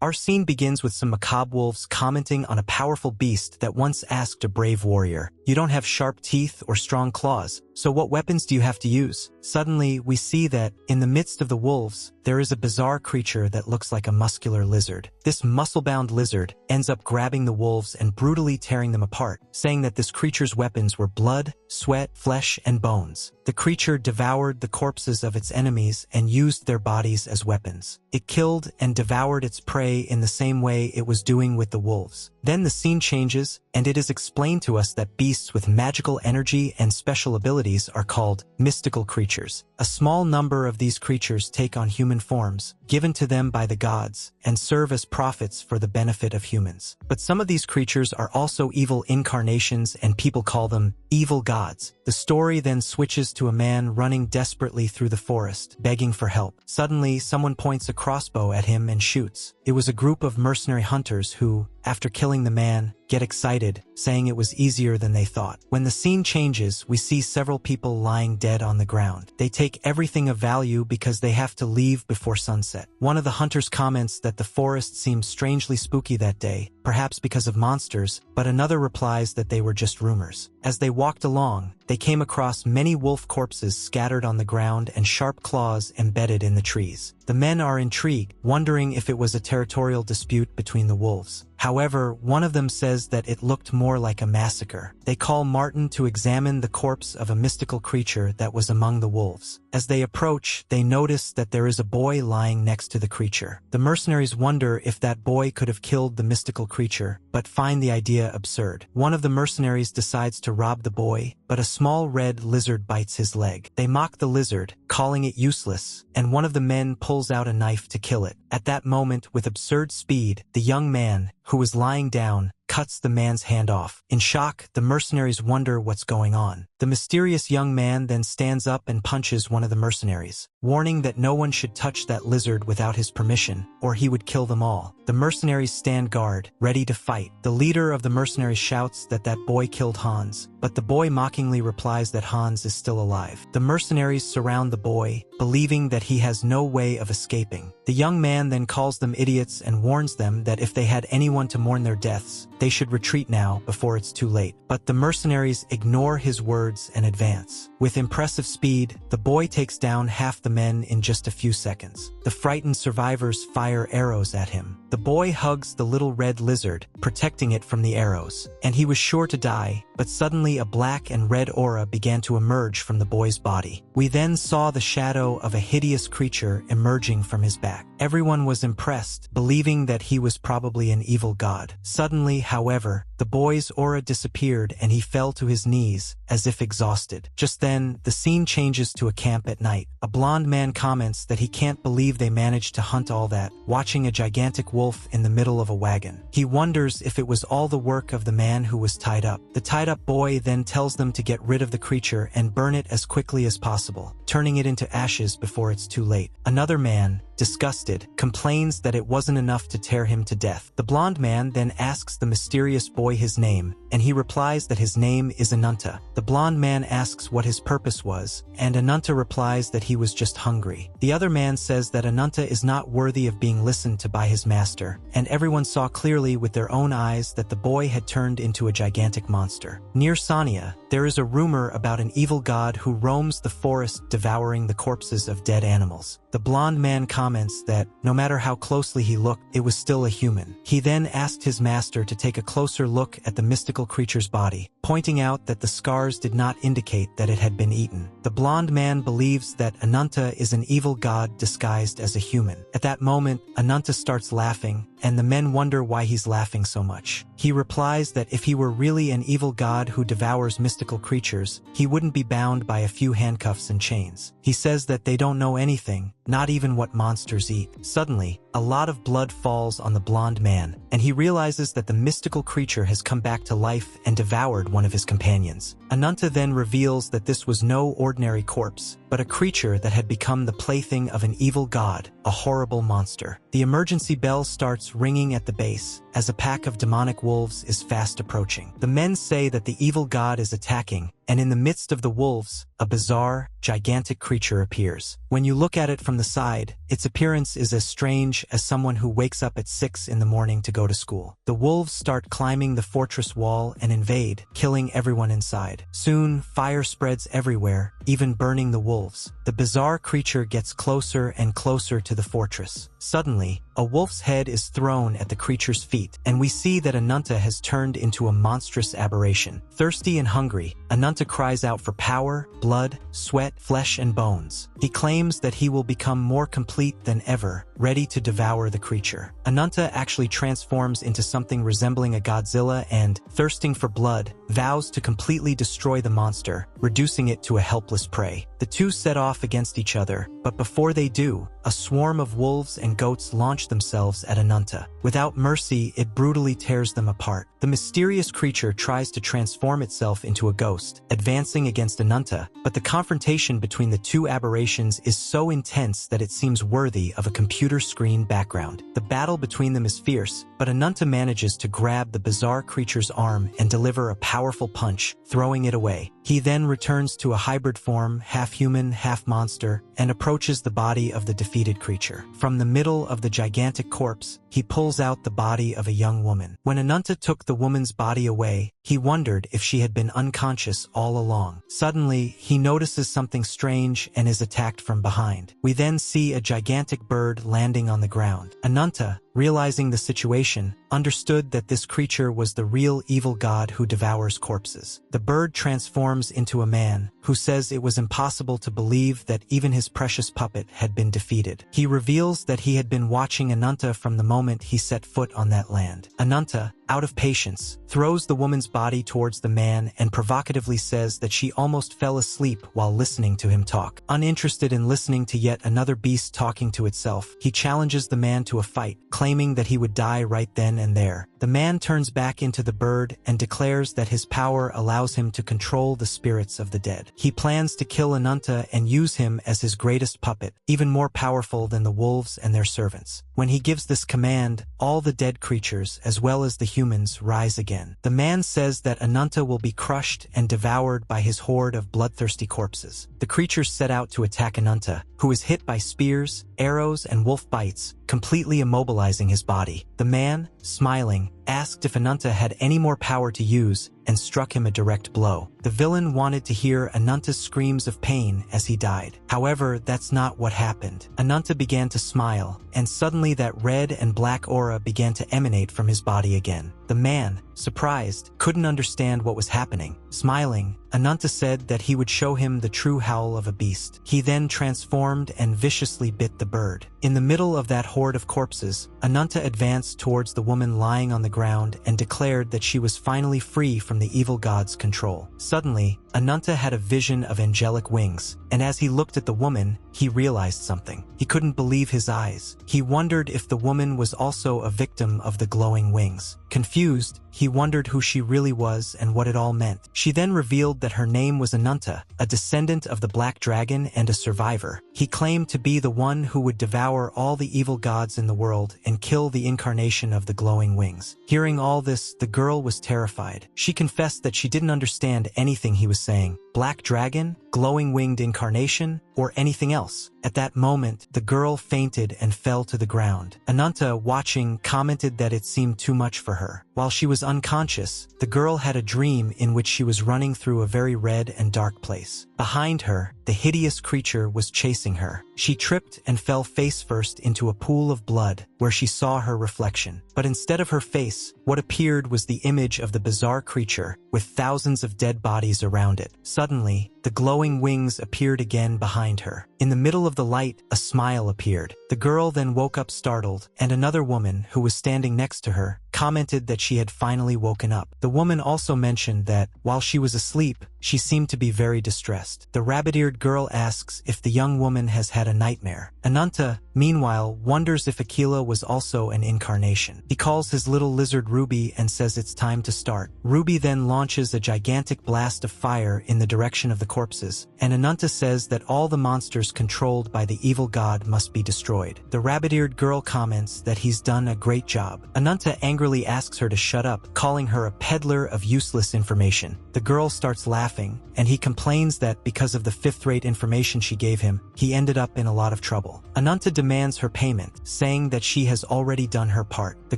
Our scene begins with some macabre wolves commenting on a powerful beast that once asked a brave warrior, "You don't have sharp teeth or strong claws, so what weapons do you have to use?" Suddenly, we see that, in the midst of the wolves, there is a bizarre creature that looks like a muscular lizard. This muscle-bound lizard ends up grabbing the wolves and brutally tearing them apart, saying that this creature's weapons were blood, sweat, flesh, and bones. The creature devoured the corpses of its enemies and used their bodies as weapons. It killed and devoured its prey in the same way it was doing with the wolves. Then the scene changes, and it is explained to us that beasts with magical energy and special abilities are called mystical creatures. A small number of these creatures take on human forms, given to them by the gods, and serve as prophets for the benefit of humans. But some of these creatures are also evil incarnations, and people call them evil gods. The story then switches to a man running desperately through the forest, begging for help. Suddenly, someone points a crossbow at him and shoots. It was a group of mercenary hunters who, after killing the man, get excited, saying it was easier than they thought. When the scene changes, we see several people lying dead on the ground. They take everything of value because they have to leave before sunset. One of the hunters comments that the forest seemed strangely spooky that day, perhaps because of monsters, but another replies that they were just rumors. As they walked along, they came across many wolf corpses scattered on the ground and sharp claws embedded in the trees. The men are intrigued, wondering if it was a territorial dispute between the wolves. However, one of them says that it looked more like a massacre. They call Martin to examine the corpse of a mystical creature that was among the wolves. As they approach, they notice that there is a boy lying next to the creature. The mercenaries wonder if that boy could have killed the mystical creature, but find the idea absurd. One of the mercenaries decides to rob the boy, but a small red lizard bites his leg. They mock the lizard, calling it useless, and one of the men pulls out a knife to kill it. At that moment, with absurd speed, the young man, who was lying down, cuts the man's hand off. In shock, the mercenaries wonder what's going on. The mysterious young man then stands up and punches one of the mercenaries, warning that no one should touch that lizard without his permission, or he would kill them all. The mercenaries stand guard, ready to fight. The leader of the mercenaries shouts that that boy killed Hans, but the boy mockingly replies that Hans is still alive. The mercenaries surround the boy, believing that he has no way of escaping. The young man then calls them idiots and warns them that if they had anyone to mourn their deaths, they should retreat now before it's too late. But the mercenaries ignore his words and advance. With impressive speed, the boy takes down half the men in just a few seconds. The frightened survivors fire arrows at him. The boy hugs the little red lizard, protecting it from the arrows, and he was sure to die, but suddenly a black and red aura began to emerge from the boy's body. We then saw the shadow of a hideous creature emerging from his back. Everyone was impressed, believing that he was probably an evil god. Suddenly, however, the boy's aura disappeared and he fell to his knees, as if exhausted. Just then, the scene changes to a camp at night. A blonde man comments that he can't believe they managed to hunt all that, watching a gigantic wolf in the middle of a wagon. He wonders if it was all the work of the man who was tied up. The tied-up boy then tells them to get rid of the creature and burn it as quickly as possible, turning it into ashes before it's too late. Another man, disgusted, complains that it wasn't enough to tear him to death. The blonde man then asks the mysterious boy his name, and he replies that his name is Ananta. The blonde man asks what his purpose was, and Ananta replies that he was just hungry. The other man says that Ananta is not worthy of being listened to by his master, and everyone saw clearly with their own eyes that the boy had turned into a gigantic monster. Near Sania, there is a rumor about an evil god who roams the forest devouring the corpses of dead animals. The blonde man comments that, no matter how closely he looked, it was still a human. He then asked his master to take a closer look at the mystical creature's body, pointing out that the scars did not indicate that it had been eaten. The blonde man believes that Ananta is an evil god disguised as a human. At that moment, Ananta starts laughing, and the men wonder why he's laughing so much. He replies that if he were really an evil god who devours mystical creatures, he wouldn't be bound by a few handcuffs and chains. He says that they don't know anything, not even what monsters eat. Suddenly, a lot of blood falls on the blonde man, and he realizes that the mystical creature has come back to life and devoured one of his companions. Ananta then reveals that this was no ordinary corpse, but a creature that had become the plaything of an evil god, a horrible monster. The emergency bell starts ringing at the base, as a pack of demonic wolves is fast approaching. The men say that the evil god is attacking, and in the midst of the wolves, a bizarre, gigantic creature appears. When you look at it from the side, its appearance is as strange as someone who wakes up at 6 in the morning to go to school. The wolves start climbing the fortress wall and invade, killing everyone inside. Soon, fire spreads everywhere, even burning the wolves. The bizarre creature gets closer and closer to the fortress. Suddenly, a wolf's head is thrown at the creature's feet, and we see that Ananta has turned into a monstrous aberration. Thirsty and hungry, Ananta cries out for power, blood, sweat, flesh, and bones. He claims that he will become more complete than ever, ready to devour the creature. Ananta actually transforms into something resembling a Godzilla and, thirsting for blood, vows to completely destroy the monster, reducing it to a helpless prey. The two set off against each other, but before they do, a swarm of wolves and goats launch themselves at Ananta. Without mercy, it brutally tears them apart. The mysterious creature tries to transform itself into a ghost, advancing against Ananta, but the confrontation between the two aberrations is so intense that it seems worthy of a computer screen background. The battle between them is fierce, but Ananta manages to grab the bizarre creature's arm and deliver a powerful punch, throwing it away. He then returns to a hybrid form, half human, half monster, and approaches the body of the defeated creature. From the middle of the gigantic corpse, he pulls out the body of a young woman. When Ananta took the woman's body away, he wondered if she had been unconscious all along. Suddenly, he notices something strange and is attacked from behind. We then see a gigantic bird landing on the ground. Ananta, realizing the situation, understood that this creature was the real evil god who devours corpses. The bird transforms into a man, who says it was impossible to believe that even his precious puppet had been defeated. He reveals that he had been watching Ananta from the moment he set foot on that land. Ananta, out of patience, throws the woman's body towards the man and provocatively says that she almost fell asleep while listening to him talk. Uninterested in listening to yet another beast talking to itself, he challenges the man to a fight, claiming that he would die right then and there. The man turns back into the bird and declares that his power allows him to control the spirits of the dead. He plans to kill Ananta and use him as his greatest puppet, even more powerful than the wolves and their servants. When he gives this command, all the dead creatures, as well as the humans, rise again. The man says that Ananta will be crushed and devoured by his horde of bloodthirsty corpses. The creatures set out to attack Ananta, who is hit by spears, arrows, and wolf bites, completely immobilizing his body. The man, smiling, asked if Ananta had any more power to use and struck him a direct blow. The villain wanted to hear Ananta's screams of pain as he died. However, that's not what happened. Ananta began to smile, and suddenly that red and black aura began to emanate from his body again. The man, surprised, couldn't understand what was happening. Smiling, Ananta said that he would show him the true howl of a beast. He then transformed and viciously bit the bird. In the middle of that horde of corpses, Ananta advanced towards the woman lying on the ground and declared that she was finally free from the evil god's control. Suddenly, Ananta had a vision of angelic wings, and as he looked at the woman, he realized something. He couldn't believe his eyes. He wondered if the woman was also a victim of the glowing wings. Confused, he wondered who she really was and what it all meant. She then revealed that her name was Ananta, a descendant of the Black Dragon and a survivor. He claimed to be the one who would devour all the evil gods in the world and kill the incarnation of the glowing wings. Hearing all this, the girl was terrified. She confessed that she didn't understand anything he was saying. Black Dragon, glowing winged incarnation, or anything else. At that moment, the girl fainted and fell to the ground. Ananta, watching, commented that it seemed too much for her. While she was unconscious, the girl had a dream in which she was running through a very red and dark place. Behind her, the hideous creature was chasing her. She tripped and fell face first into a pool of blood, where she saw her reflection. But instead of her face, what appeared was the image of the bizarre creature, with thousands of dead bodies around it. Suddenly, the glowing wings appeared again behind her. In the middle of the light, a smile appeared. The girl then woke up startled, and another woman, who was standing next to her, commented that she had finally woken up. The woman also mentioned that, while she was asleep, she seemed to be very distressed. The rabbit-eared girl asks if the young woman has had a nightmare. Ananta, meanwhile, wonders if Aquila was also an incarnation. He calls his little lizard Ruby and says it's time to start. Ruby then launches a gigantic blast of fire in the direction of the corpses, and Ananta says that all the monsters controlled by the evil god must be destroyed. The rabbit-eared girl comments that he's done a great job. Ananta angrily asks her to shut up, calling her a peddler of useless information. The girl starts laughing, and he complains that because of the fifth-rate information she gave him, he ended up in a lot of trouble. Ananta demands her payment, saying that she has already done her part. The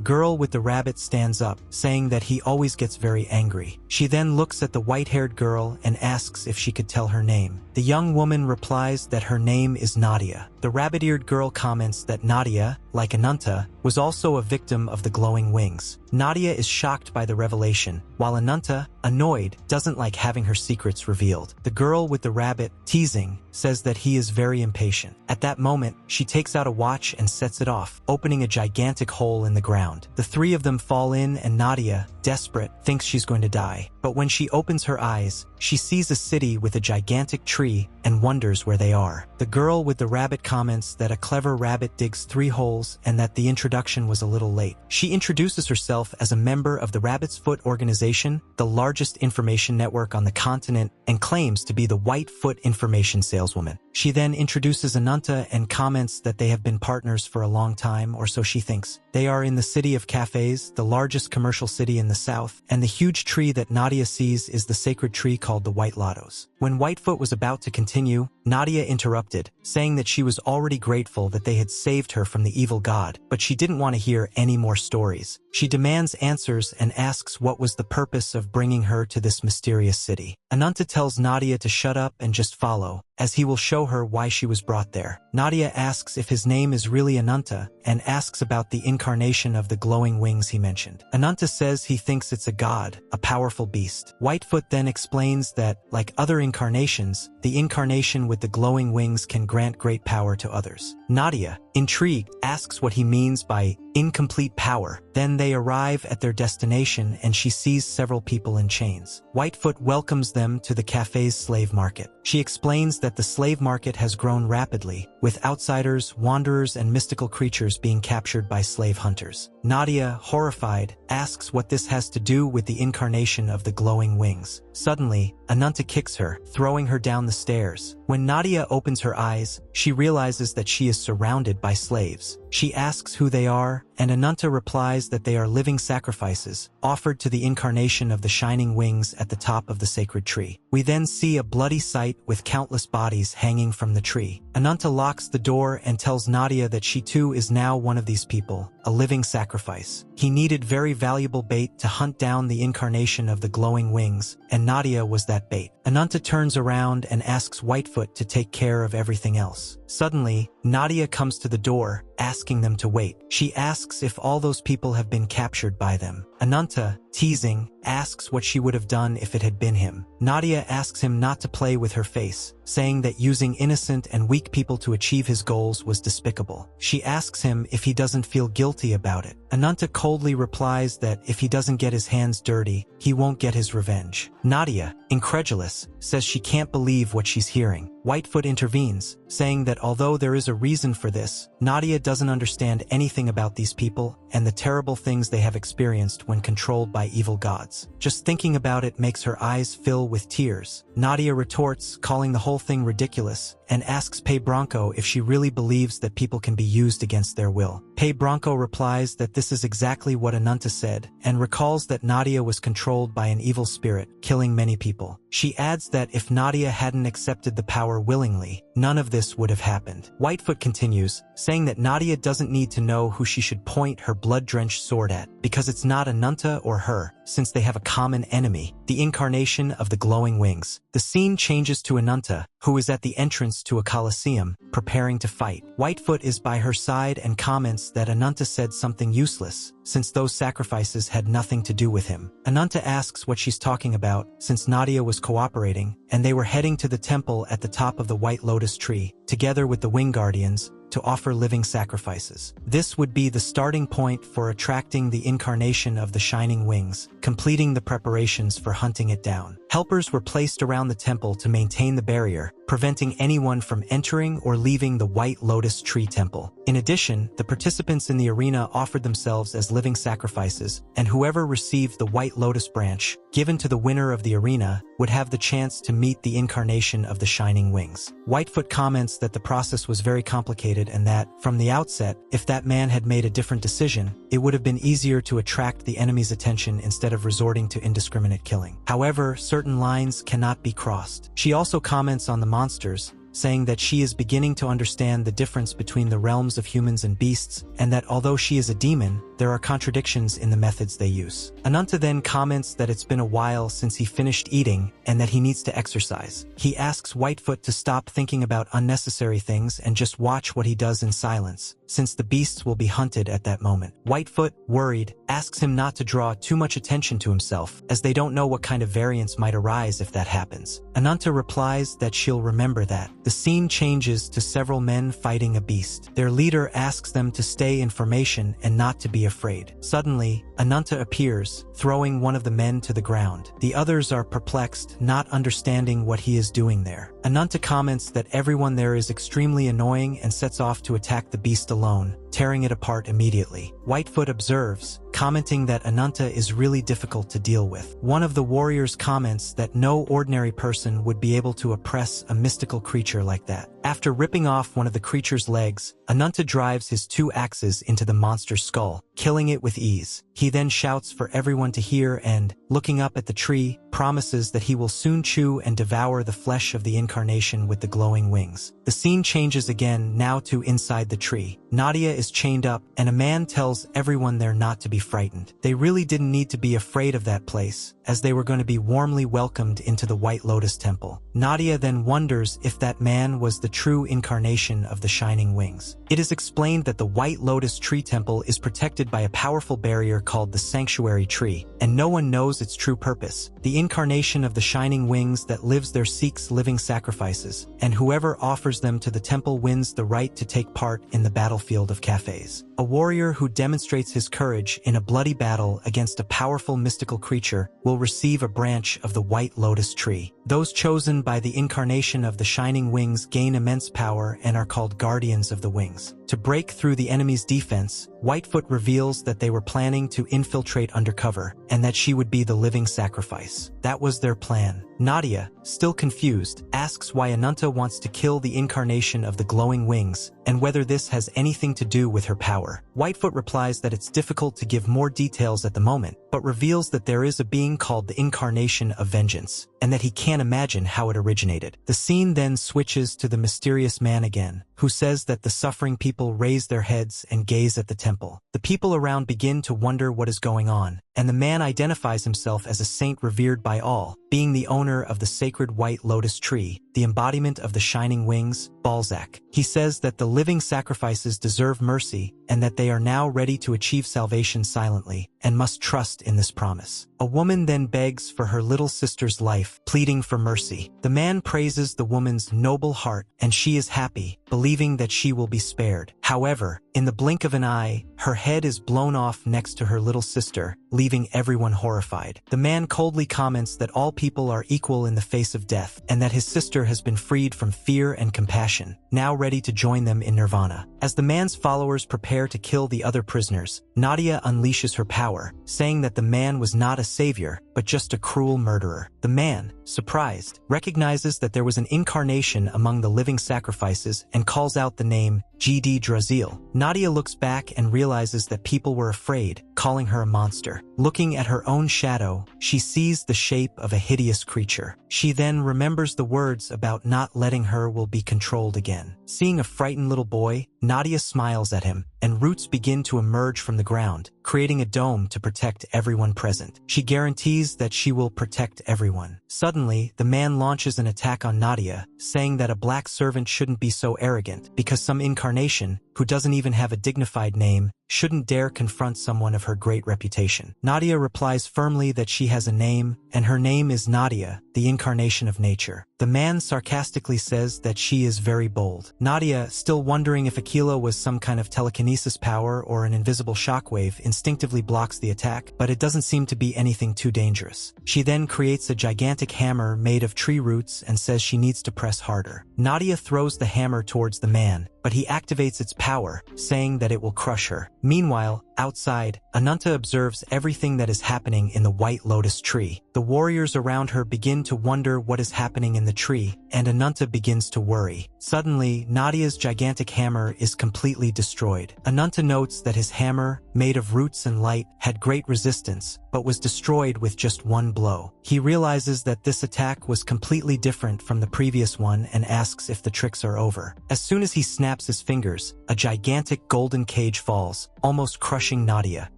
girl with the rabbit stands up, saying that he always gets very angry. She then looks at the white-haired girl and asks if she could tell her name. The young woman replies that her name is Nadia. The rabbit-eared girl comments that Nadia, like Ananta, was also a victim of the glowing wings. Nadia is shocked by the revelation, while Ananta, annoyed, doesn't like having her secrets revealed. The girl with the rabbit, teasing, says that he is very impatient. At that moment, she takes out a watch and sets it off, opening a gigantic hole in the ground. The three of them fall in, and Nadia, desperate, thinks she's going to die. But when she opens her eyes, she sees a city with a gigantic tree and wonders where they are. The girl with the rabbit comments that a clever rabbit digs 3 holes and that the introduction was a little late. She introduces herself as a member of the Rabbit's Foot organization, the largest information network on the continent, and claims to be the Whitefoot information saleswoman. She then introduces Ananta and comments that they have been partners for a long time, or so she thinks. They are in the city of cafes, the largest commercial city in the south, and the huge tree that Nadia sees is the sacred tree called the White Lotos. When Whitefoot was about to continue, Nadia interrupted, saying that she was already grateful that they had saved her from the evil god, but she didn't want to hear any more stories. She demands answers and asks what was the purpose of bringing her to this mysterious city. Ananta tells Nadia to shut up and just follow, as he will show her why she was brought there. Nadia asks if his name is really Ananta, and asks about the incarnation of the glowing wings he mentioned. Ananta says he thinks it's a god, a powerful beast. Whitefoot then explains that, like other incarnations, the incarnation with the glowing wings can grant great power to others. Nadia, intrigued, asks what he means by incomplete power. Then they arrive at their destination and she sees several people in chains. Whitefoot welcomes them to the cafe's slave market. She explains that the slave market has grown rapidly, with outsiders, wanderers, and mystical creatures being captured by slave hunters. Nadia, horrified, asks what this has to do with the incarnation of the glowing wings. Suddenly, Ananta kicks her, throwing her down the stairs. When Nadia opens her eyes, she realizes that she is surrounded by slaves. She asks who they are, and Ananta replies that they are living sacrifices, offered to the incarnation of the shining wings at the top of the sacred tree. We then see a bloody sight with countless bodies hanging from the tree. Ananta locks the door and tells Nadia that she too is now one of these people, a living sacrifice. He needed very valuable bait to hunt down the incarnation of the glowing wings, and Nadia was that bait. Ananta turns around and asks Whitefoot to take care of everything else. Suddenly, Nadia comes to the door, asking them to wait. She asks if all those people have been captured by them. Ananta, teasing, asks what she would have done if it had been him. Nadia asks him not to play with her face, saying that using innocent and weak people to achieve his goals was despicable. She asks him if he doesn't feel guilty about it. Ananta coldly replies that if he doesn't get his hands dirty, he won't get his revenge. Nadia, incredulous, says she can't believe what she's hearing. Whitefoot intervenes, saying that although there is a reason for this, Nadia doesn't understand anything about these people and the terrible things they have experienced when controlled by evil gods. Just thinking about it makes her eyes fill with tears. Nadia retorts, calling the whole thing ridiculous, and asks Pay Bronco if she really believes that people can be used against their will. Pay Bronco replies that this is exactly what Ananta said, and recalls that Nadia was controlled by an evil spirit, killing many people. She adds that if Nadia hadn't accepted the power willingly, none of this would have happened. Whitefoot continues, saying that Nadia doesn't need to know who she should point her blood-drenched sword at, because it's not Ananta or her, since they have a common enemy, the incarnation of the glowing wings. The scene changes to Ananta, who is at the entrance to a coliseum, preparing to fight. Whitefoot is by her side and comments that Ananta said something useless, since those sacrifices had nothing to do with him. Ananta asks what she's talking about, since Nadia was cooperating, and they were heading to the temple at the top of the White Lotus tree, together with the Wing Guardians, to offer living sacrifices. This would be the starting point for attracting the incarnation of the shining wings, completing the preparations for hunting it down. Helpers were placed around the temple to maintain the barrier, preventing anyone from entering or leaving the White Lotus Tree Temple. In addition, the participants in the arena offered themselves as living sacrifices, and whoever received the White Lotus branch, given to the winner of the arena, would have the chance to meet the incarnation of the Shining Wings. Whitefoot comments that the process was very complicated and that, from the outset, if that man had made a different decision, it would have been easier to attract the enemy's attention instead of resorting to indiscriminate killing. However, certain lines cannot be crossed. She also comments on the monsters, saying that she is beginning to understand the difference between the realms of humans and beasts, and that although she is a demon, there are contradictions in the methods they use. Ananta then comments that it's been a while since he finished eating and that he needs to exercise. He asks Whitefoot to stop thinking about unnecessary things and just watch what he does in silence, since the beasts will be hunted at that moment. Whitefoot, worried, asks him not to draw too much attention to himself, as they don't know what kind of variance might arise if that happens. Ananta replies that she'll remember that. The scene changes to several men fighting a beast. Their leader asks them to stay in formation and not to be afraid. Suddenly, Ananta appears, throwing one of the men to the ground. The others are perplexed, not understanding what he is doing there. Ananta comments that everyone there is extremely annoying and sets off to attack the beast alone, tearing it apart immediately. Whitefoot observes, commenting that Ananta is really difficult to deal with. One of the warriors comments that no ordinary person would be able to oppress a mystical creature like that. After ripping off one of the creature's legs, Ananta drives his 2 axes into the monster's skull, killing it with ease. He then shouts for everyone to hear and, looking up at the tree, promises that he will soon chew and devour the flesh of the incarnation with the glowing wings. The scene changes again, now to inside the tree. Nadia is chained up, and a man tells everyone there not to be frightened. They really didn't need to be afraid of that place, as they were going to be warmly welcomed into the White Lotus Temple. Nadia then wonders if that man was the true incarnation of the Shining Wings. It is explained that the White Lotus Tree Temple is protected by a powerful barrier called the Sanctuary Tree, and no one knows its true purpose. The incarnation of the Shining Wings that lives there seeks living sacrifices, and whoever offers them to the temple wins the right to take part in the battlefield of cafes. A warrior who demonstrates his courage in a bloody battle against a powerful mystical creature will receive a branch of the White Lotus Tree. Those chosen by the incarnation of the Shining Wings gain immense power and are called Guardians of the Wings. To break through the enemy's defense, Whitefoot reveals that they were planning to infiltrate undercover, and that she would be the living sacrifice. That was their plan. Nadia, still confused, asks why Ananta wants to kill the incarnation of the glowing wings, and whether this has anything to do with her power. Whitefoot replies that it's difficult to give more details at the moment, but reveals that there is a being called the Incarnation of Vengeance, and that he can't imagine how it originated. The scene then switches to the mysterious man again, who says that the suffering people raise their heads and gaze at the temple. The people around begin to wonder what is going on, and the man identifies himself as a saint revered by all, being the owner of the sacred White Lotus Tree, the embodiment of the Shining Wings, Balzac. He says that the living sacrifices deserve mercy, and that they are now ready to achieve salvation silently, and must trust in this promise. A woman then begs for her little sister's life, pleading for mercy. The man praises the woman's noble heart, and she is happy, believing that she will be spared. However, in the blink of an eye, her head is blown off next to her little sister, leaving everyone horrified. The man coldly comments that all people are equal in the face of death, and that his sister has been freed from fear and compassion, now ready to join them in nirvana. As the man's followers prepare to kill the other prisoners, Nadia unleashes her power, saying that the man was not a savior, but just a cruel murderer. The man, surprised, recognizes that there was an incarnation among the living sacrifices and calls out the name G.D. Drazil. Nadia looks back and realizes that people were afraid, calling her a monster. Looking at her own shadow, she sees the shape of a hideous creature. She then remembers the words about not letting her will be controlled again. Seeing a frightened little boy, Nadia smiles at him, and roots begin to emerge from the ground, creating a dome to protect everyone present. She guarantees that she will protect everyone. Suddenly, the man launches an attack on Nadia, saying that a black servant shouldn't be so arrogant, because some incarnation, who doesn't even have a dignified name, shouldn't dare confront someone of her great reputation. Nadia replies firmly that she has a name, and her name is Nadia, the incarnation of nature. The man sarcastically says that she is very bold. Nadia, still wondering if Aquila was some kind of telekinesis power or an invisible shockwave, instinctively blocks the attack, but it doesn't seem to be anything too dangerous. She then creates a gigantic hammer made of tree roots and says she needs to press harder. Nadia throws the hammer towards the man, but he activates its power, saying that it will crush her. Meanwhile, outside, Ananta observes everything that is happening in the White Lotus tree. The warriors around her begin to wonder what is happening in the tree, and Ananta begins to worry. Suddenly, Nadia's gigantic hammer is completely destroyed. Ananta notes that his hammer, made of roots and light, had great resistance, but was destroyed with just one blow. He realizes that this attack was completely different from the previous one and asks if the tricks are over. As soon as he snaps his fingers, a gigantic golden cage falls, almost crushing Nadia.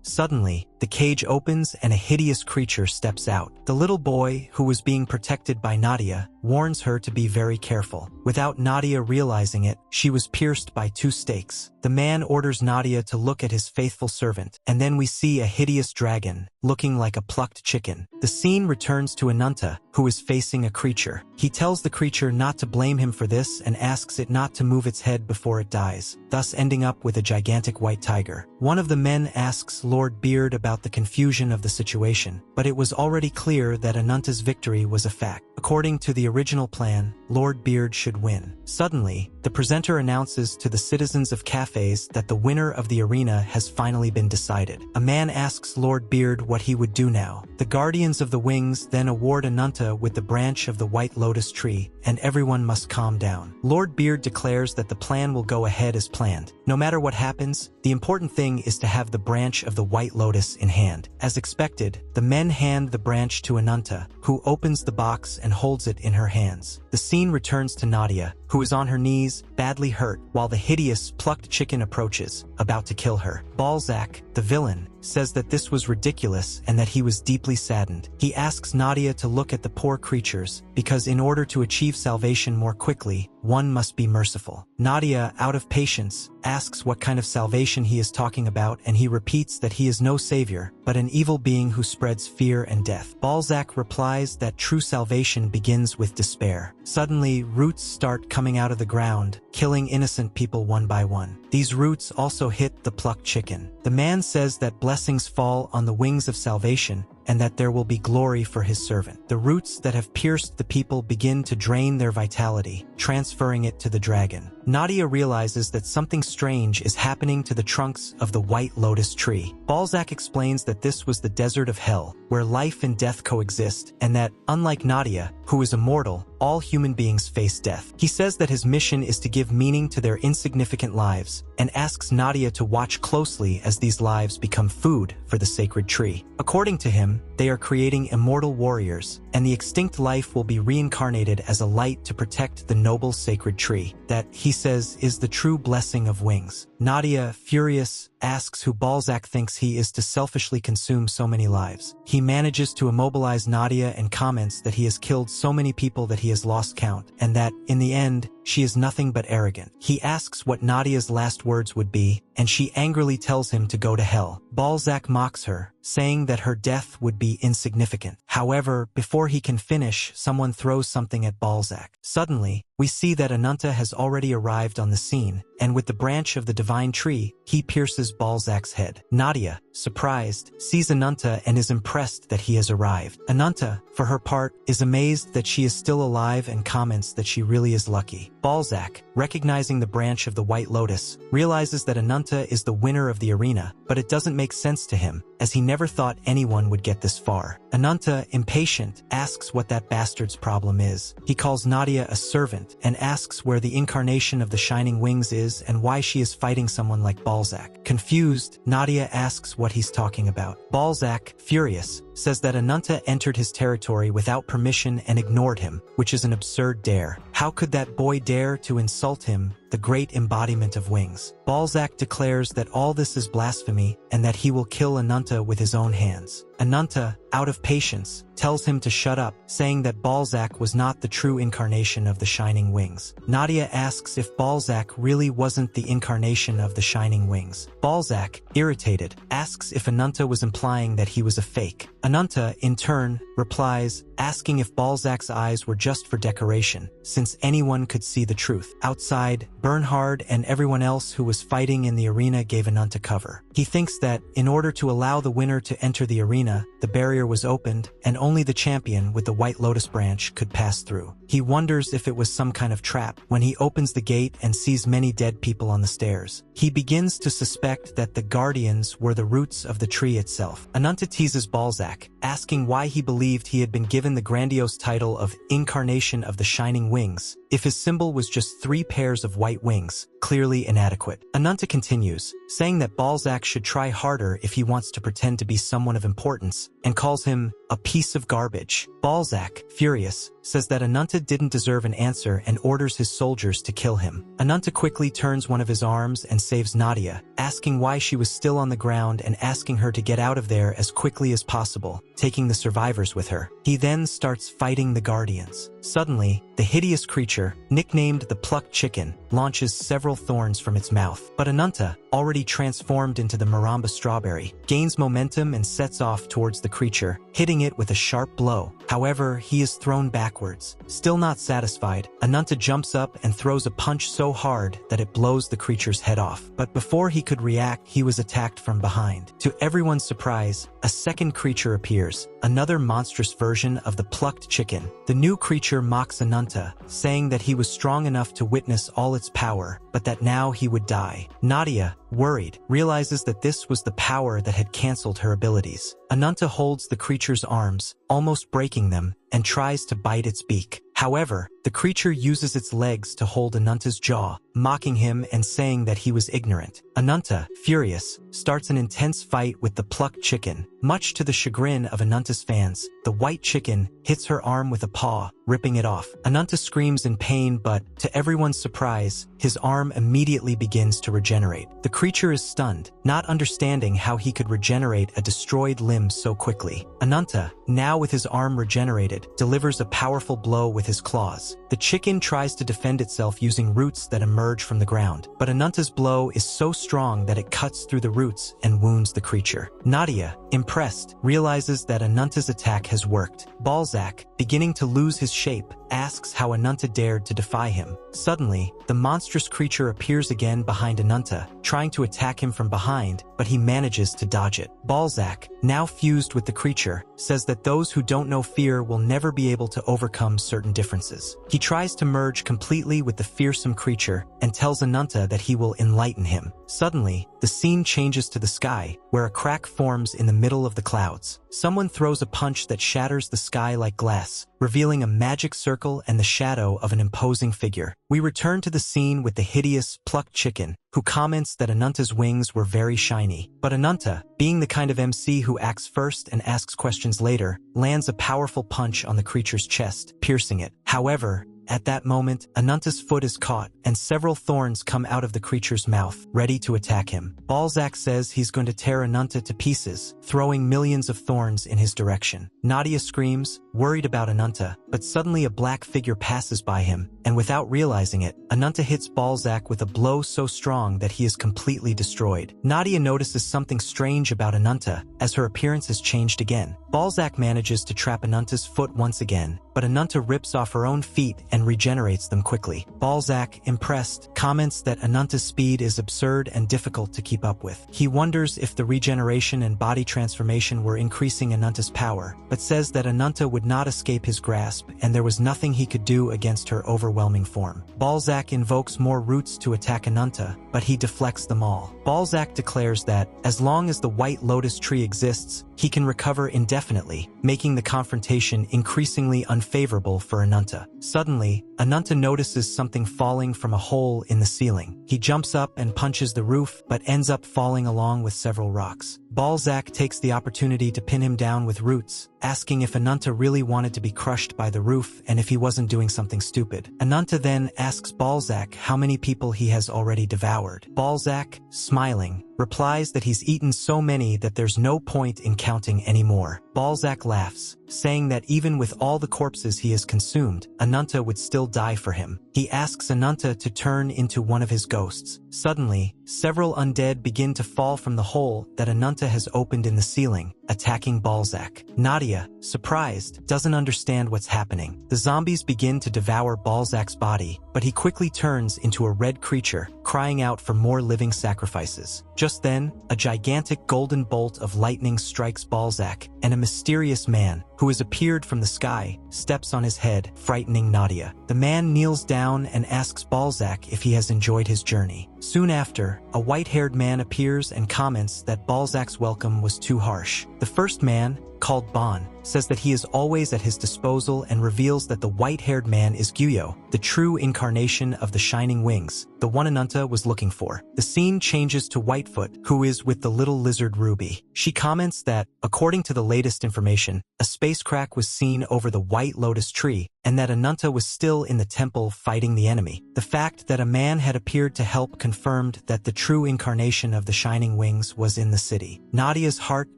Suddenly, the cage opens and a hideous creature steps out. The little boy, who was being protected by Nadia, warns her to be very careful. Without Nadia realizing it, she was pierced by 2 stakes. The man orders Nadia to look at his faithful servant, and then we see a hideous dragon, looking like a plucked chicken. The scene returns to Ananta, who is facing a creature. He tells the creature not to blame him for this and asks it not to move its head before it dies, thus ending up with a gigantic white tiger. One of the men asks Lord Beard about the confusion of the situation, but it was already clear that Ananta's victory was a fact. According to the original plan, Lord Beard should win. Suddenly, the presenter announces to the citizens of cafes that the winner of the arena has finally been decided. A man asks Lord Beard what he would do now. The Guardians of the Wings then award Ananta with the branch of the White Lotus tree, and everyone must calm down. Lord Beard declares that the plan will go ahead as planned. No matter what happens, the important thing is to have the branch of the White Lotus in hand. As expected, the men hand the branch to Ananta, who opens the box and holds it in her hands. The scene returns to Nadia, who is on her knees, badly hurt, while the hideous, plucked chicken approaches, about to kill her. Balzac, the villain, says that this was ridiculous and that he was deeply saddened. He asks Nadia to look at the poor creatures, because in order to achieve salvation more quickly, one must be merciful. Nadia, out of patience, asks what kind of salvation he is talking about, and he repeats that he is no savior, but an evil being who spreads fear and death. Balzac replies that true salvation begins with despair. Suddenly, roots start coming out of the ground, killing innocent people one by one. These roots also hit the plucked chicken. The man says that blessings fall on the wings of salvation, and that there will be glory for his servant. The roots that have pierced the people begin to drain their vitality, transferring it to the dragon. Nadia realizes that something strange is happening to the trunks of the White Lotus tree. Balzac explains that this was the desert of hell, where life and death coexist, and that, unlike Nadia, who is immortal, all human beings face death. He says that his mission is to give meaning to their insignificant lives, and asks Nadia to watch closely as these lives become food for the sacred tree. According to him, they are creating immortal warriors, and the extinct life will be reincarnated as a light to protect the noble sacred tree. That, he says, is the true blessing of wings. Nadia, furious, asks who Balzac thinks he is to selfishly consume so many lives. He manages to immobilize Nadia and comments that he has killed so many people that he has lost count, and that, in the end, she is nothing but arrogant. He asks what Nadia's last words would be, and she angrily tells him to go to hell. Balzac mocks her, saying that her death would be insignificant. However, before he can finish, someone throws something at Balzac. Suddenly, we see that Ananta has already arrived on the scene, and with the branch of the divine tree, he pierces Balzac's head. Nadia, surprised, sees Ananta and is impressed that he has arrived. Ananta, for her part, is amazed that she is still alive and comments that she really is lucky. Balzac, recognizing the branch of the White Lotus, realizes that Ananta is the winner of the arena, but it doesn't make sense to him, as he never thought anyone would get this far. Ananta, impatient, asks what that bastard's problem is. He calls Nadia a servant and asks where the incarnation of the Shining Wings is and why she is fighting someone like Balzac. Confused, Nadia asks what he's talking about. Balzac, furious, says that Ananta entered his territory without permission and ignored him, which is an absurd dare. How could that boy dare to insult him the great embodiment of wings. Balzac declares that all this is blasphemy and that he will kill Ananta with his own hands. Ananta, out of patience, tells him to shut up, saying that Balzac was not the true incarnation of the Shining Wings. Nadia asks if Balzac really wasn't the incarnation of the Shining Wings. Balzac, irritated, asks if Ananta was implying that he was a fake. Ananta, in turn, replies, asking if Balzac's eyes were just for decoration, since anyone could see the truth. Outside, Bernhard and everyone else who was fighting in the arena gave Ananta cover. He thinks that, in order to allow the winner to enter the arena, the barrier was opened, and only the champion with the white lotus branch could pass through. He wonders if it was some kind of trap when he opens the gate and sees many dead people on the stairs. He begins to suspect that the guardians were the roots of the tree itself. Ananta teases Balzac, asking why he believed he had been given the grandiose title of Incarnation of the Shining Wings, if his symbol was just 3 pairs of white wings, clearly inadequate. Ananta continues, saying that Balzac should try harder if he wants to pretend to be someone of importance, and calls him a piece of garbage. Balzac, furious, says that Ananta didn't deserve an answer and orders his soldiers to kill him. Ananta quickly turns one of his arms and saves Nadia, asking why she was still on the ground and asking her to get out of there as quickly as possible, taking the survivors with her. He then starts fighting the guardians. Suddenly, the hideous creature, nicknamed the plucked chicken, launches several thorns from its mouth. But Ananta, already transformed into the Maramba strawberry, gains momentum and sets off towards the creature, hitting it with a sharp blow. However, he is thrown backwards. Still not satisfied, Ananta jumps up and throws a punch so hard that it blows the creature's head off. But before he could react, he was attacked from behind. To everyone's surprise, a second creature appears, another monstrous version of the plucked chicken. The new creature mocks Ananta, saying that he was strong enough to witness all its power, but that now he would die. Nadia, worried, realizes that this was the power that had cancelled her abilities. Ananta holds the creature's arms, almost breaking them, and tries to bite its beak. However, the creature uses its legs to hold Ananta's jaw, mocking him and saying that he was ignorant. Ananta, furious, starts an intense fight with the plucked chicken. Much to the chagrin of Ananta's fans, the white chicken hits her arm with a paw, ripping it off. Ananta screams in pain, but, to everyone's surprise, his arm immediately begins to regenerate. The creature is stunned, not understanding how he could regenerate a destroyed limb so quickly. Ananta, now with his arm regenerated, delivers a powerful blow with his claws. The chicken tries to defend itself using roots that emerge from the ground, but Ananta's blow is so strong that it cuts through the roots and wounds the creature. Nadia, impressed, realizes that Ananta's attack has worked. Balzac, beginning to lose his shape, asks how Ananta dared to defy him. Suddenly, the monstrous creature appears again behind Ananta, trying to attack him from behind, but he manages to dodge it. Balzac, now fused with the creature, says that those who don't know fear will never be able to overcome certain differences. He tries to merge completely with the fearsome creature and tells Ananta that he will enlighten him. Suddenly, the scene changes to the sky, where a crack forms in the middle of the clouds. Someone throws a punch that shatters the sky like glass, revealing a magic circle and the shadow of an imposing figure. We return to the scene with the hideous, plucked chicken, who comments that Ananta's wings were very shiny. But Ananta, being the kind of MC who acts first and asks questions later, lands a powerful punch on the creature's chest, piercing it. However, at that moment, Ananta's foot is caught, and several thorns come out of the creature's mouth, ready to attack him. Balzac says he's going to tear Ananta to pieces, throwing millions of thorns in his direction. Nadia screams, worried about Ananta, but suddenly a black figure passes by him, and without realizing it, Ananta hits Balzac with a blow so strong that he is completely destroyed. Nadia notices something strange about Ananta, as her appearance has changed again. Balzac manages to trap Ananta's foot once again, but Ananta rips off her own feet and regenerates them quickly. Balzac, impressed, comments that Ananta's speed is absurd and difficult to keep up with. He wonders if the regeneration and body transformation were increasing Ananta's power, but says that Ananta would not escape his grasp and there was nothing he could do against her overwhelming form. Balzac invokes more roots to attack Ananta, but he deflects them all. Balzac declares that, as long as the white lotus tree exists, he can recover indefinitely, making the confrontation increasingly unfavorable for Ananta. Suddenly, Ananta notices something falling from a hole in the ceiling. He jumps up and punches the roof, but ends up falling along with several rocks. Balzac takes the opportunity to pin him down with roots, asking if Ananta really wanted to be crushed by the roof and if he wasn't doing something stupid. Ananta then asks Balzac how many people he has already devoured. Balzac, smiling, replies that he's eaten so many that there's no point in counting anymore. Balzac laughs, saying that even with all the corpses he has consumed, Ananta would still die for him. He asks Ananta to turn into one of his ghosts. Suddenly, several undead begin to fall from the hole that Ananta has opened in the ceiling, attacking Balzac. Nadia, surprised, doesn't understand what's happening. The zombies begin to devour Balzac's body, but he quickly turns into a red creature, crying out for more living sacrifices. Just then, a gigantic golden bolt of lightning strikes Balzac, and a mysterious man, who has appeared from the sky, steps on his head, frightening Nadia. The man kneels down and asks Balzac if he has enjoyed his journey. Soon after, a white-haired man appears and comments that Balzac's welcome was too harsh. The first man, called Bon, says that he is always at his disposal and reveals that the white-haired man is Guyo, the true incarnation of the Shining Wings, the one Ananta was looking for. The scene changes to Whitefoot, who is with the little lizard Ruby. She comments that, according to the latest information, a space crack was seen over the White Lotus tree, and that Ananta was still in the temple fighting the enemy. The fact that a man had appeared to help confirmed that the true incarnation of the Shining Wings was in the city. Nadia's heart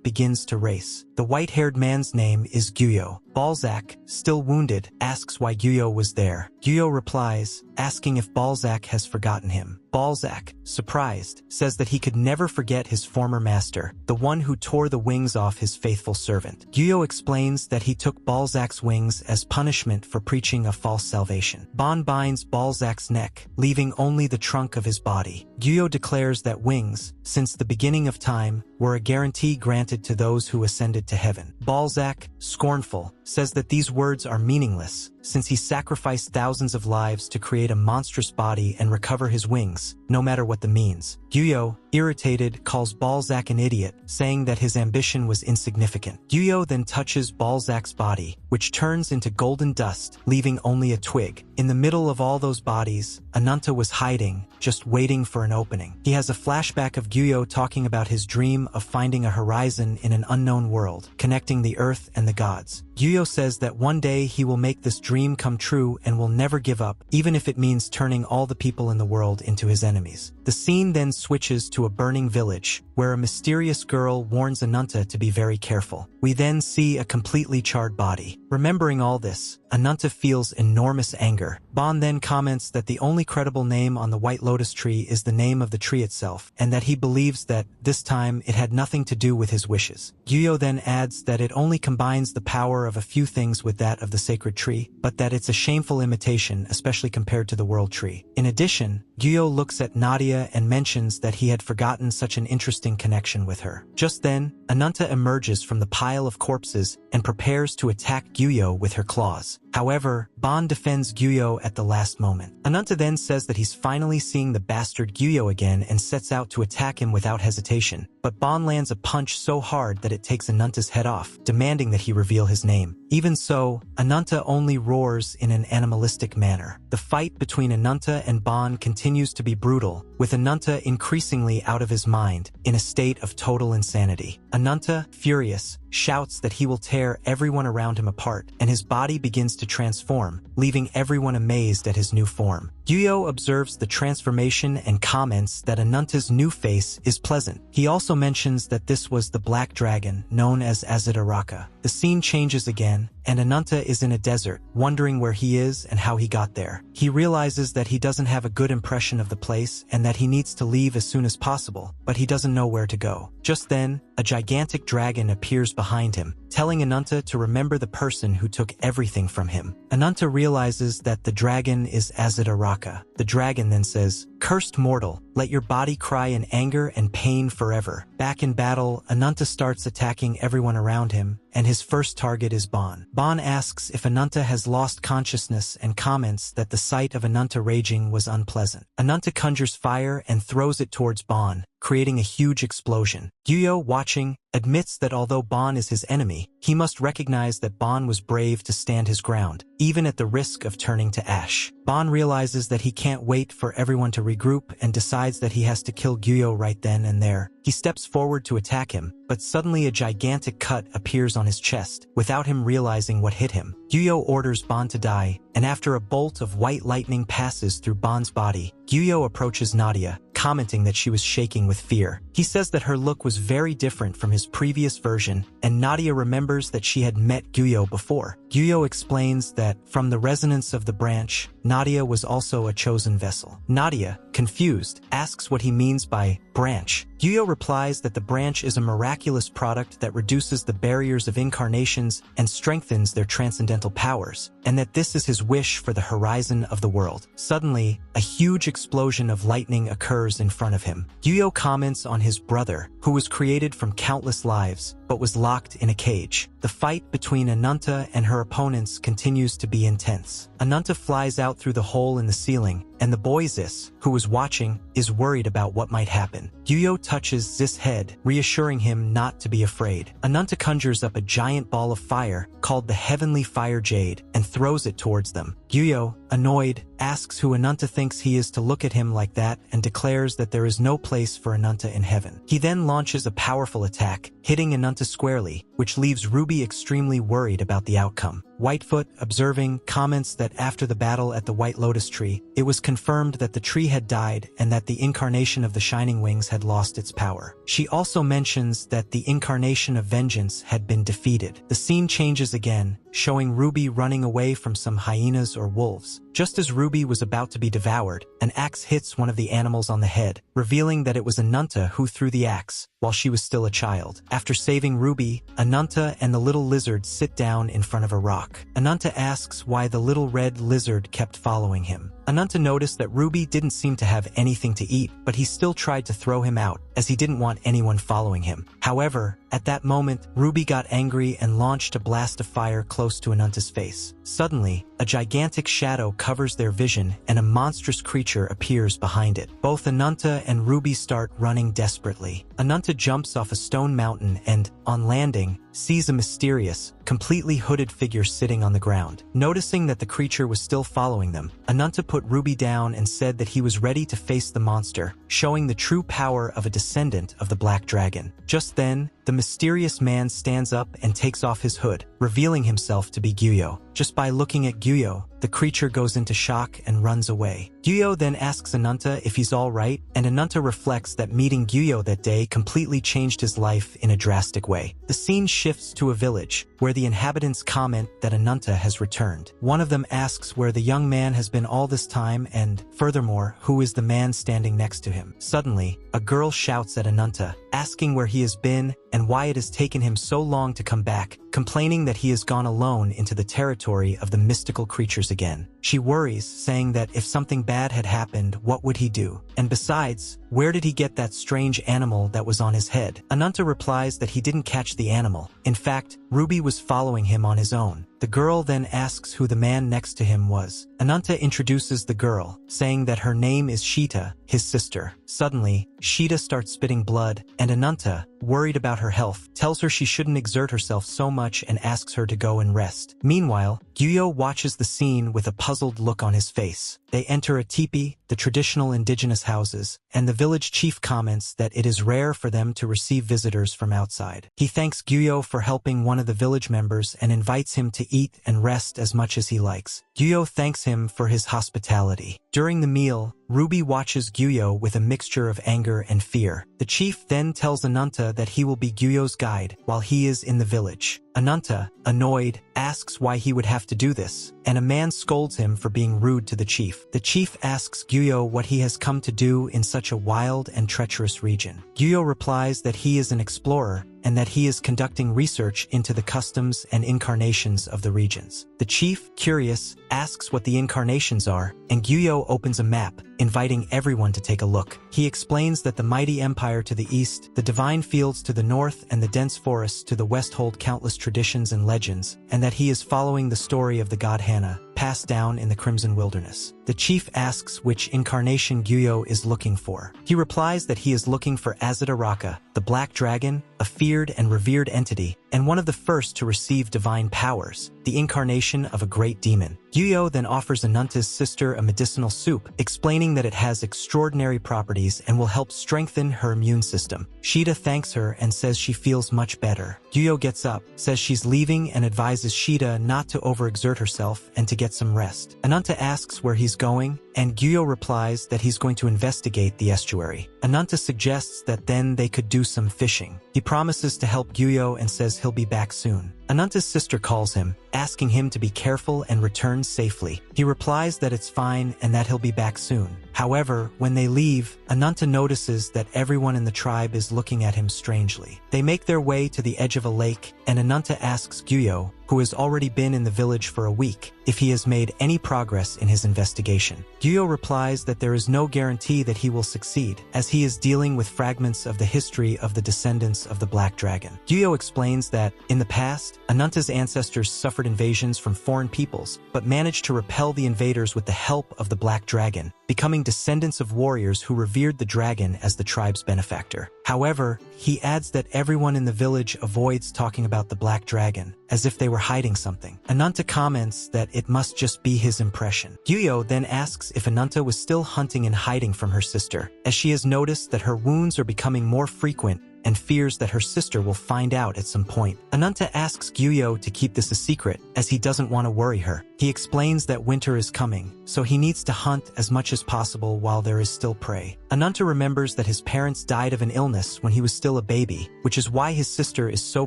begins to race. The white-haired man's name is Guyo. Balzac, still wounded, asks why Guyo was there. Guyo replies, asking if Balzac has forgotten him. Balzac, surprised, says that he could never forget his former master, the one who tore the wings off his faithful servant. Guyo explains that he took Balzac's wings as punishment for preaching a false salvation. Bon binds Balzac's neck, leaving only the trunk of his body. Guyo declares that wings, since the beginning of time, were a guarantee granted to those who ascended to heaven. Balzac, scornful, says that these words are meaningless, since he sacrificed thousands of lives to create a monstrous body and recover his wings, no matter what the means. Guyo, irritated, calls Balzac an idiot, saying that his ambition was insignificant. Guyo then touches Balzac's body, which turns into golden dust, leaving only a twig. In the middle of all those bodies, Ananta was hiding, just waiting for an opening. He has a flashback of Guyo talking about his dream of finding a horizon in an unknown world, connecting the earth and the gods. Guyo says that one day he will make this dream come true and will never give up, even if it means turning all the people in the world into his enemies. The scene then switches to a burning village, where a mysterious girl warns Ananta to be very careful. We then see a completely charred body. Remembering all this, Ananta feels enormous anger. Bon then comments that the only credible name on the White Lotus tree is the name of the tree itself, and that he believes that, this time, it had nothing to do with his wishes. Guyo then adds that it only combines the power of a few things with that of the sacred tree, but that it's a shameful imitation, especially compared to the world tree. In addition, Guyo looks at Nadia and mentions that he had forgotten such an interesting connection with her. Just then, Ananta emerges from the pile of corpses and prepares to attack Guyo with her claws. However, Bon defends Guyo at the last moment. Ananta then says that he's finally seeing the bastard Guyo again and sets out to attack him without hesitation, but Bon lands a punch so hard that it takes Ananta's head off, demanding that he reveal his name. Even so, Ananta only roars in an animalistic manner. The fight between Ananta and Bon continues to be brutal, with Ananta increasingly out of his mind, in a state of total insanity. Ananta, furious, shouts that he will tear everyone around him apart, and his body begins to transform, leaving everyone amazed at his new form. Guyo observes the transformation and comments that Ananta's new face is pleasant. He also mentions that this was the black dragon, known as Azidaraka. The scene changes again, and Ananta is in a desert, wondering where he is and how he got there. He realizes that he doesn't have a good impression of the place and that he needs to leave as soon as possible, but he doesn't know where to go. Just then, a gigantic dragon appears behind him, telling Ananta to remember the person who took everything from him. Ananta realizes that the dragon is Azidaraka. The dragon then says, "Cursed mortal, let your body cry in anger and pain forever." Back in battle, Ananta starts attacking everyone around him, and his first target is Bon. Bon asks if Ananta has lost consciousness and comments that the sight of Ananta raging was unpleasant. Ananta conjures fire and throws it towards Bon, creating a huge explosion. Gyu-yo, watching, admits that although Bon is his enemy, he must recognize that Bon was brave to stand his ground, even at the risk of turning to ash. Bon realizes that he can't wait for everyone to regroup and decides that he has to kill Gyu-yo right then and there. He steps forward to attack him, but suddenly a gigantic cut appears on his chest, without him realizing what hit him. Gyu-yo orders Bon to die, and after a bolt of white lightning passes through Bon's body, Gyu-yo approaches Nadia, commenting that she was shaking with fear. He says that her look was very different from his previous version, and Nadia remembers that she had met Gyu-yo before. Gyu-yo explains that, from the resonance of the branch, Nadia was also a chosen vessel. Nadia, confused, asks what he means by branch. Gyu-yo replies that the branch is a miraculous product that reduces the barriers of incarnations and strengthens their transcendental powers, and that this is his wish for the horizon of the world. Suddenly, a huge explosion of lightning occurs in front of him. Gyu-yo comments on his brother, who was created from countless lives, but was locked in a cage. The fight between Ananta and her opponents continues to be intense. Ananta flies out through the hole in the ceiling, and the boy Zis, who was watching, is worried about what might happen. Gyu-yo touches Zis' head, reassuring him not to be afraid. Ananta conjures up a giant ball of fire, called the Heavenly Fire Jade, and throws it towards them. Gyu-yo, annoyed, asks who Ananta thinks he is to look at him like that and declares that there is no place for Ananta in heaven. He then launches a powerful attack, hitting Ananta squarely, which leaves Ruby extremely worried about the outcome. Whitefoot, observing, comments that after the battle at the White Lotus Tree, it was confirmed that the tree had died and that the incarnation of the Shining Wings had lost its power. She also mentions that the incarnation of Vengeance had been defeated. The scene changes again, showing Ruby running away from some hyenas or wolves. Just as Ruby was about to be devoured, an axe hits one of the animals on the head, revealing that it was Ananta who threw the axe, while she was still a child. After saving Ruby, Ananta and the little lizard sit down in front of a rock. Ananta asks why the little red lizard kept following him. Ananta noticed that Ruby didn't seem to have anything to eat, but he still tried to throw him out, as he didn't want anyone following him. However, at that moment, Ruby got angry and launched a blast of fire close to Ananta's face. Suddenly, a gigantic shadow covers their vision and a monstrous creature appears behind it. Both Ananta and Ruby start running desperately. Ananta jumps off a stone mountain and, on landing, sees a mysterious, completely hooded figure sitting on the ground. Noticing that the creature was still following them, Ananta put Ruby down and said that he was ready to face the monster, showing the true power of a descendant of the Black Dragon. Just then, the mysterious man stands up and takes off his hood, revealing himself to be Gyu-yo. Just by looking at Gyu-yo, the creature goes into shock and runs away. Gyu-yo then asks Ananta if he's alright, and Ananta reflects that meeting Gyu-yo that day completely changed his life in a drastic way. The scene shifts to a village, where the inhabitants comment that Ananta has returned. One of them asks where the young man has been all this time and, furthermore, who is the man standing next to him. Suddenly, a girl shouts at Ananta, asking where he has been and why it has taken him so long to come back, complaining that he has gone alone into the territory of the mystical creatures again. She worries, saying that if something bad had happened, what would he do? And besides, where did he get that strange animal that was on his head? Ananta replies that he didn't catch the animal. In fact, Ruby was following him on his own. The girl then asks who the man next to him was. Ananta introduces the girl, saying that her name is Sheeta, his sister. Suddenly, Sheeta starts spitting blood, and Ananta, worried about her health, tells her she shouldn't exert herself so much and asks her to go and rest. Meanwhile, Gyu-yo watches the scene with a puzzled look on his face. They enter a teepee, the traditional indigenous houses, and the village chief comments that it is rare for them to receive visitors from outside. He thanks Gyu-yo for helping one of the village members and invites him to eat and rest as much as he likes. Gyu-yo thanks him for his hospitality. During the meal, Ruby watches Gyu-yo with a mixture of anger and fear. The chief then tells Ananta that he will be Gyu-yo's guide while he is in the village. Ananta, annoyed, asks why he would have to do this, and a man scolds him for being rude to the chief. The chief asks Gyu-yo what he has come to do in such a wild and treacherous region. Gyu-yo replies that he is an explorer and that he is conducting research into the customs and incarnations of the regions. The chief, curious, asks what the incarnations are, and Gyu-yo opens a map, inviting everyone to take a look. He explains that the mighty empire to the east, the divine fields to the north, and the dense forests to the west hold countless traditions and legends, and that he is following the story of the god Hannah, passed down in the Crimson Wilderness. The chief asks which incarnation Gyo is looking for. He replies that he is looking for Azidaraka, the Black Dragon, a feared and revered entity, and one of the first to receive divine powers, the incarnation of a great demon. Gyo then offers Ananta's sister a medicinal soup, explaining that it has extraordinary properties and will help strengthen her immune system. Shida thanks her and says she feels much better. Gyo gets up, says she's leaving, and advises Shida not to overexert herself and to get some rest. Ananta asks where he's going, and Gyo replies that he's going to investigate the estuary. Ananta suggests that then they could do some fishing. He promises to help Gyo and says he'll be back soon. Ananta's sister calls him, asking him to be careful and return safely. He replies that it's fine and that he'll be back soon. However, when they leave, Ananta notices that everyone in the tribe is looking at him strangely. They make their way to the edge of a lake, and Ananta asks Gyo, who has already been in the village for a week, if he has made any progress in his investigation. Gyo replies that there is no guarantee that he will succeed, as he is dealing with fragments of the history of the descendants of the Black Dragon. Gyo explains that, in the past, Ananta's ancestors suffered invasions from foreign peoples, but managed to repel the invaders with the help of the Black Dragon, becoming descendants of warriors who revered the dragon as the tribe's benefactor. However, he adds that everyone in the village avoids talking about the Black Dragon, as if they were hiding something. Ananta comments that it must just be his impression. Gyo then asks if Ananta was still hunting and hiding from her sister, as she has noticed that her wounds are becoming more frequent and fears that her sister will find out at some point. Ananta asks Gyo to keep this a secret, as he doesn't want to worry her. He explains that winter is coming, so he needs to hunt as much as possible while there is still prey. Ananta remembers that his parents died of an illness when he was still a baby, which is why his sister is so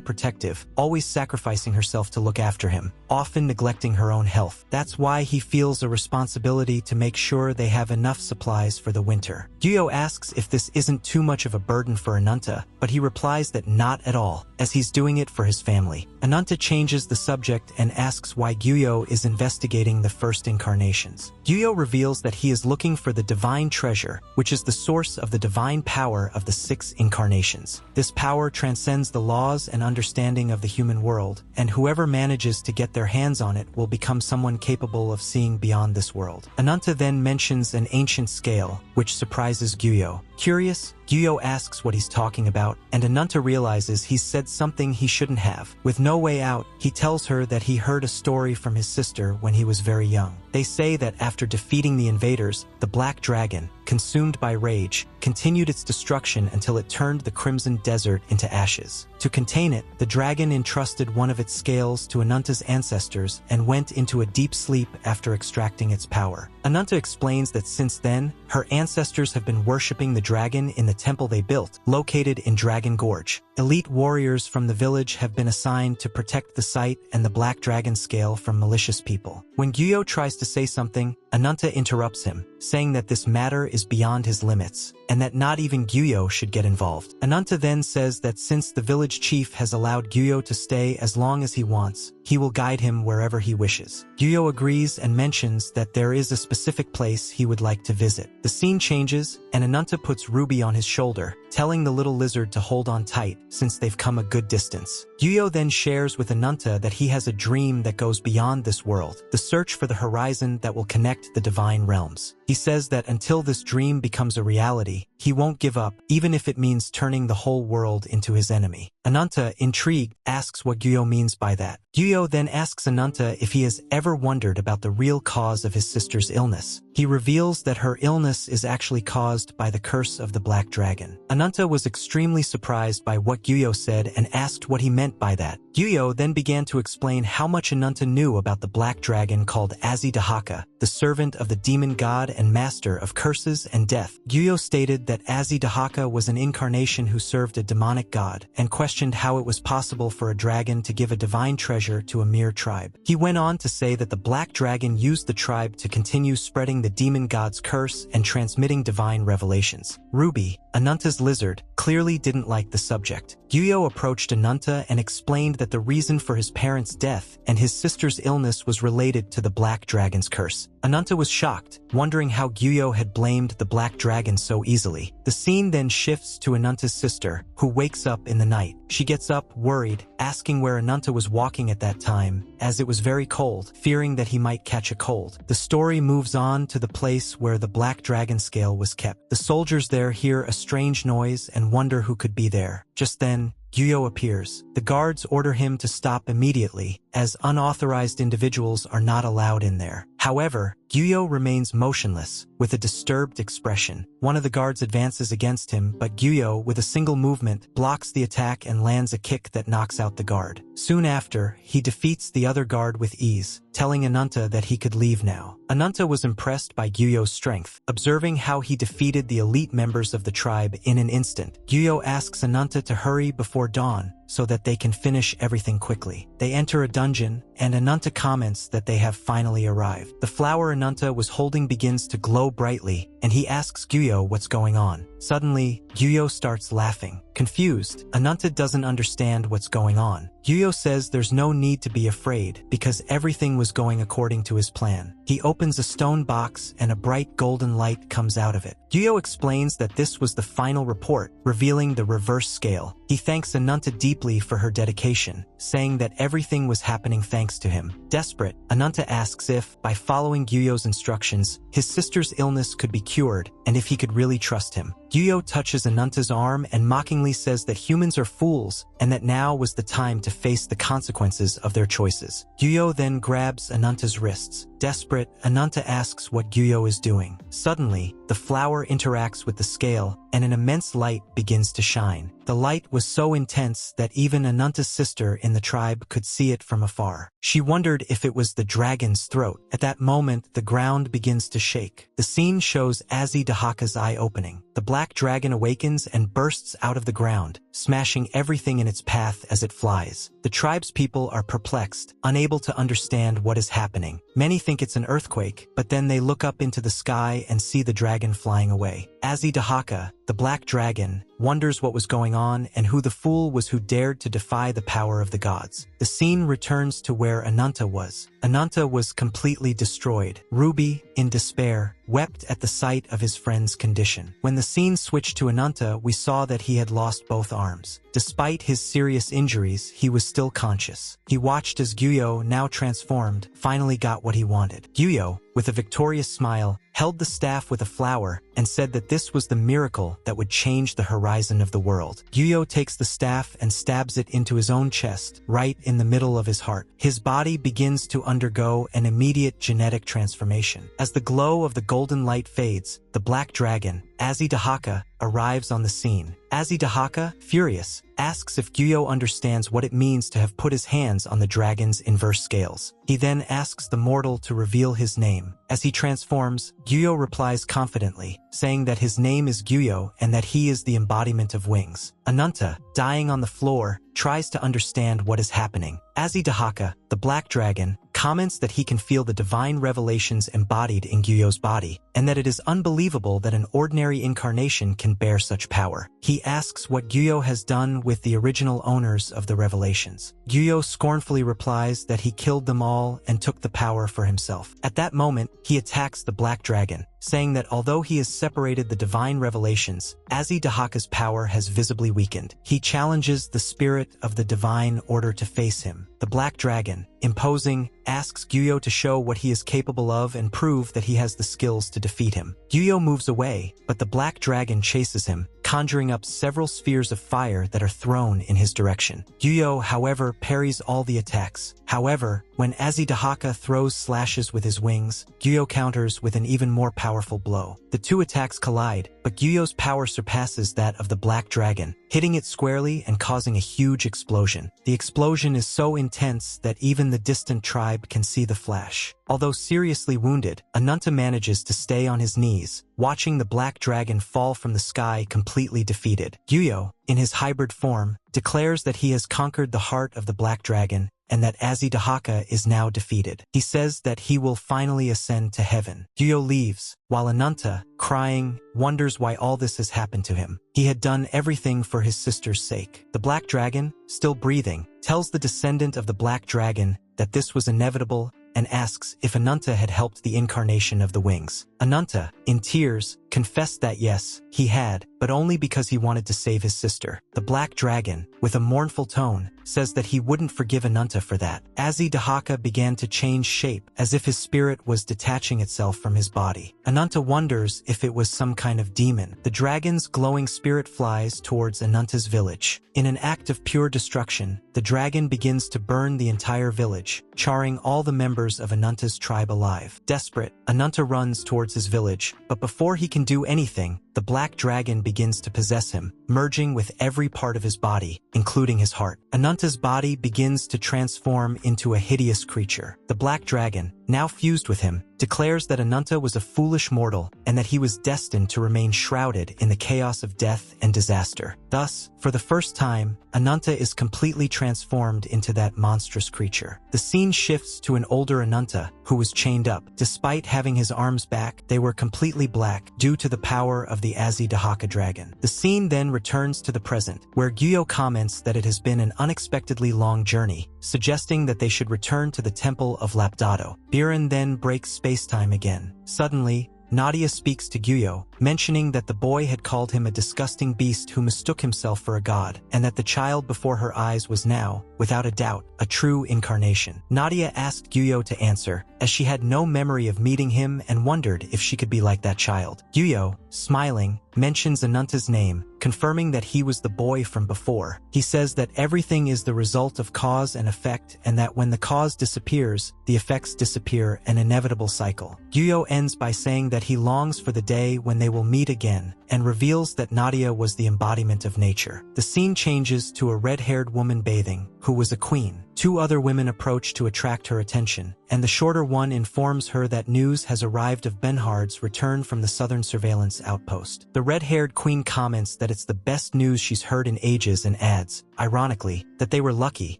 protective, always sacrificing herself to look after him, often neglecting her own health. That's why he feels a responsibility to make sure they have enough supplies for the winter. Gyo asks if this isn't too much of a burden for Ananta, but he replies that not at all, as he's doing it for his family. Ananta changes the subject and asks why Gyo is investigating the first incarnations. Gyo reveals that he is looking for the divine treasure, which is the source of the divine power of the 6 incarnations. This power transcends the laws and understanding of the human world, and whoever manages to get their hands on it will become someone capable of seeing beyond this world. Ananta then mentions an ancient scale, which surprises Gyo. Curious, Gyo asks what he's talking about, and Ananta realizes he's said something he shouldn't have. With no way out, he tells her that he heard a story from his sister when he was very young. They say that after defeating the invaders, the Black Dragon, consumed by rage, continued its destruction until it turned the Crimson Desert into ashes. To contain it, the dragon entrusted one of its scales to Ananta's ancestors and went into a deep sleep after extracting its power. Ananta explains that since then, her ancestors have been worshipping the dragon in the temple they built, located in Dragon Gorge. Elite warriors from the village have been assigned to protect the site and the Black Dragon scale from malicious people. When Gyo tries to say something, Ananta interrupts him, saying that this matter is beyond his limits, and that not even Gyo should get involved. Ananta then says that since the village chief has allowed Gyo to stay as long as he wants, he will guide him wherever he wishes. Gyo agrees and mentions that there is a specific place he would like to visit. The scene changes, and Ananta puts Ruby on his shoulder, telling the little lizard to hold on tight, since they've come a good distance. Gyo then shares with Ananta that he has a dream that goes beyond this world, the search for the horizon that will connect the divine realms. He says that until this dream becomes a reality, he won't give up, even if it means turning the whole world into his enemy. Ananta, intrigued, asks what Gyo means by that. Gyo then asks Ananta if he has ever wondered about the real cause of his sister's illness. He reveals that her illness is actually caused by the curse of the Black Dragon. Ananta was extremely surprised by what Gyo said and asked what he meant by that. Gyo then began to explain how much Ananta knew about the Black Dragon called Azidahaka, the servant of the demon god and master of curses and death. Gyo stated that Azidahaka was an incarnation who served a demonic god, and questioned how it was possible for a dragon to give a divine treasure to a mere tribe. He went on to say that the Black Dragon used the tribe to continue spreading the demon god's curse and transmitting divine revelations. Ruby, Ananta's lizard, clearly didn't like the subject. Gyuyo approached Ananta and explained that the reason for his parents' death and his sister's illness was related to the Black Dragon's curse. Ananta was shocked, wondering how Gyuyo had blamed the Black Dragon so easily. The scene then shifts to Ananta's sister, who wakes up in the night. She gets up, worried, asking where Ananta was walking at that time, as it was very cold, fearing that he might catch a cold. The story moves on to the place where the Black Dragon scale was kept. The soldiers there hear a strange noise and wonder who could be there. Just then, Gyuyo appears. The guards order him to stop immediately, as unauthorized individuals are not allowed in there. However, Gyuyo remains motionless, with a disturbed expression. One of the guards advances against him, but Gyuyo, with a single movement, blocks the attack and lands a kick that knocks out the guard. Soon after, he defeats the other guard with ease, telling Ananta that he could leave now. Ananta was impressed by Gyuyo's strength, observing how he defeated the elite members of the tribe in an instant. Gyuyo asks Ananta to hurry before dawn, so that they can finish everything quickly. They enter a dungeon, and Ananta comments that they have finally arrived. The flower Ananta was holding begins to glow brightly, and he asks Gyuyo what's going on. Suddenly, Gyuyo starts laughing. Confused, Ananta doesn't understand what's going on. Gyuyo says there's no need to be afraid, because everything was going according to his plan. He opens a stone box and a bright golden light comes out of it. Gyuyo explains that this was the final report, revealing the reverse scale. He thanks Ananta deeply for her dedication, saying that everything was happening thanks to him. Desperate, Ananta asks if, by following Gyuyo's instructions, his sister's illness could be cured, and if he could really trust him. Gyuyo touches Ananta's arm and mockingly says that humans are fools, and that now was the time to face the consequences of their choices. Gyuyo then grabs Ananta's wrists. Desperate, Ananta asks what Gyuyo is doing. Suddenly, the flower interacts with the scale, and an immense light begins to shine. The light was so intense that even Ananta's sister in the tribe could see it from afar. She wondered if it was the dragon's throat. At that moment, the ground begins to shake. The scene shows Azidahaka's eye opening. The black dragon awakens and bursts out of the ground, smashing everything in its path as it flies. The tribe's people are perplexed, unable to understand what is happening. Many think it's an earthquake, but then they look up into the sky and see the dragon flying away. Azidahaka, the black dragon, wonders what was going on and who the fool was who dared to defy the power of the gods. The scene returns to where Ananta was. Ananta was completely destroyed. Ruby, in despair, wept at the sight of his friend's condition. When the scene switched to Ananta, we saw that he had lost both arms. Despite his serious injuries, he was still conscious. He watched as Gyuyo, now transformed, finally got what he wanted. Gyuyo, with a victorious smile, held the staff with a flower and said that this was the miracle that would change the horizon of the world. Gyuyo takes the staff and stabs it into his own chest, right in the middle of his heart. His body begins to undergo an immediate genetic transformation. As the glow of the golden light fades, the black dragon, Azidahaka, arrives on the scene. Azidahaka, furious, asks if Gyuyo understands what it means to have put his hands on the dragon's inverse scales. He then asks the mortal to reveal his name. As he transforms, Gyuyo replies confidently, saying that his name is Gyuyo and that he is the embodiment of wings. Ananta, dying on the floor, tries to understand what is happening. Azidahaka, the black dragon, comments that he can feel the divine revelations embodied in Gyuyo's body, and that it is unbelievable that an ordinary incarnation can bear such power. He asks what Gyuyo has done with the original owners of the revelations. Gyuyo scornfully replies that he killed them all and took the power for himself. At that moment, he attacks the black dragon, saying that although he has separated the divine revelations, Azidahaka's power has visibly weakened. He challenges the spirit of the divine order to face him. The black dragon, imposing, asks Gyuyo to show what he is capable of and prove that he has the skills to defeat him. Gyuyo moves away, but the black dragon chases him, conjuring up several spheres of fire that are thrown in his direction. Gyuyo, however, parries all the attacks. However, when Azidahaka throws slashes with his wings, Gyuyo counters with an even more powerful blow. The two attacks collide, but Gyuyo's power surpasses that of the black dragon, hitting it squarely and causing a huge explosion. The explosion is so intense that even the distant tribe can see the flash. Although seriously wounded, Ananta manages to stay on his knees, watching the black dragon fall from the sky completely defeated. Gyuyo, in his hybrid form, declares that he has conquered the heart of the black dragon and that Azidahaka is now defeated. He says that he will finally ascend to heaven. Gyuyo leaves, while Ananta, crying, wonders why all this has happened to him. He had done everything for his sister's sake. The Black Dragon, still breathing, tells the descendant of the Black Dragon that this was inevitable and asks if Ananta had helped the incarnation of the wings. Ananta, in tears, confessed that yes, he had, but only because he wanted to save his sister. The Black Dragon, with a mournful tone, says that he wouldn't forgive Ananta for that. Azidahaka began to change shape, as if his spirit was detaching itself from his body. Ananta wonders if it was some kind of demon. The dragon's glowing spirit flies towards Ananta's village. In an act of pure destruction, the dragon begins to burn the entire village, charring all the members of Ananta's tribe alive. Desperate, Ananta runs towards his village, but before he can do anything, the Black Dragon begins to possess him, merging with every part of his body, including his heart. Ananta's body begins to transform into a hideous creature. The Black Dragon, now fused with him, declares that Ananta was a foolish mortal and that he was destined to remain shrouded in the chaos of death and disaster. Thus, for the first time, Ananta is completely transformed into that monstrous creature. The scene shifts to an older Ananta, who was chained up. Despite having his arms back, they were completely black due to the power of the Azidahaka dragon. The scene then returns to the present, where Gyuyo comments that it has been an unexpectedly long journey, suggesting that they should return to the Temple of Lapdado. Biren then breaks space-time again. Suddenly, Nadia speaks to Gyuyo, mentioning that the boy had called him a disgusting beast who mistook himself for a god, and that the child before her eyes was now, without a doubt, a true incarnation. Nadia asked Gyuyo to answer, as she had no memory of meeting him and wondered if she could be like that child. Gyuyo, smiling, mentions Ananta's name, confirming that he was the boy from before. He says that everything is the result of cause and effect, and that when the cause disappears, the effects disappear, an inevitable cycle. Gyuyo ends by saying that he longs for the day when they will meet again, and reveals that Nadia was the embodiment of nature. The scene changes to a red-haired woman bathing, who was a queen. Two other women approach to attract her attention, and the shorter one informs her that news has arrived of Benhard's return from the southern surveillance outpost. The red-haired queen comments that it's the best news she's heard in ages and adds, ironically, that they were lucky,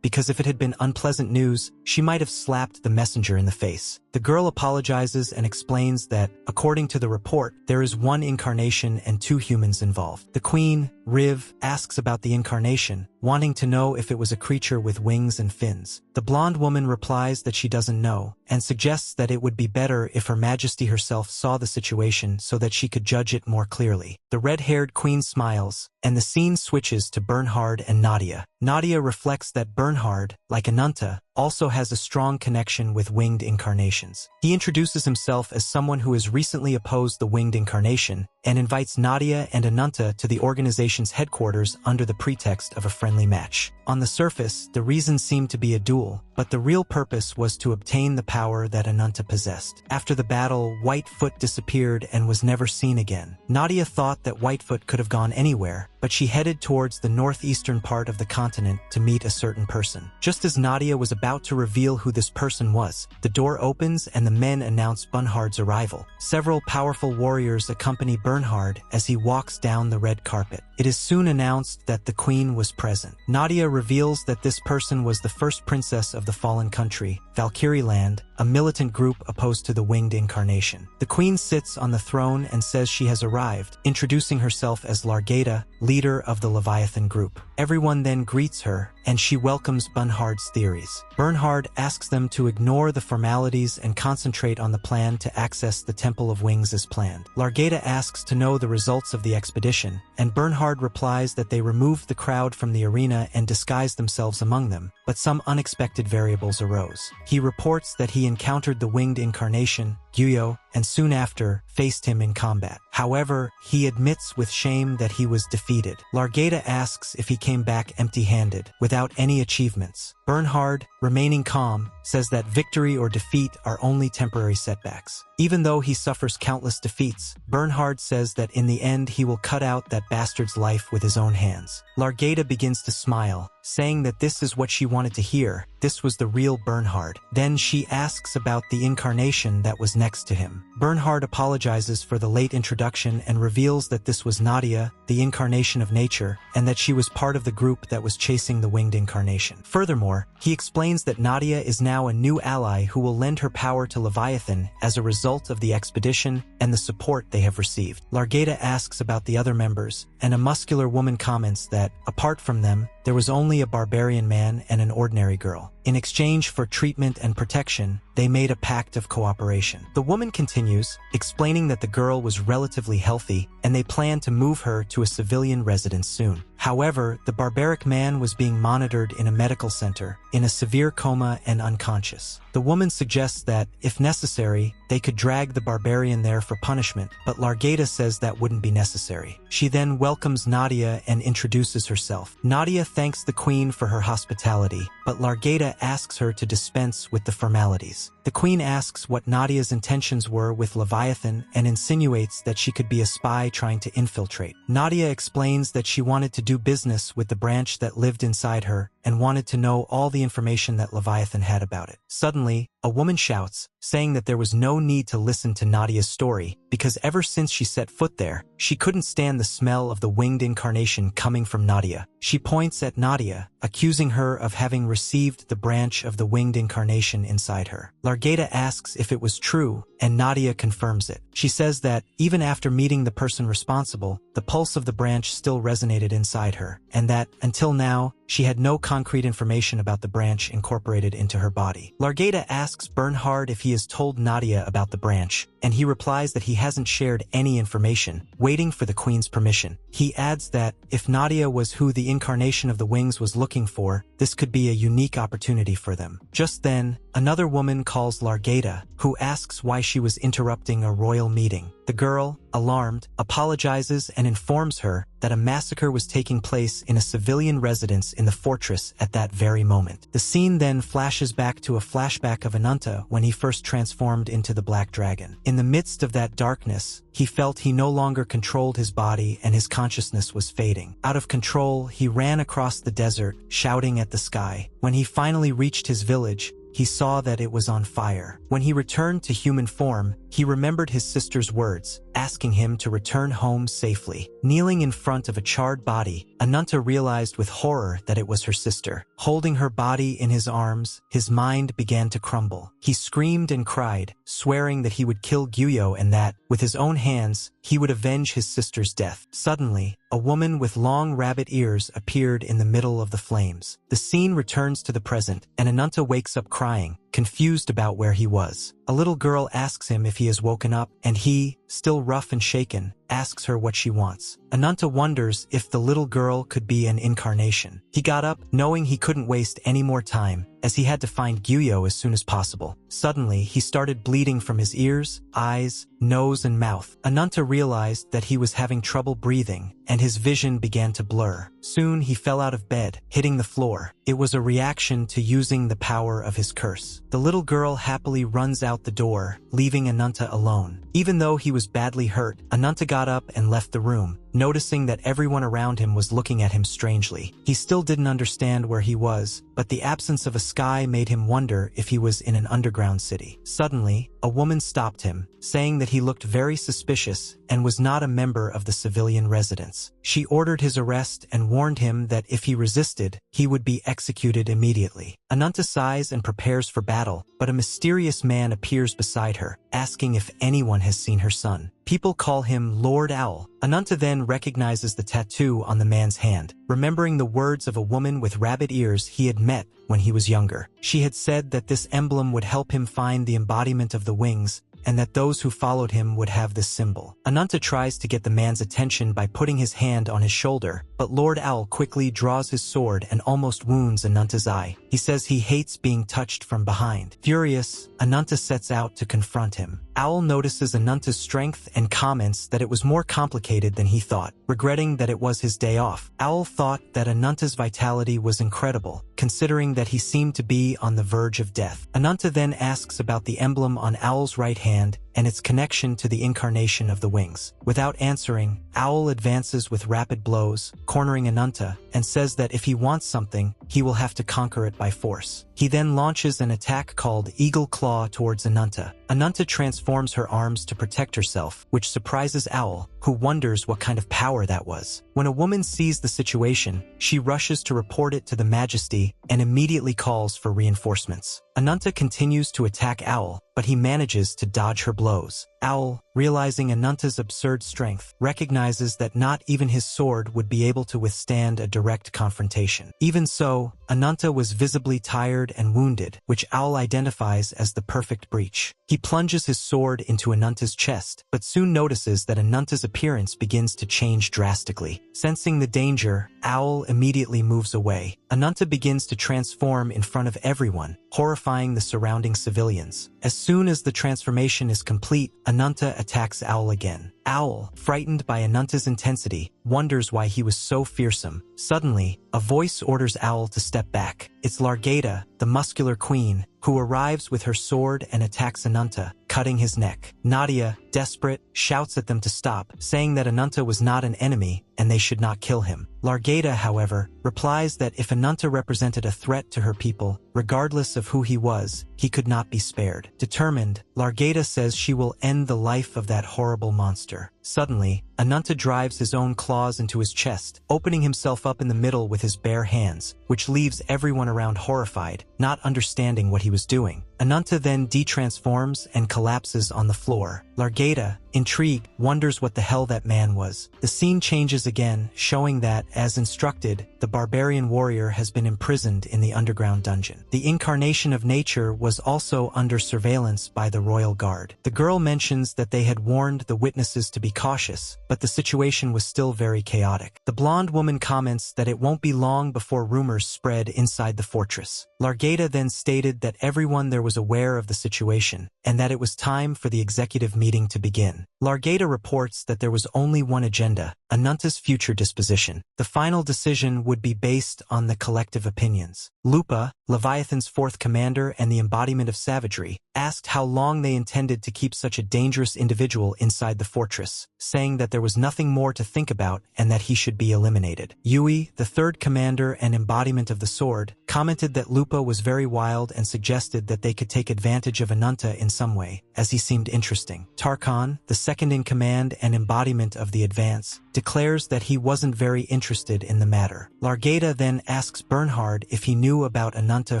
because if it had been unpleasant news, she might have slapped the messenger in the face. The girl apologizes and explains that, according to the report, there is one incarnation and two humans involved. The queen, Riv, asks about the incarnation, wanting to know if it was a creature with wings and fins. The blonde woman replies that she doesn't know, and suggests that it would be better if Her Majesty herself saw the situation so that she could judge it more clearly. The red-haired queen smiles, and the scene switches to Bernhard and Nadia. Nadia reflects that Bernhard, like Ananta, also has a strong connection with winged incarnations. He introduces himself as someone who has recently opposed the winged incarnation and invites Nadia and Ananta to the organization's headquarters under the pretext of a friendly match. On the surface, the reason seemed to be a duel, but the real purpose was to obtain the power that Ananta possessed. After the battle, Whitefoot disappeared and was never seen again. Nadia thought that Whitefoot could have gone anywhere, but she headed towards the northeastern part of the continent to meet a certain person. Just as Nadia was about to reveal who this person was, the door opens and the men announce Bernhard's arrival. Several powerful warriors accompany Bernhard as he walks down the red carpet. It is soon announced that the queen was present. Nadia reveals that this person was the first princess of the fallen country, Valkyrie Land, a militant group opposed to the winged incarnation. The queen sits on the throne and says she has arrived, introducing herself as Largata, leader of the Leviathan group. Everyone then greets her, and she welcomes Bernhard's theories. Bernhard asks them to ignore the formalities and concentrate on the plan to access the Temple of Wings as planned. Largata asks to know the results of the expedition, and Bernhard replies that they removed the crowd from the arena and disguised themselves among them, but some unexpected variables arose. He reports that he encountered the winged incarnation, Gyuyo, and soon after, faced him in combat. However, he admits with shame that he was defeated. Largata asks if he came back empty-handed, without any achievements. Bernhard, remaining calm, says that victory or defeat are only temporary setbacks. Even though he suffers countless defeats, Bernhard says that in the end he will cut out that bastard's life with his own hands. Largata begins to smile, saying that this is what she wanted to hear. This was the real Bernhard. Then she asks about the incarnation that was next to him. Bernhard apologizes for the late introduction and reveals that this was Nadia, the incarnation of nature, and that she was part of the group that was chasing the Winged Incarnation. Furthermore, he explains that Nadia is now a new ally who will lend her power to Leviathan as a result of the expedition and the support they have received. Largata asks about the other members, and a muscular woman comments that, apart from them, there was only a barbarian man and an ordinary girl. In exchange for treatment and protection, they made a pact of cooperation. The woman continues, explaining that the girl was relatively healthy and they planned to move her to a civilian residence soon. However, the barbaric man was being monitored in a medical center, in a severe coma and unconscious. The woman suggests that, if necessary, they could drag the barbarian there for punishment, but Largata says that wouldn't be necessary. She then welcomes Nadia and introduces herself. Nadia thanks the queen for her hospitality, but Largata asks her to dispense with the formalities. The queen asks what Nadia's intentions were with Leviathan and insinuates that she could be a spy trying to infiltrate. Nadia explains that she wanted to do business with the branch that lived inside her and wanted to know all the information that Leviathan had about it. Suddenly, a woman shouts, saying that there was no need to listen to Nadia's story because ever since she set foot there, she couldn't stand the smell of the Winged Incarnation coming from Nadia. She points at Nadia, accusing her of having received the branch of the Winged Incarnation inside her. Largata asks if it was true, and Nadia confirms it. She says that, even after meeting the person responsible, the pulse of the branch still resonated inside her, and that, until now, she had no concrete information about the branch incorporated into her body. Largata asks Bernhard if he has told Nadia about the branch, and he replies that he hasn't shared any information, waiting for the queen's permission. He adds that, if Nadia was who the incarnation of the wings was looking for, this could be a unique opportunity for them. Just then, another woman calls Largata, who asks why she was interrupting a royal meeting. The girl, alarmed, apologizes and informs her that a massacre was taking place in a civilian residence in the fortress at that very moment. The scene then flashes back to a flashback of Ananta when he first transformed into the Black Dragon. In the midst of that darkness, he felt he no longer controlled his body and his consciousness was fading. Out of control, he ran across the desert, shouting at the sky. When he finally reached his village, he saw that it was on fire. When he returned to human form, he remembered his sister's words, asking him to return home safely. Kneeling in front of a charred body, Ananta realized with horror that it was her sister. Holding her body in his arms, his mind began to crumble. He screamed and cried, swearing that he would kill Gyuyo and that, with his own hands, he would avenge his sister's death. Suddenly, a woman with long rabbit ears appeared in the middle of the flames. The scene returns to the present, and Ananta wakes up crying, confused about where he was. A little girl asks him if he has woken up, and he, still rough and shaken, asks her what she wants. Ananta wonders if the little girl could be an incarnation. He got up, knowing he couldn't waste any more time, as he had to find Gyuyo as soon as possible. Suddenly, he started bleeding from his ears, eyes, nose, and mouth. Ananta realized that he was having trouble breathing, and his vision began to blur. Soon, he fell out of bed, hitting the floor. It was a reaction to using the power of his curse. The little girl happily runs out the door, leaving Ananta alone. Even though he was badly hurt, Ananta got up and left the room, noticing that everyone around him was looking at him strangely. He still didn't understand where he was, but the absence of a sky made him wonder if he was in an underground city. Suddenly, a woman stopped him, saying that he looked very suspicious and was not a member of the civilian residence. She ordered his arrest and warned him that if he resisted, he would be executed immediately. Ananta sighs and prepares for battle, but a mysterious man appears beside her, asking if anyone has seen her son. People call him Lord Owl. Ananta then recognizes the tattoo on the man's hand, remembering the words of a woman with rabbit ears he had met when he was younger. She had said that this emblem would help him find the embodiment of the wings, and that those who followed him would have this symbol. Ananta tries to get the man's attention by putting his hand on his shoulder, but Lord Owl quickly draws his sword and almost wounds Ananta's eye. He says he hates being touched from behind. Furious, Ananta sets out to confront him. Owl notices Ananta's strength and comments that it was more complicated than he thought. Regretting that it was his day off, Owl thought that Ananta's vitality was incredible, considering that he seemed to be on the verge of death. Ananta then asks about the emblem on Owl's right hand, and its connection to the incarnation of the wings. Without answering, Owl advances with rapid blows, cornering Ananta, and says that if he wants something, he will have to conquer it by force. He then launches an attack called Eagle Claw towards Ananta. Ananta transforms her arms to protect herself, which surprises Owl, who wonders what kind of power that was. When a woman sees the situation, she rushes to report it to the Majesty and immediately calls for reinforcements. Ananta continues to attack Owl, but he manages to dodge her blows. Owl, realizing Ananta's absurd strength, recognizes that not even his sword would be able to withstand a direct confrontation. Even so, Ananta was visibly tired and wounded, which Owl identifies as the perfect breach. He plunges his sword into Ananta's chest, but soon notices that Ananta's appearance begins to change drastically. Sensing the danger, Owl immediately moves away. Ananta begins to transform in front of everyone, horrifying the surrounding civilians. As soon as the transformation is complete, Ananta attacks Owl again. Owl, frightened by Ananta's intensity, wonders why he was so fearsome. Suddenly, a voice orders Owl to step back. It's Largata, the muscular queen, who arrives with her sword and attacks Ananta, cutting his neck. Nadia, desperate, shouts at them to stop, saying that Ananta was not an enemy and they should not kill him. Largata, however, replies that if Ananta represented a threat to her people, regardless of who he was, he could not be spared. Determined, Largata says she will end the life of that horrible monster. Suddenly, Ananta drives his own claws into his chest, opening himself up in the middle with his bare hands, which leaves everyone around horrified, not understanding what he was doing. Ananta then detransforms and collapses on the floor. Largata, intrigued, wonders what the hell that man was. The scene changes again, showing that, as instructed, the barbarian warrior has been imprisoned in the underground dungeon. The incarnation of nature was also under surveillance by the royal guard. The girl mentions that they had warned the witnesses to be cautious, but the situation was still very chaotic. The blonde woman comments that it won't be long before rumors spread inside the fortress. Largata then stated that everyone there was aware of the situation, and that it was time for the executive meeting to begin. Largata reports that there was only one agenda: Ananta's future disposition. The final decision would be based on the collective opinions. Lupa, Leviathan's fourth commander and the embodiment of savagery, asked how long they intended to keep such a dangerous individual inside the fortress, saying that there was nothing more to think about and that he should be eliminated. Yui, the third commander and embodiment of the sword, commented that Lupa was very wild and suggested that they could take advantage of Ananta in some way, as he seemed interesting. Tarkhan, the second in command and embodiment of the advance, declares that he wasn't very interested in the matter. Largata then asks Bernhard if he knew about Ananta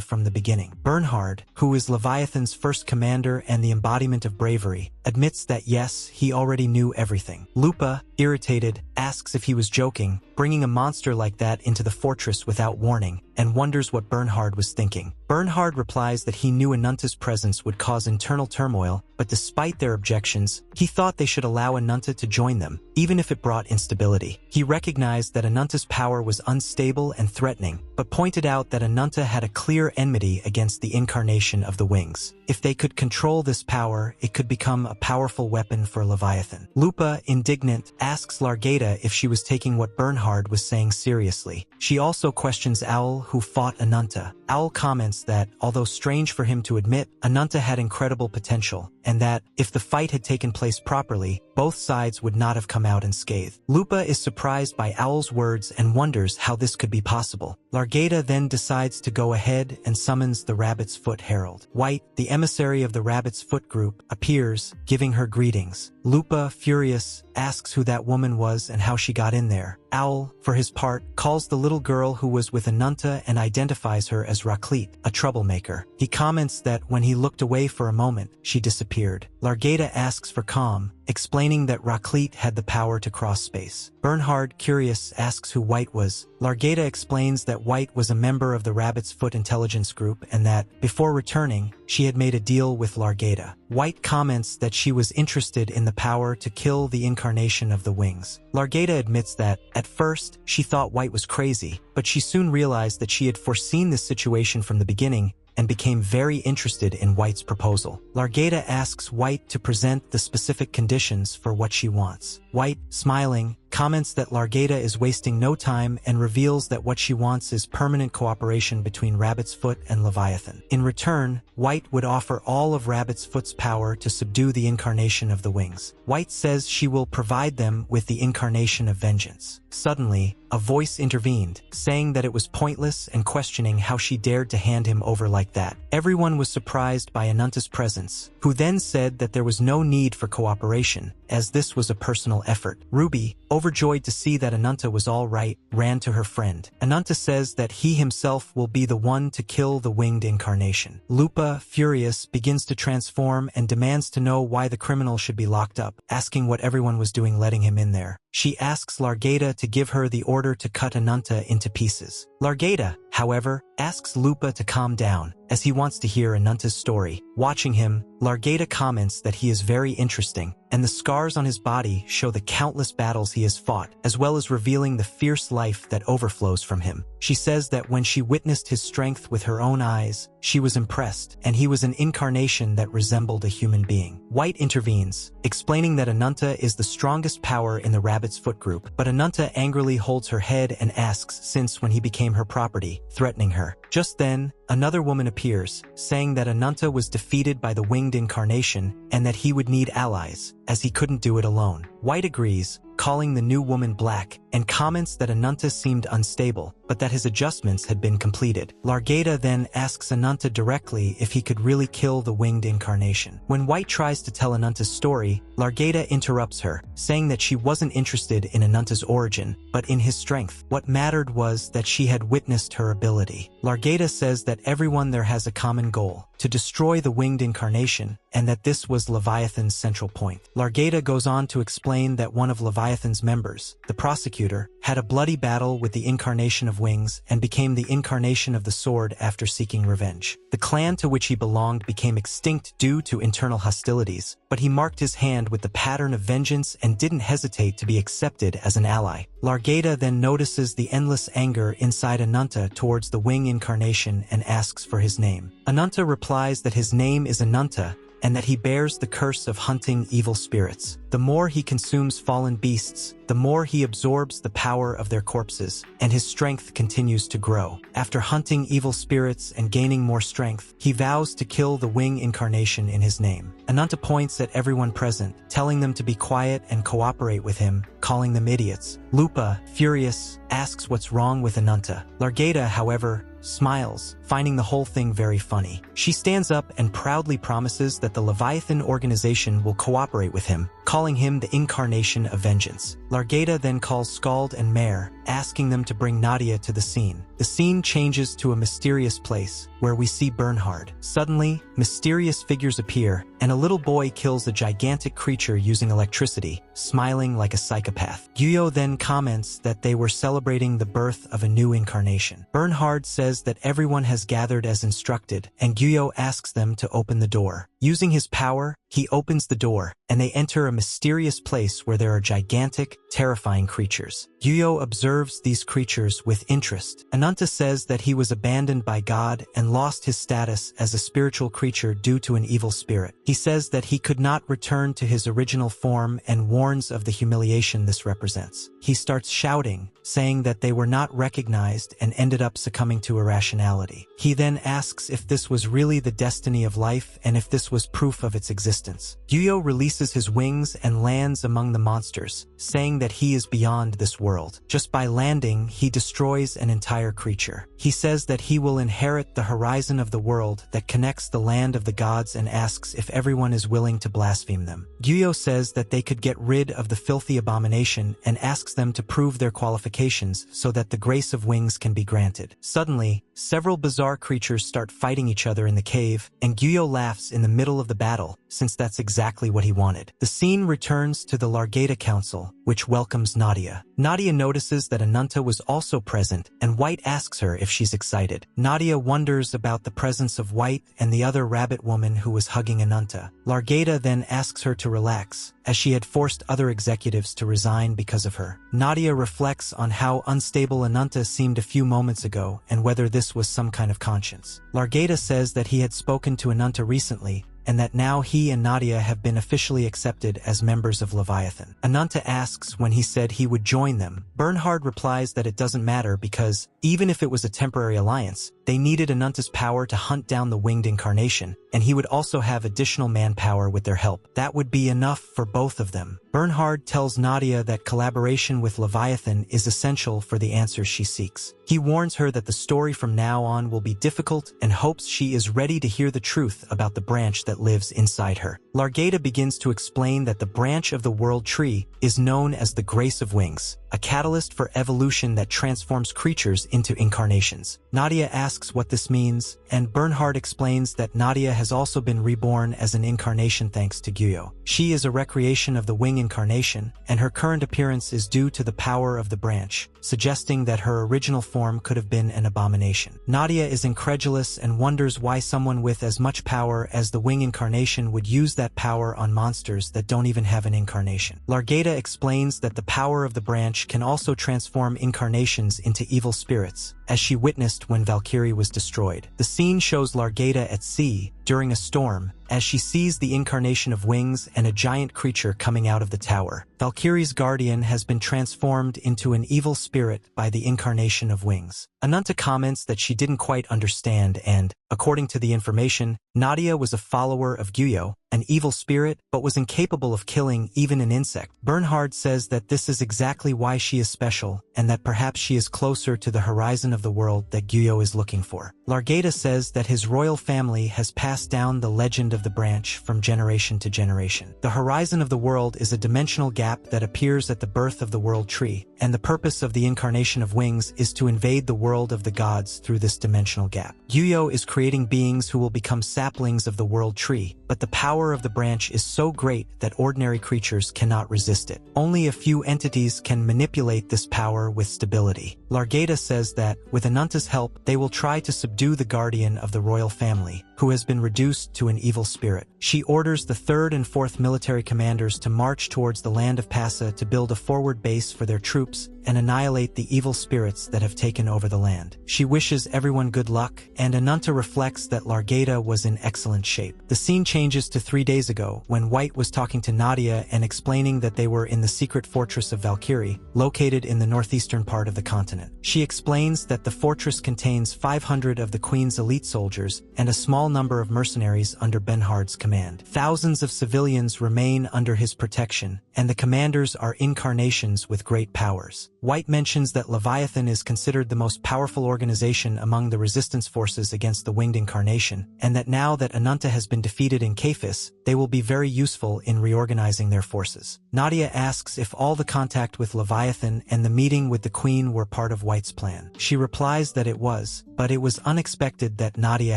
from the beginning. Bernhard, who is Leviathan's first commander and the embodiment of bravery, admits that yes, he already knew everything. Lupa, irritated, asks if he was joking, bringing a monster like that into the fortress without warning, and wonders what Bernhard was thinking. Bernhard replies that he knew Ananta's presence would cause internal turmoil, but despite their objections, he thought they should allow Ananta to join them, even if it brought instability. He recognized that Ananta's power was unstable and threatening, but pointed out that Ananta had a clear enmity against the incarnation of the wings. If they could control this power, it could become a powerful weapon for Leviathan. Lupa, indignant, asks Largata if she was taking what Bernhard was saying seriously. She also questions Owl, who fought Ananta. Owl comments that, although strange for him to admit, Ananta had incredible potential, and that, if the fight had taken place properly, both sides would not have come out unscathed. Lupa is surprised by Owl's words and wonders how this could be possible. Largata then decides to go ahead and summons the Rabbit's Foot Herald. White, the emissary of the Rabbit's Foot group, appears, giving her greetings. Lupa, furious, asks who that woman was and how she got in there. Owl, for his part, calls the little girl who was with Ananta and identifies her as Raklit, a troublemaker. He comments that when he looked away for a moment, she disappeared. Largata asks for calm, explaining that Raklit had the power to cross space. Bernhard, curious, asks who White was. Largata explains that White was a member of the Rabbit's Foot intelligence group and that, before returning, she had made a deal with Largata. White comments that she was interested in the power to kill the incarnation of the wings. Largata admits that, at first, she thought White was crazy, but she soon realized that she had foreseen this situation from the beginning and became very interested in White's proposal. Largata asks White to present the specific conditions for what she wants. White, smiling, comments that Largata is wasting no time and reveals that what she wants is permanent cooperation between Rabbit's Foot and Leviathan. In return, White would offer all of Rabbit's Foot's power to subdue the incarnation of the wings. White says she will provide them with the incarnation of vengeance. Suddenly, a voice intervened, saying that it was pointless and questioning how she dared to hand him over like that. Everyone was surprised by Ananta's presence, who then said that there was no need for cooperation, as this was a personal effort. Ruby, overjoyed to see that Ananta was all right, ran to her friend. Ananta says that he himself will be the one to kill the Winged Incarnation. Lupa, furious, begins to transform and demands to know why the criminal should be locked up, asking what everyone was doing letting him in there. She asks Largata to give her the order to cut Ananta into pieces. Largata, however, asks Lupa to calm down, as he wants to hear Ananta's story. Watching him, Largata comments that he is very interesting, and the scars on his body show the countless battles he has fought, as well as revealing the fierce life that overflows from him. She says that when she witnessed his strength with her own eyes, she was impressed, and he was an incarnation that resembled a human being. White intervenes, explaining that Ananta is the strongest power in the Rabbit's Foot group, but Ananta angrily holds her head and asks since when he became her property, threatening her. Just then, another woman appears, saying that Ananta was defeated by the Winged Incarnation and that he would need allies, as he couldn't do it alone. White agrees, calling the new woman Black, and comments that Ananta seemed unstable, but that his adjustments had been completed. Largata then asks Ananta directly if he could really kill the Winged Incarnation. When White tries to tell Ananta's story, Largata interrupts her, saying that she wasn't interested in Ananta's origin, but in his strength. What mattered was that she had witnessed her ability. Largata says that everyone there has a common goal, to destroy the Winged Incarnation, and that this was Leviathan's central point. Largata goes on to explain that one of Leviathan's members, the prosecutor, had a bloody battle with the incarnation of wings and became the incarnation of the sword after seeking revenge. The clan to which he belonged became extinct due to internal hostilities, but he marked his hand with the pattern of vengeance and didn't hesitate to be accepted as an ally. Largata then notices the endless anger inside Ananta towards the Wing Incarnation and asks for his name. Ananta replies that his name is Ananta, and that he bears the curse of hunting evil spirits. The more he consumes fallen beasts, the more he absorbs the power of their corpses, and his strength continues to grow. After hunting evil spirits and gaining more strength, he vows to kill the Wing Incarnation in his name. Ananta points at everyone present, telling them to be quiet and cooperate with him, calling them idiots. Lupa, furious, asks what's wrong with Ananta. Largata, however, smiles, finding the whole thing very funny. She stands up and proudly promises that the Leviathan organization will cooperate with him, calling him the Incarnation of Vengeance. Largata then calls Scald and Mare, asking them to bring Nadia to the scene. The scene changes to a mysterious place, where we see Bernhard. Suddenly, mysterious figures appear, and a little boy kills a gigantic creature using electricity, smiling like a psychopath. Guyo then comments that they were celebrating the birth of a new incarnation. Bernhard says that everyone has gathered as instructed, and Guyo asks them to open the door. Using his power, he opens the door, and they enter a mysterious place where there are gigantic, terrifying creatures. Guyo observes these creatures with interest. Ananta says that he was abandoned by God and lost his status as a spiritual creature due to an evil spirit. He says that he could not return to his original form and warns of the humiliation this represents. He starts shouting, saying that they were not recognized and ended up succumbing to irrationality. He then asks if this was really the destiny of life and if this was proof of its existence. Guyo releases his wings and lands among the monsters, saying that he is beyond this world. Just by landing, he destroys an entire creature. He says that he will inherit the horizon of the world that connects the land of the gods and asks if everyone is willing to blaspheme them. Guyo says that they could get rid of the filthy abomination and asks them to prove their qualifications so that the grace of wings can be granted. Suddenly, several bizarre creatures start fighting each other in the cave, and Guyo laughs in the middle of the battle, since that's exactly what he wanted. The scene returns to the Largata Council, which welcomes Nadia. Nadia notices that Ananta was also present, and White asks her if she's excited. Nadia wonders about the presence of White and the other rabbit woman who was hugging Ananta. Largata then asks her to relax, as she had forced other executives to resign because of her. Nadia reflects on how unstable Ananta seemed a few moments ago and whether this was some kind of conscience. Largata says that he had spoken to Ananta recently, and that now he and Nadia have been officially accepted as members of Leviathan. Ananta asks when he said he would join them. Bernhard replies that it doesn't matter because, even if it was a temporary alliance, they needed Ananta's power to hunt down the Winged Incarnation, and he would also have additional manpower with their help. That would be enough for both of them. Bernhard tells Nadia that collaboration with Leviathan is essential for the answers she seeks. He warns her that the story from now on will be difficult and hopes she is ready to hear the truth about the branch that lives inside her. Largata begins to explain that the branch of the world tree is known as the Grace of Wings, a catalyst for evolution that transforms creatures into incarnations. Nadia asks what this means, and Bernhard explains that Nadia has also been reborn as an incarnation thanks to Gyo. She is a recreation of the Wing Incarnation, and her current appearance is due to the power of the branch, suggesting that her original form could have been an abomination. Nadia is incredulous and wonders why someone with as much power as the Wing Incarnation would use that power on monsters that don't even have an incarnation. Largata explains that the power of the branch can also transform incarnations into evil spirits, as she witnessed when Valkyrie was destroyed. The scene shows Largata at sea during a storm, as she sees the incarnation of Wings and a giant creature coming out of the tower. Valkyrie's guardian has been transformed into an evil spirit by the incarnation of Wings. Ananta comments that she didn't quite understand and, according to the information, Nadia was a follower of Gyo, an evil spirit, but was incapable of killing even an insect. Bernhard says that this is exactly why she is special, and that perhaps she is closer to the horizon of the world that Gyo is looking for. Largata says that his royal family has passed down the legend of the branch from generation to generation. The horizon of the world is a dimensional gap that appears at the birth of the world tree, and the purpose of the incarnation of Wings is to invade the world of the gods through this dimensional gap. Gyo is creating beings who will become saplings of the world tree, but the power of the branch is so great that ordinary creatures cannot resist it. Only a few entities can manipulate this power with stability. Largata says that, with Ananta's help, they will try to subdue the guardian of the royal family, who has been reduced to an evil spirit. She orders the 3rd and 4th military commanders to march towards the land of Passa to build a forward base for their troops and annihilate the evil spirits that have taken over the land. She wishes everyone good luck, and Ananta reflects that Largata was in excellent shape. The scene changes to 3 days ago, when White was talking to Nadia and explaining that they were in the secret fortress of Valkyrie, located in the northeastern part of the continent. She explains that the fortress contains 500 of the Queen's elite soldiers and a small number of mercenaries under Bernhard's command. Thousands of civilians remain under his protection, and the commanders are incarnations with great powers. White mentions that Leviathan is considered the most powerful organization among the resistance forces against the Winged Incarnation, and that now that Ananta has been defeated in Caphis, they will be very useful in reorganizing their forces. Nadia asks if all the contact with Leviathan and the meeting with the Queen were part of White's plan. She replies that it was, but it was unexpected that Nadia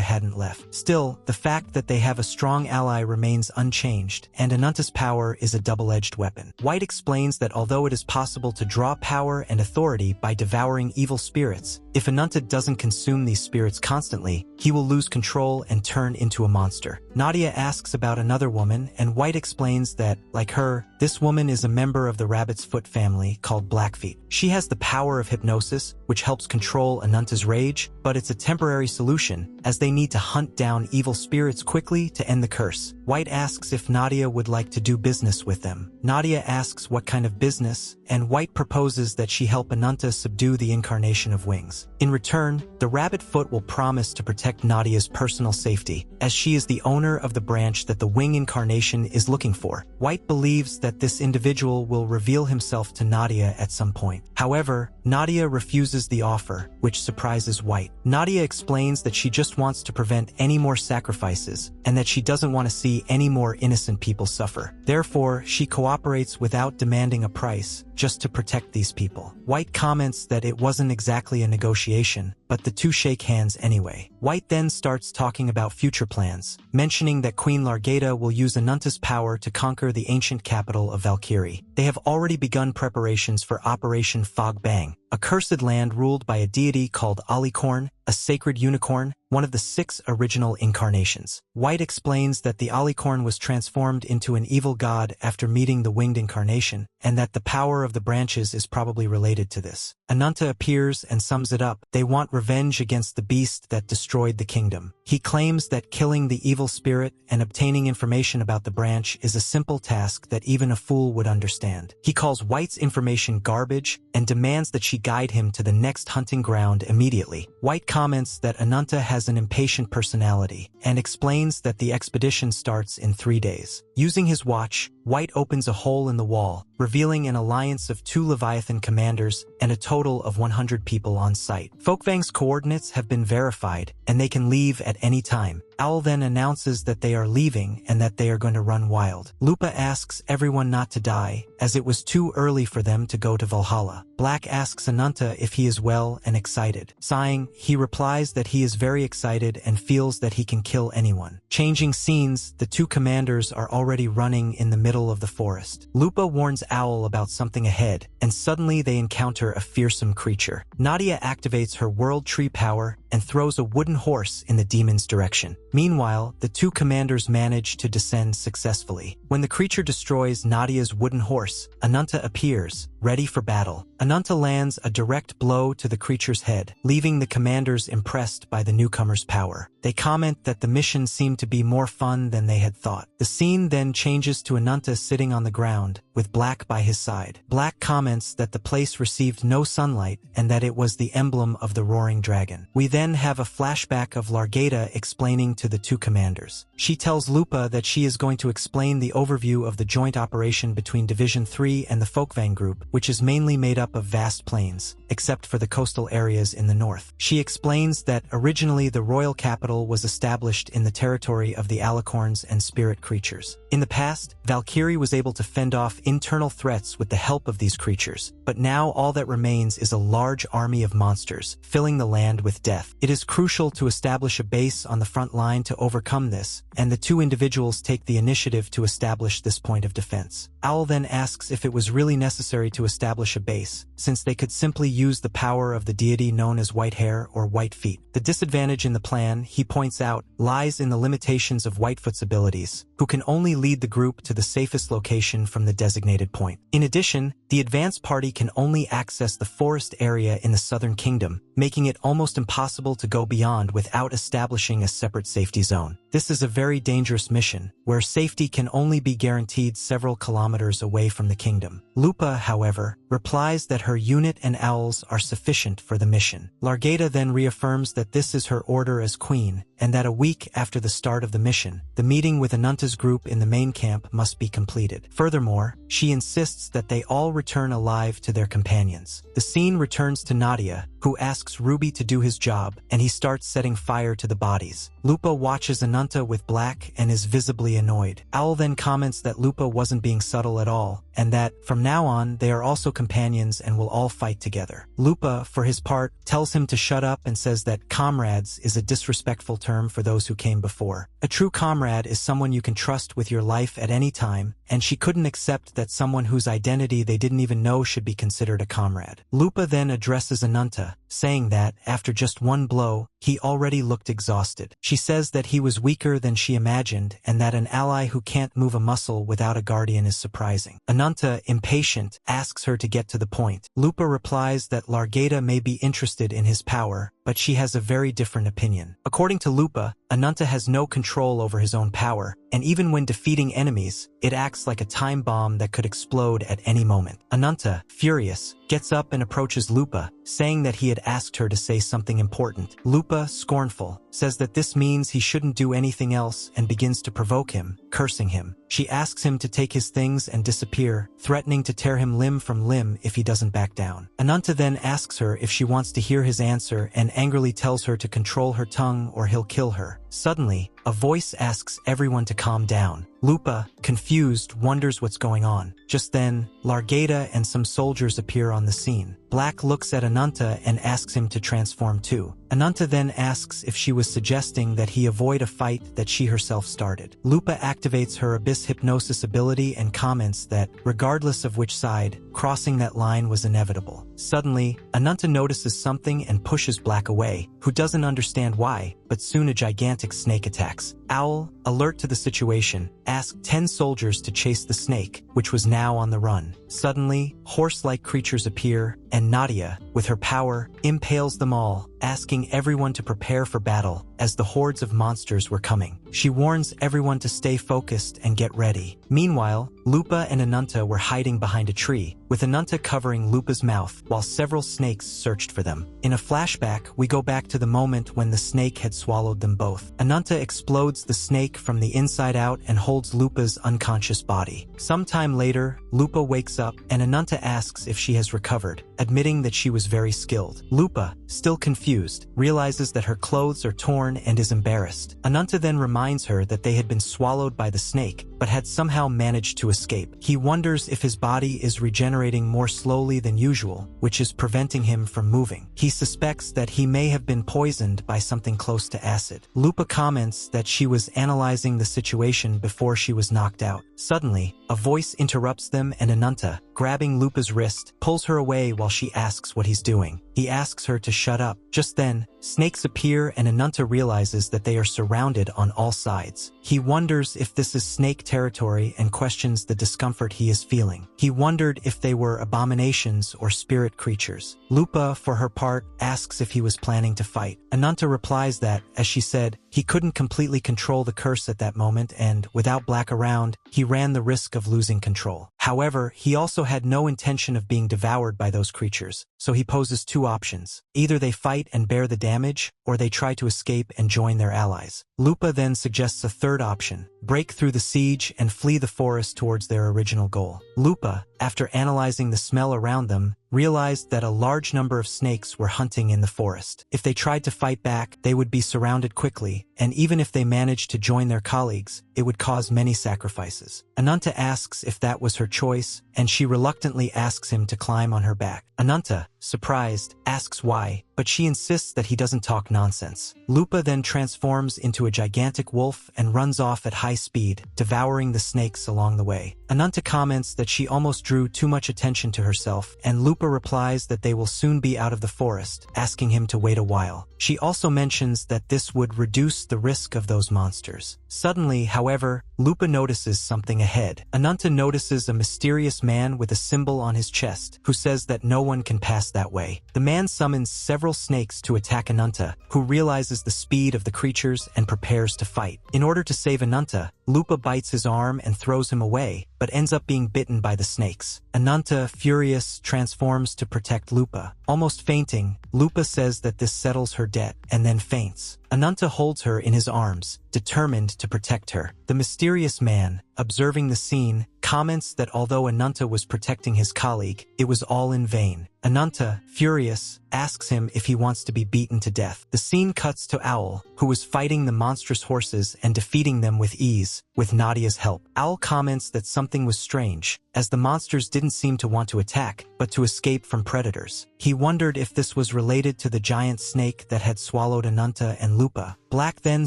hadn't left. Still, the fact that they have a strong ally remains unchanged, and Ananta's power is a double-edged weapon. White explains that although it is possible to draw power and authority by devouring evil spirits, if Ananta doesn't consume these spirits constantly, he will lose control and turn into a monster. Nadia asks about another woman, and White explains that, like her, this woman is a member of the Rabbit's Foot family called Blackfeet. She has the power of hypnosis, which helps control Ananta's rage, but it's a temporary solution, as they need to hunt down evil spirits quickly to end the curse. White asks if Nadia would like to do business with them. Nadia asks what kind of business, and White proposes that she help Ananta subdue the incarnation of Wings. In return, the Rabbit Foot will promise to protect Nadia's personal safety, as she is the owner of the branch that the Wing Incarnation is looking for. White believes that this individual will reveal himself to Nadia at some point. However, Nadia refuses the offer, which surprises White. Nadia explains that she just wants to prevent any more sacrifices, and that she doesn't want to see any more innocent people suffer. Therefore, she cooperates without demanding a price, just to protect these people. White comments that it wasn't exactly a negotiation, but the two shake hands anyway. White then starts talking about future plans, mentioning that Queen Largata will use Ananta's power to conquer the ancient capital of Valkyrie. They have already begun preparations for Operation Fog Bang, a a cursed land ruled by a deity called Alicorn, a sacred unicorn, one of the 6 original incarnations. White explains that the Alicorn was transformed into an evil god after meeting the Winged Incarnation, and that the power of the branches is probably related to this. Ananta appears and sums it up. They want revenge against the beast that destroyed the kingdom. He claims that killing the evil spirit and obtaining information about the branch is a simple task that even a fool would understand. He calls White's information garbage and demands that she guide him to the next hunting ground immediately. White comments that Ananta has an impatient personality and explains that the expedition starts in 3 days. Using his watch, White opens a hole in the wall, revealing an alliance of 2 Leviathan commanders and a total of 100 people on site. Folkvang's coordinates have been verified, and they can leave at any time. Owl then announces that they are leaving and that they are going to run wild. Lupa asks everyone not to die, as it was too early for them to go to Valhalla. Black asks Ananta if he is well and excited. Sighing, he replies that he is very excited and feels that he can kill anyone. Changing scenes, the 2 commanders are already running in the middle of the forest. Lupa warns Owl about something ahead, and suddenly they encounter a fearsome creature. Nadia activates her world tree power and throws a wooden horse in the demon's direction. Meanwhile, the 2 commanders manage to descend successfully. When the creature destroys Nadia's wooden horse, Ananta appears, ready for battle. Ananta lands a direct blow to the creature's head, leaving the commanders impressed by the newcomer's power. They comment that the mission seemed to be more fun than they had thought. The scene then changes to Ananta sitting on the ground, with Black by his side. Black comments that the place received no sunlight and that it was the emblem of the roaring dragon. We then have a flashback of Largata explaining to the 2 commanders. She tells Lupa that she is going to explain the overview of the joint operation between Division 3 and the Folkvang group, which is mainly made up of vast plains, except for the coastal areas in the north. She explains that originally the royal capital was established in the territory of the alicorns and spirit creatures. In the past, Valkyrie was able to fend off internal threats with the help of these creatures, but now all that remains is a large army of monsters, filling the land with death. It is crucial to establish a base on the front line to overcome this, and the 2 individuals take the initiative to establish this point of defense. Owl then asks if it was really necessary to establish a base, since they could simply use the power of the deity known as White Hair or White Feet. The disadvantage in the plan, he points out, lies in the limitations of Whitefoot's abilities, who can only lead the group to the safest location from the designated point. In addition, the advance party can only access the forest area in the Southern Kingdom, making it almost impossible to go beyond without establishing a separate safety zone. This is a very dangerous mission, where safety can only be guaranteed several kilometers away from the kingdom. Lupa, however, replies that her unit and owls are sufficient for the mission. Largata then reaffirms that this is her order as queen, and that a week after the start of the mission, the meeting with Ananta's group in the main camp must be completed. Furthermore, she insists that they all return alive to their companions. The scene returns to Nadia, who asks Ruby to do his job, and he starts setting fire to the bodies. Lupa watches Ananta with Black and is visibly annoyed. Owl then comments that Lupa wasn't being subtle at all, and that, from now on, they are also companions and will all fight together. Lupa, for his part, tells him to shut up and says that comrades is a disrespectful term for those who came before. A true comrade is someone you can trust with your life at any time, and she couldn't accept that someone whose identity they didn't even know should be considered a comrade. Lupa then addresses Ananta, saying that, after just 1 blow, he already looked exhausted. She says that he was weaker than she imagined and that an ally who can't move a muscle without a guardian is surprising. Ananta, impatient, asks her to get to the point. Lupa replies that Largata may be interested in his power, but she has a very different opinion. According to Lupa, Ananta has no control over his own power, and even when defeating enemies, it acts like a time bomb that could explode at any moment. Ananta, furious, gets up and approaches Lupa, saying that he had asked her to say something important. Lupa, scornful, says that this means he shouldn't do anything else and begins to provoke him, cursing him. She asks him to take his things and disappear, threatening to tear him limb from limb if he doesn't back down. Ananta then asks her if she wants to hear his answer and angrily tells her to control her tongue or he'll kill her. Suddenly, a voice asks everyone to calm down. Lupa, confused, wonders what's going on. Just then, Largata and some soldiers appear on the scene. Black looks at Ananta and asks him to transform too. Ananta then asks if she was suggesting that he avoid a fight that she herself started. Lupa activates her abyss hypnosis ability and comments that, regardless of which side, crossing that line was inevitable. Suddenly, Ananta notices something and pushes Black away, who doesn't understand why, but soon a gigantic snake attacks. Owl, alert to the situation, asked 10 soldiers to chase the snake, which was now on the run. Suddenly, horse-like creatures appear, and Nadia, with her power, impales them all, asking everyone to prepare for battle, as the hordes of monsters were coming. She warns everyone to stay focused and get ready. Meanwhile, Lupa and Ananta were hiding behind a tree, with Ananta covering Lupa's mouth while several snakes searched for them. In a flashback, we go back to the moment when the snake had swallowed them both. Ananta explodes the snake from the inside out and holds Lupa's unconscious body. Sometime later, Lupa wakes up and Ananta asks if she has recovered, admitting that she was very skilled. Lupa, still confused, realizes that her clothes are torn and is embarrassed. Ananta then reminds her that they had been swallowed by the snake, but had somehow managed to escape. He wonders if his body is regenerating more slowly than usual, which is preventing him from moving. He suspects that he may have been poisoned by something close to acid. Lupa comments that she was analyzing the situation before she was knocked out. Suddenly, a voice interrupts them and Ananta, grabbing Lupa's wrist, pulls her away while she asks what he's doing. He asks her to shut up. Just then, snakes appear and Ananta realizes that they are surrounded on all sides. He wonders if this is snake territory and questions the discomfort he is feeling. He wondered if they were abominations or spirit creatures. Lupa, for her part, asks if he was planning to fight. Ananta replies that, as she said, he couldn't completely control the curse at that moment and, without Black around, he ran the risk of losing control. However, he also had no intention of being devoured by those creatures, so he poses two options. Either they fight and bear the damage, or they try to escape and join their allies. Lupa then suggests a third option: break through the siege and flee the forest towards their original goal. Lupa, after analyzing the smell around them, realized that a large number of snakes were hunting in the forest. If they tried to fight back, they would be surrounded quickly, and even if they managed to join their colleagues, it would cause many sacrifices. Ananta asks if that was her choice, and she reluctantly asks him to climb on her back. Ananta, surprised, asks why, but she insists that he doesn't talk nonsense. Lupa then transforms into a gigantic wolf and runs off at high speed, devouring the snakes along the way. Ananta comments that she almost drew too much attention to herself, and Lupa replies that they will soon be out of the forest, asking him to wait a while. She also mentions that this would reduce the risk of those monsters. Suddenly, however, Lupa notices something ahead. Ananta notices a mysterious man with a symbol on his chest, who says that no one can pass that way. The man summons several snakes to attack Ananta, who realizes the speed of the creatures and prepares to fight. In order to save Ananta, Lupa bites his arm and throws him away, but ends up being bitten by the snakes. Ananta, furious, transforms to protect Lupa. Almost fainting, Lupa says that this settles her debt, and then faints. Ananta holds her in his arms, determined to protect her. The mysterious man, observing the scene, comments that although Ananta was protecting his colleague, it was all in vain. Ananta, furious, asks him if he wants to be beaten to death. The scene cuts to Owl, who was fighting the monstrous horses and defeating them with ease, with Nadia's help. Owl comments that something was strange, as the monsters didn't seem to want to attack, but to escape from predators. He wondered if this was related to the giant snake that had swallowed Ananta and Lupa. Black then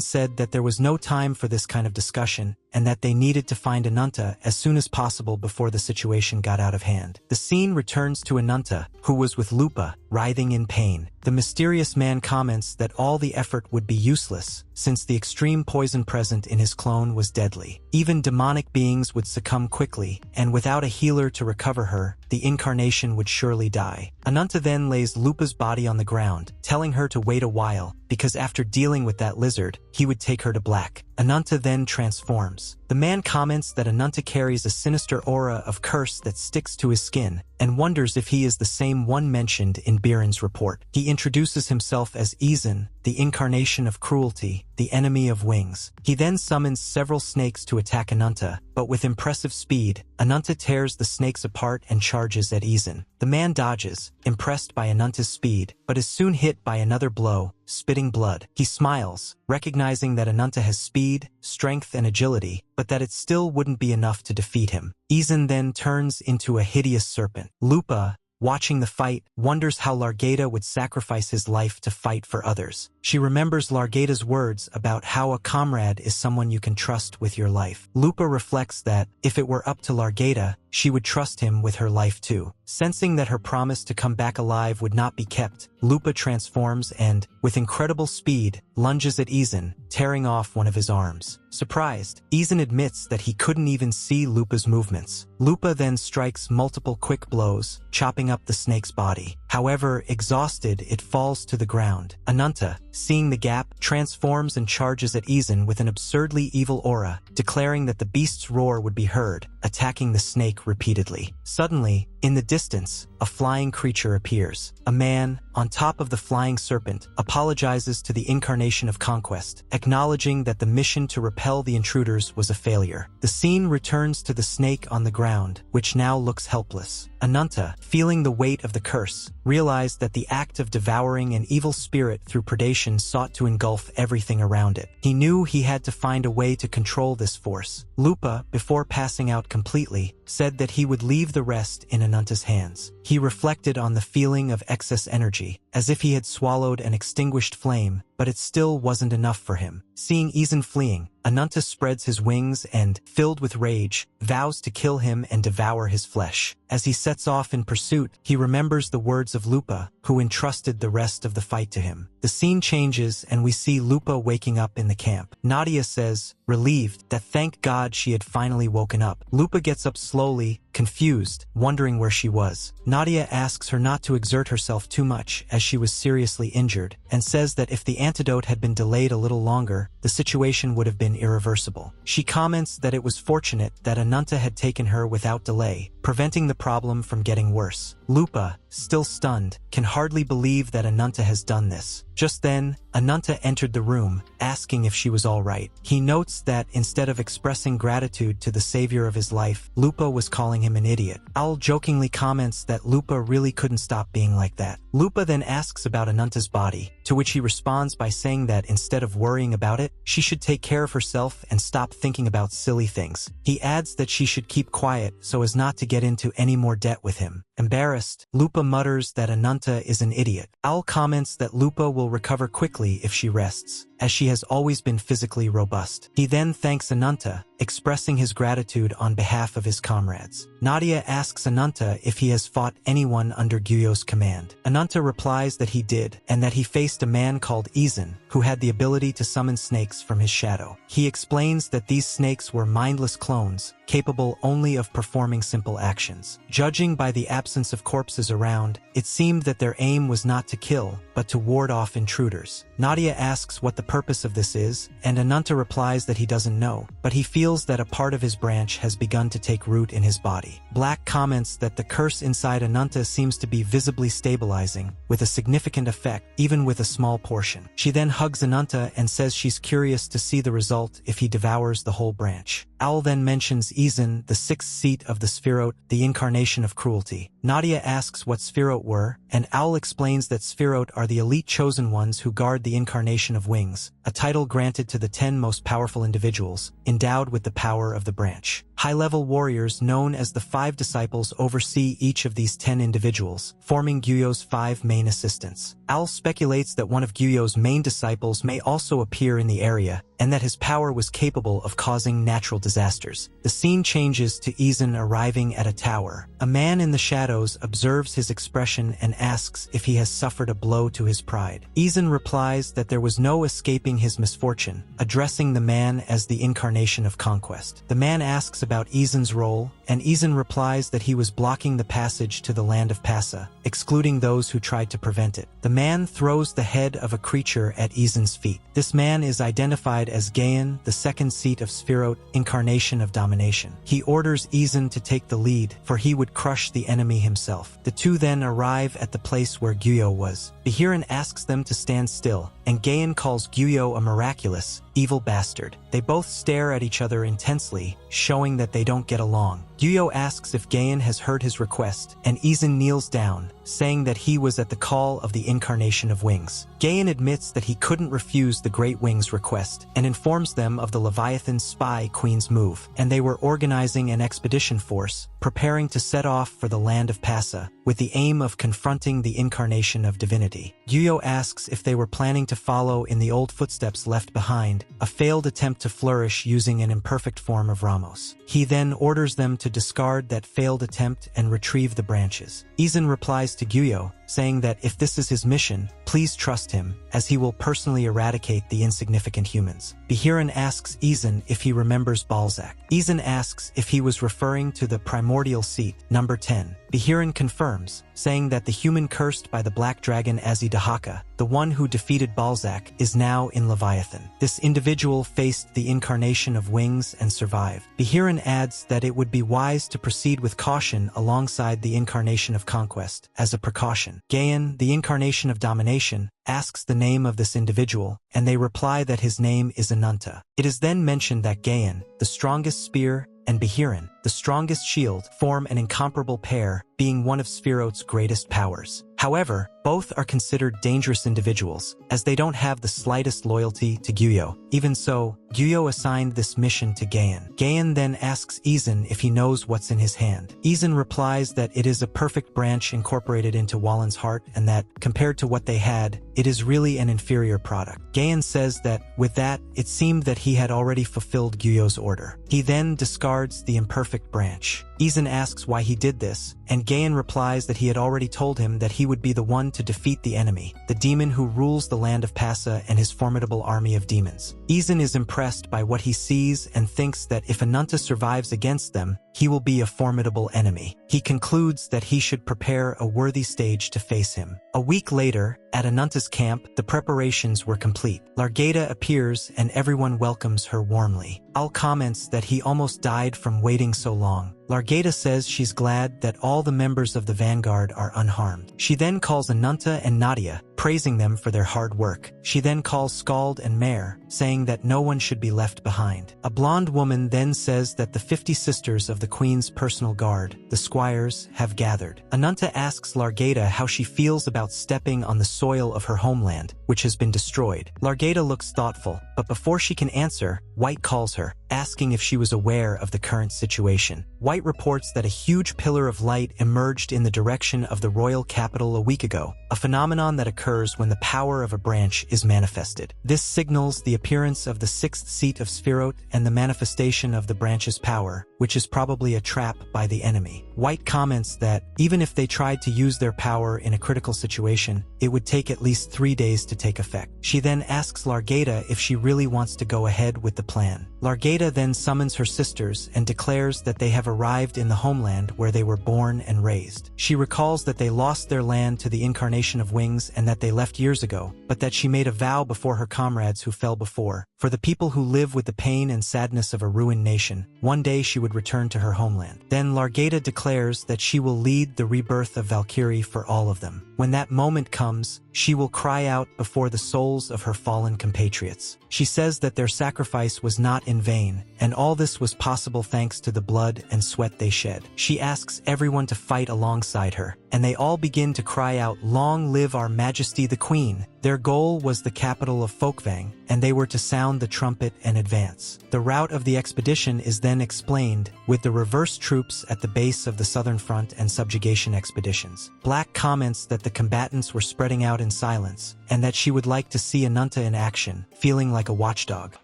said that there was no time for this kind of discussion, and that they needed to find Ananta as soon as possible before the situation got out of hand. The scene returns to Ananta, who was with Lupa, writhing in pain. The mysterious man comments that all the effort would be useless, since the extreme poison present in his clone was deadly. Even demonic beings would succumb quickly, and without a healer to recover her, the incarnation would surely die. Ananta then lays Lupa's body on the ground, telling her to wait a while, because after dealing with that lizard, he would take her to Black. Ananta then transforms. The man comments that Ananta carries a sinister aura of curse that sticks to his skin, and wonders if he is the same one mentioned in Biren's report. He introduces himself as Izan, the incarnation of cruelty, the enemy of wings. He then summons several snakes to attack Ananta, but with impressive speed, Ananta tears the snakes apart and charges at Izan. The man dodges, impressed by Ananta's speed, but is soon hit by another blow, spitting blood. He smiles, recognizing that Ananta has speed, strength, and agility, but that it still wouldn't be enough to defeat him. Izan then turns into a hideous serpent. Lupa, watching the fight, wonders how Largata would sacrifice his life to fight for others. She remembers Largata's words about how a comrade is someone you can trust with your life. Lupa reflects that, if it were up to Largata, she would trust him with her life too. Sensing that her promise to come back alive would not be kept, Lupa transforms and, with incredible speed, lunges at Izan, tearing off one of his arms. Surprised, Izan admits that he couldn't even see Lupa's movements. Lupa then strikes multiple quick blows, chopping up the snake's body. However, exhausted, it falls to the ground. Ananta, seeing the gap, transforms and charges at Izan with an absurdly evil aura, declaring that the beast's roar would be heard, attacking the snake repeatedly. Suddenly, in the distance, a flying creature appears. A man, on top of the flying serpent, apologizes to the Incarnation of Conquest, acknowledging that the mission to repel the intruders was a failure. The scene returns to the snake on the ground, which now looks helpless. Ananta, feeling the weight of the curse, realized that the act of devouring an evil spirit through predation sought to engulf everything around it. He knew he had to find a way to control this force. Lupa, before passing out completely, said that he would leave the rest in Ananta's hands. He reflected on the feeling of excess energy, as if he had swallowed an extinguished flame, but it still wasn't enough for him. Seeing Izan fleeing, Ananta spreads his wings and, filled with rage, vows to kill him and devour his flesh. As he sets off in pursuit, he remembers the words of Lupa, who entrusted the rest of the fight to him. The scene changes and we see Lupa waking up in the camp. Nadia says, relieved, that thank God she had finally woken up. Lupa gets up slowly, confused, wondering where she was. Nadia asks her not to exert herself too much as she was seriously injured, and says that if the antidote had been delayed a little longer, the situation would have been irreversible. She comments that it was fortunate that Ananta had taken her without delay, preventing the problem from getting worse. Lupa, still stunned, can hardly believe that Ananta has done this. Just then, Ananta entered the room, asking if she was all right. He notes that instead of expressing gratitude to the savior of his life, Lupa was calling him an idiot. Owl jokingly comments that Lupa really couldn't stop being like that. Lupa then asks about Ananta's body, to which he responds by saying that instead of worrying about it, she should take care of herself and stop thinking about silly things. He adds that she should keep quiet so as not to get into any more debt with him. Embarrassed, Lupa mutters that Ananta is an idiot. Owl comments that Lupa will recover quickly if she rests, as she has always been physically robust. He then thanks Ananta, expressing his gratitude on behalf of his comrades. Nadia asks Ananta if he has fought anyone under Gyuyo's command. Ananta replies that he did, and that he faced a man called Izan, who had the ability to summon snakes from his shadow. He explains that these snakes were mindless clones, capable only of performing simple actions. Judging by the absence of corpses around, it seemed that their aim was not to kill, but to ward off intruders. Nadia asks what the purpose of this is, and Ananta replies that he doesn't know, but he feels that a part of his branch has begun to take root in his body. Black comments that the curse inside Ananta seems to be visibly stabilizing, with a significant effect, even with a small portion. She then hugs Ananta and says she's curious to see the result if he devours the whole branch. Owl then mentions Izan, the sixth seat of the Sphirot, the incarnation of cruelty. Nadia asks what Sphirot were, and Owl explains that Sphirot are the elite chosen ones who guard the incarnation of wings, a title granted to the 10 most powerful individuals, endowed with the power of the branch. High-level warriors known as the 5 disciples oversee each of these 10 individuals, forming Gyuyo's 5 main assistants. Owl speculates that one of Gyuyo's main disciples may also appear in the area, and that his power was capable of causing natural disasters. The scene changes to Izan arriving at a tower. A man in the shadows observes his expression and asks if he has suffered a blow to his pride. Izan replies that there was no escaping his misfortune, addressing the man as the incarnation of conquest. The man asks about Izan's role, and Izan replies that he was blocking the passage to the land of Pasa, excluding those who tried to prevent it. The man throws the head of a creature at Izan's feet. This man is identified as Gayan, the second seat of Sphirot, incarnation of domination. He orders Izan to take the lead, for he would crush the enemy himself. The two then arrive at the place where Gyuyo was. Behiran asks them to stand still, and Gayan calls Gyuyo a miraculous, evil bastard. They both stare at each other intensely, showing that they don't get along. Gyuyo asks if Gayan has heard his request, and Izan kneels down, saying that he was at the call of the incarnation of wings. Gayan admits that he couldn't refuse the Great Wings' request, and informs them of the Leviathan spy queen's move, and they were organizing an expedition force, preparing to set off for the land of Pasa, with the aim of confronting the incarnation of divinity. Gyuyo asks if they were planning to follow in the old footsteps left behind, a failed attempt to flourish using an imperfect form of Ramos. He then orders them to discard that failed attempt and retrieve the branches. Izan replies to Gyuyo, saying that if this is his mission, please trust him, as he will personally eradicate the insignificant humans. Behiran asks Izan if he remembers Balzac. Izan asks if he was referring to the primordial seat, number 10. Behiran confirms, saying that the human cursed by the black dragon Azidahaka, the one who defeated Balzac, is now in Leviathan. This individual faced the incarnation of wings and survived. Behiran adds that it would be wise to proceed with caution alongside the incarnation of conquest, as a precaution. Gayan, the incarnation of domination, asks the name of this individual, and they reply that his name is Ananta. It is then mentioned that Gayan, the strongest spear, and Behiran, the strongest shield, form an incomparable pair, being one of Sephiroth's greatest powers. However, both are considered dangerous individuals, as they don't have the slightest loyalty to Gyuyo. Even so, Gyuyo assigned this mission to Gayan. Gayan then asks Izan if he knows what's in his hand. Izan replies that it is a perfect branch incorporated into Wallen's heart and that, compared to what they had, it is really an inferior product. Gayan says that, with that, it seemed that he had already fulfilled Gyuyo's order. He then discards the imperfect branch. Izan asks why he did this, and Gayan replies that he had already told him that he would be the one to defeat the enemy, the demon who rules the land of Passa and his formidable army of demons. Izan is impressed by what he sees and thinks that if Ananta survives against them, he will be a formidable enemy. He concludes that he should prepare a worthy stage to face him. A week later, at Ananta's camp, the preparations were complete. Largata appears and everyone welcomes her warmly. Al comments that he almost died from waiting so long. Largata says she's glad that all the members of the vanguard are unharmed. She then calls Ananta and Nadia, praising them for their hard work. She then calls Scald and Mare, saying that no one should be left behind. A blonde woman then says that the 50 sisters of the queen's personal guard, the squires, have gathered. Ananta asks Largata how she feels about stepping on the soil of her homeland, which has been destroyed. Largata looks thoughtful, but before she can answer, White calls her, asking if she was aware of the current situation. White reports that a huge pillar of light emerged in the direction of the royal capital a week ago, a phenomenon that occurs when the power of a branch is manifested. This signals the appearance of the 6th seat of Sephiroth and the manifestation of the branch's power, which is probably a trap by the enemy. White comments that, even if they tried to use their power in a critical situation, it would take at least 3 days to take effect. She then asks Largata if she really wants to go ahead with the plan. Largata then summons her sisters and declares that they have arrived in the homeland where they were born and raised. She recalls that they lost their land to the incarnation of wings and that they left years ago, but that she made a vow before her comrades who fell before. For the people who live with the pain and sadness of a ruined nation, one day she would return to her homeland. Then Largata declares that she will lead the rebirth of Valkyrie for all of them. When that moment comes, she will cry out before the souls of her fallen compatriots. She says that their sacrifice was not in vain, and all this was possible thanks to the blood and sweat they shed. She asks everyone to fight alongside her, and they all begin to cry out, "Long live our Majesty the Queen!" Their goal was the capital of Folkvang, and they were to sound the trumpet and advance. The route of the expedition is then explained, with the reverse troops at the base of the Southern Front and subjugation expeditions. Black comments that the combatants were spreading out in silence, and that she would like to see Ananta in action, feeling like a watchdog.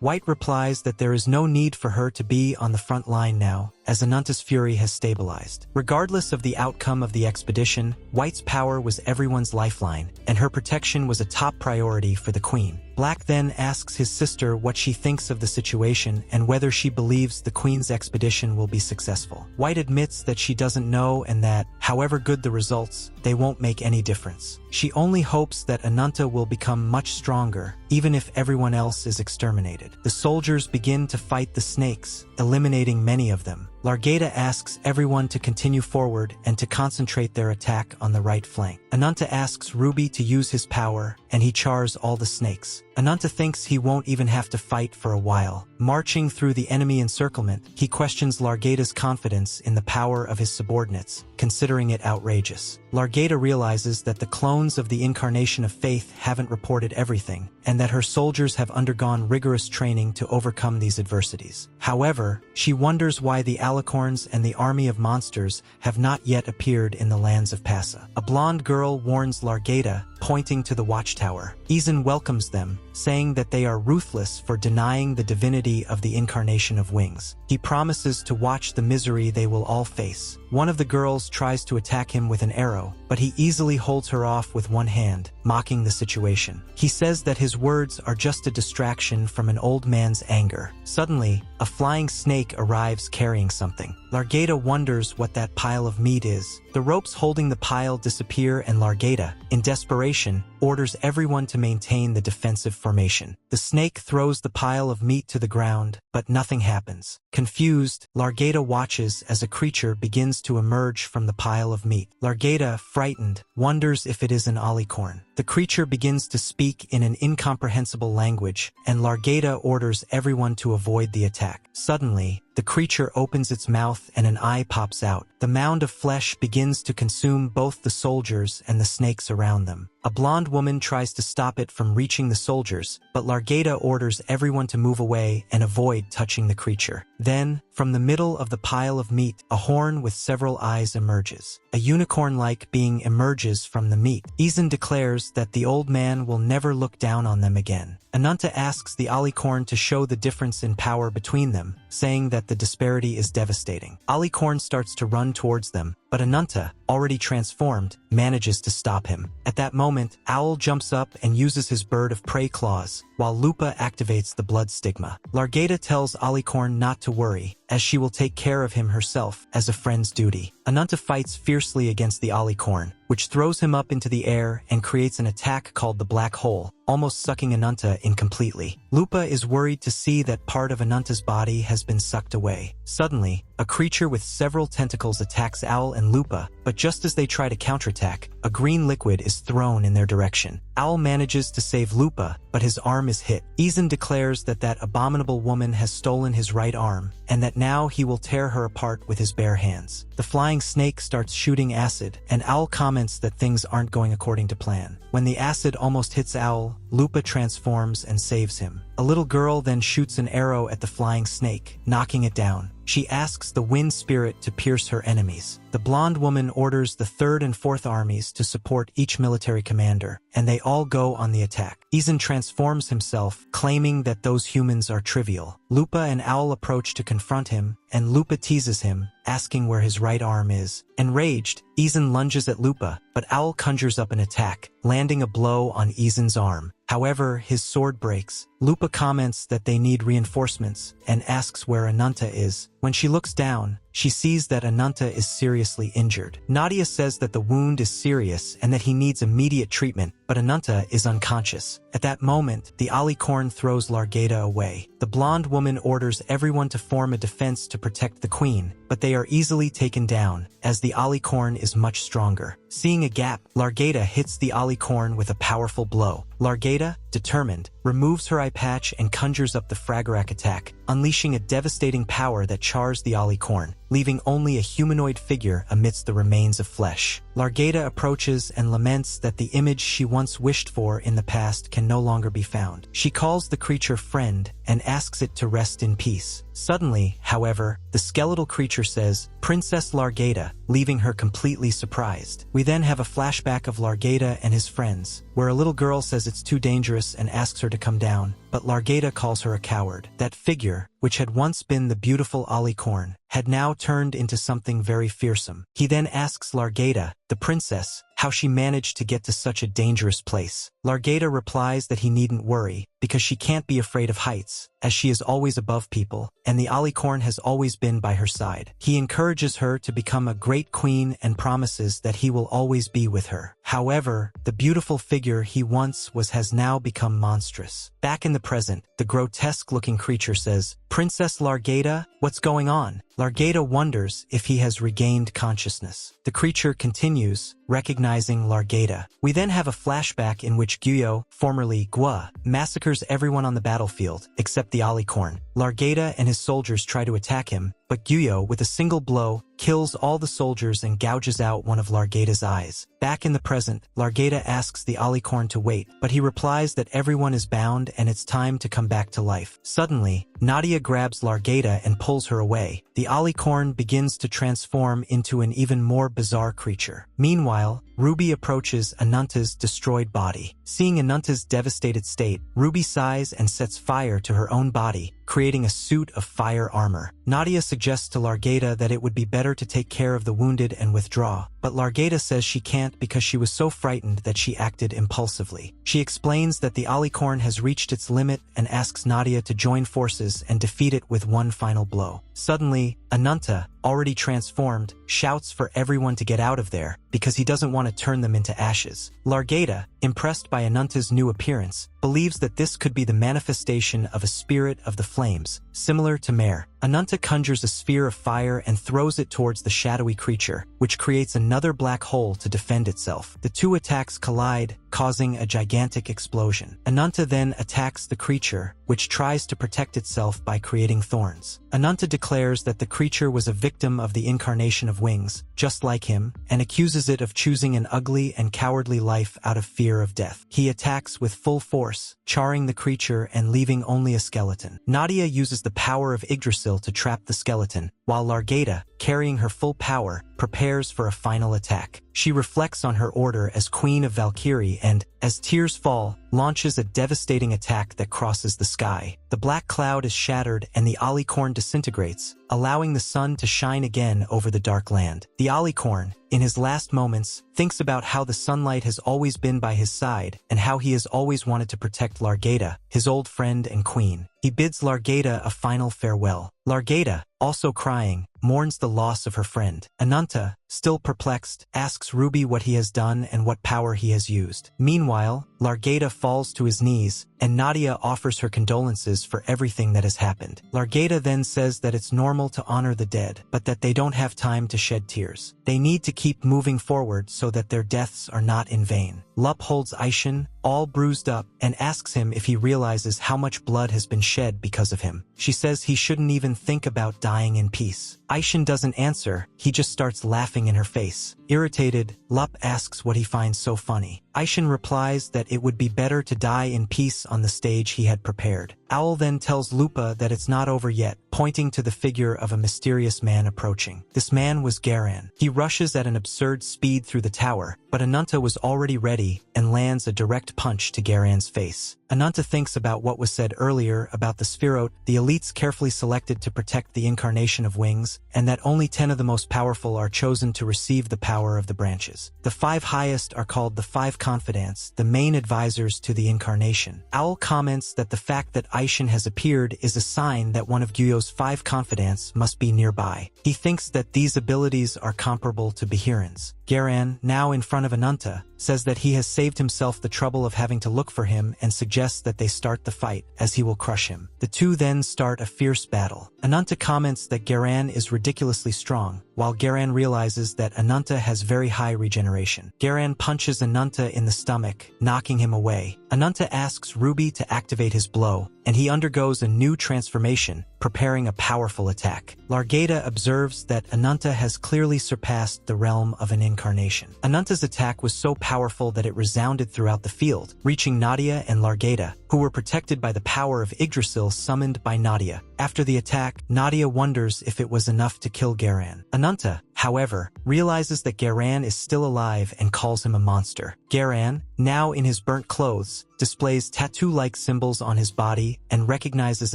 White replies that there is no need for her to be on the front line now, as Ananta's fury has stabilized. Regardless of the outcome of the expedition, White's power was everyone's lifeline, and her protection was a top priority for the Queen. Black then asks his sister what she thinks of the situation and whether she believes the Queen's expedition will be successful. White admits that she doesn't know and that, however good the results, they won't make any difference. She only hopes that Ananta will become much stronger, even if everyone else is exterminated. The soldiers begin to fight the snakes, eliminating many of them. Largata asks everyone to continue forward and to concentrate their attack on the right flank. Ananta asks Ruby to use his power, and he chars all the snakes. Ananta thinks he won't even have to fight for a while. Marching through the enemy encirclement, he questions Largata's confidence in the power of his subordinates, considering it outrageous. Largata realizes that the clones of the Incarnation of Faith haven't reported everything, and that her soldiers have undergone rigorous training to overcome these adversities. However, she wonders why the alicorns and the army of monsters have not yet appeared in the lands of Passa. A blonde girl warns Largata, pointing to the watchtower. Izan welcomes them, saying that they are ruthless for denying the divinity of the incarnation of wings. He promises to watch the misery they will all face. One of the girls tries to attack him with an arrow, but he easily holds her off with one hand, mocking the situation. He says that his words are just a distraction from an old man's anger. Suddenly, a flying snake arrives carrying something. Largata wonders what that pile of meat is. The ropes holding the pile disappear and Largata, in desperation, orders everyone to maintain the defensive formation. The snake throws the pile of meat to the ground, but nothing happens. Confused, Largata watches as a creature begins to emerge from the pile of meat. Largata, frightened, wonders if it is an alicorn. The creature begins to speak in an incomprehensible language, and Largata orders everyone to avoid the attack. Suddenly, the creature opens its mouth and an eye pops out. The mound of flesh begins to consume both the soldiers and the snakes around them. A blonde woman tries to stop it from reaching the soldiers, but Largata orders everyone to move away and avoid touching the creature. Then, from the middle of the pile of meat, a horn with several eyes emerges. A unicorn-like being emerges from the meat. Izan declares that the old man will never look down on them again. Ananta asks the alicorn to show the difference in power between them, saying that the disparity is devastating. Alicorn starts to run towards them, but Ananta, already transformed, manages to stop him. At that moment, Owl jumps up and uses his bird of prey claws, while Lupa activates the blood stigma. Largata tells Alicorn not to worry, as she will take care of him herself as a friend's duty. Ananta fights fiercely against the Alicorn, which throws him up into the air and creates an attack called the Black Hole, almost sucking Ananta in completely. Lupa is worried to see that part of Ananta's body has been sucked away. Suddenly, a creature with several tentacles attacks Owl and Lupa, but just as they try to counterattack, a green liquid is thrown in their direction. Owl manages to save Lupa, but his arm is hit. Izan declares that that abominable woman has stolen his right arm, and that now he will tear her apart with his bare hands. The flying snake starts shooting acid, and Owl comments that things aren't going according to plan. When the acid almost hits Owl, Lupa transforms and saves him. A little girl then shoots an arrow at the flying snake, knocking it down. She asks the wind spirit to pierce her enemies. The blonde woman orders the 3rd and 4th armies to support each military commander, and they all go on the attack. Izan transforms himself, claiming that those humans are trivial. Lupa and Owl approach to confront him, and Lupa teases him, asking where his right arm is. Enraged, Izan lunges at Lupa, but Owl conjures up an attack, landing a blow on Izan's arm. However, his sword breaks. Lupa comments that they need reinforcements and asks where Ananta is. When she looks down, she sees that Ananta is seriously injured. Nadia says that the wound is serious and that he needs immediate treatment, but Ananta is unconscious. At that moment, the alicorn throws Largata away. The blonde woman orders everyone to form a defense to protect the queen, but they are easily taken down, as the alicorn is much stronger. Seeing a gap, Largata hits the alicorn with a powerful blow. Largata, determined, removes her eye patch and conjures up the Fragorak attack, unleashing a devastating power that chars the alicorn, leaving only a humanoid figure amidst the remains of flesh. Largata approaches and laments that the image she once wished for in the past can no longer be found. She calls the creature friend and asks it to rest in peace. Suddenly, however, the skeletal creature says, "Princess Largata," leaving her completely surprised. We then have a flashback of Largata and his friends, where a little girl says it's too dangerous and asks her to come down, but Largata calls her a coward. That figure, which had once been the beautiful alicorn, had now turned into something very fearsome. He then asks Largata, the princess, how she managed to get to such a dangerous place. Largata replies that he needn't worry, because she can't be afraid of heights, as she is always above people, and the alicorn has always been by her side. He encourages her to become a great queen and promises that he will always be with her. However, the beautiful figure he once was has now become monstrous. Back in the present, the grotesque-looking creature says, "Princess Largata, what's going on?" Largata wonders if he has regained consciousness. The creature continues, recognizing Largata. We then have a flashback in which Guyo, formerly Gua, massacres everyone on the battlefield, except the alicorn, Largata and his soldiers try to attack him, but Gyuyo, with a single blow, kills all the soldiers and gouges out one of Largata's eyes. Back in the present, Largata asks the alicorn to wait, but he replies that everyone is bound and it's time to come back to life. Suddenly, Nadia grabs Largata and pulls her away. The alicorn begins to transform into an even more bizarre creature. Meanwhile, Ruby approaches Ananta's destroyed body. Seeing Ananta's devastated state, Ruby sighs and sets fire to her own body, creating a suit of fire armor. Nadia suggests to Largata that it would be better to take care of the wounded and withdraw, but Largata says she can't because she was so frightened that she acted impulsively. She explains that the alicorn has reached its limit and asks Nadia to join forces and defeat it with one final blow. Suddenly, Ananta, already transformed, shouts for everyone to get out of there because he doesn't want to turn them into ashes. Largata, impressed by Ananta's new appearance, believes that this could be the manifestation of a spirit of the flames, similar to Mare. Ananta conjures a sphere of fire and throws it towards the shadowy creature, which creates another black hole to defend itself. The two attacks collide, causing a gigantic explosion. Ananta then attacks the creature, which tries to protect itself by creating thorns. Ananta declares that the creature was a victim of the incarnation of Wings, just like him, and accuses it of choosing an ugly and cowardly life out of fear of death. He attacks with full force, charring the creature and leaving only a skeleton. Nadia uses the power of Yggdrasil to trap the skeleton, while Largata, carrying her full power, prepares for a final attack. She reflects on her order as Queen of Valkyrie and, as tears fall, launches a devastating attack that crosses the sky. The black cloud is shattered and the alicorn disintegrates, allowing the sun to shine again over the dark land. The alicorn, in his last moments, thinks about how the sunlight has always been by his side and how he has always wanted to protect Largata, his old friend and queen. He bids Largata a final farewell. Largata, also crying, mourns the loss of her friend. Ananta, still perplexed, asks Ruby what he has done and what power he has used. Meanwhile, Largata falls to his knees, and Nadia offers her condolences for everything that has happened. Largata then says that it's normal to honor the dead, but that they don't have time to shed tears. They need to keep moving forward so that their deaths are not in vain. Lup holds Aishin, all bruised up, and asks him if he realizes how much blood has been shed because of him. She says he shouldn't even think about dying in peace. Aishin doesn't answer, he just starts laughing in her face. Irritated, Lup asks what he finds so funny. Aishin replies that it would be better to die in peace on the stage he had prepared. Owl then tells Lupa that it's not over yet, pointing to the figure of a mysterious man approaching. This man was Garan. He rushes at an absurd speed through the tower, but Ananta was already ready and lands a direct punch to Garan's face. Ananta thinks about what was said earlier about the Spherote, the elites carefully selected to protect the incarnation of Wings, and that only 10 of the most powerful are chosen to receive the power of the branches. The 5 highest are called the 5 Confidants, the main advisors to the incarnation. Owl comments that the fact that Aishin has appeared is a sign that one of Gyuyo's 5 Confidants must be nearby. He thinks that these abilities are comparable to Bahiran's. Garan, now in front of Ananta, says that he has saved himself the trouble of having to look for him and suggests that they start the fight, as he will crush him. The two then start a fierce battle. Ananta comments that Garan is ridiculously strong, while Garan realizes that Ananta has very high regeneration. Garan punches Ananta in the stomach, knocking him away. Ananta asks Ruby to activate his blow, and he undergoes a new transformation, preparing a powerful attack. Largata observes that Ananta has clearly surpassed the realm of an incarnation. Ananta's attack was so powerful that it resounded throughout the field, reaching Nadia and Largata, who were protected by the power of Yggdrasil summoned by Nadia. After the attack, Nadia wonders if it was enough to kill Garan. Ananta, however, realizes that Garan is still alive and calls him a monster. Garan, now in his burnt clothes, displays tattoo-like symbols on his body and recognizes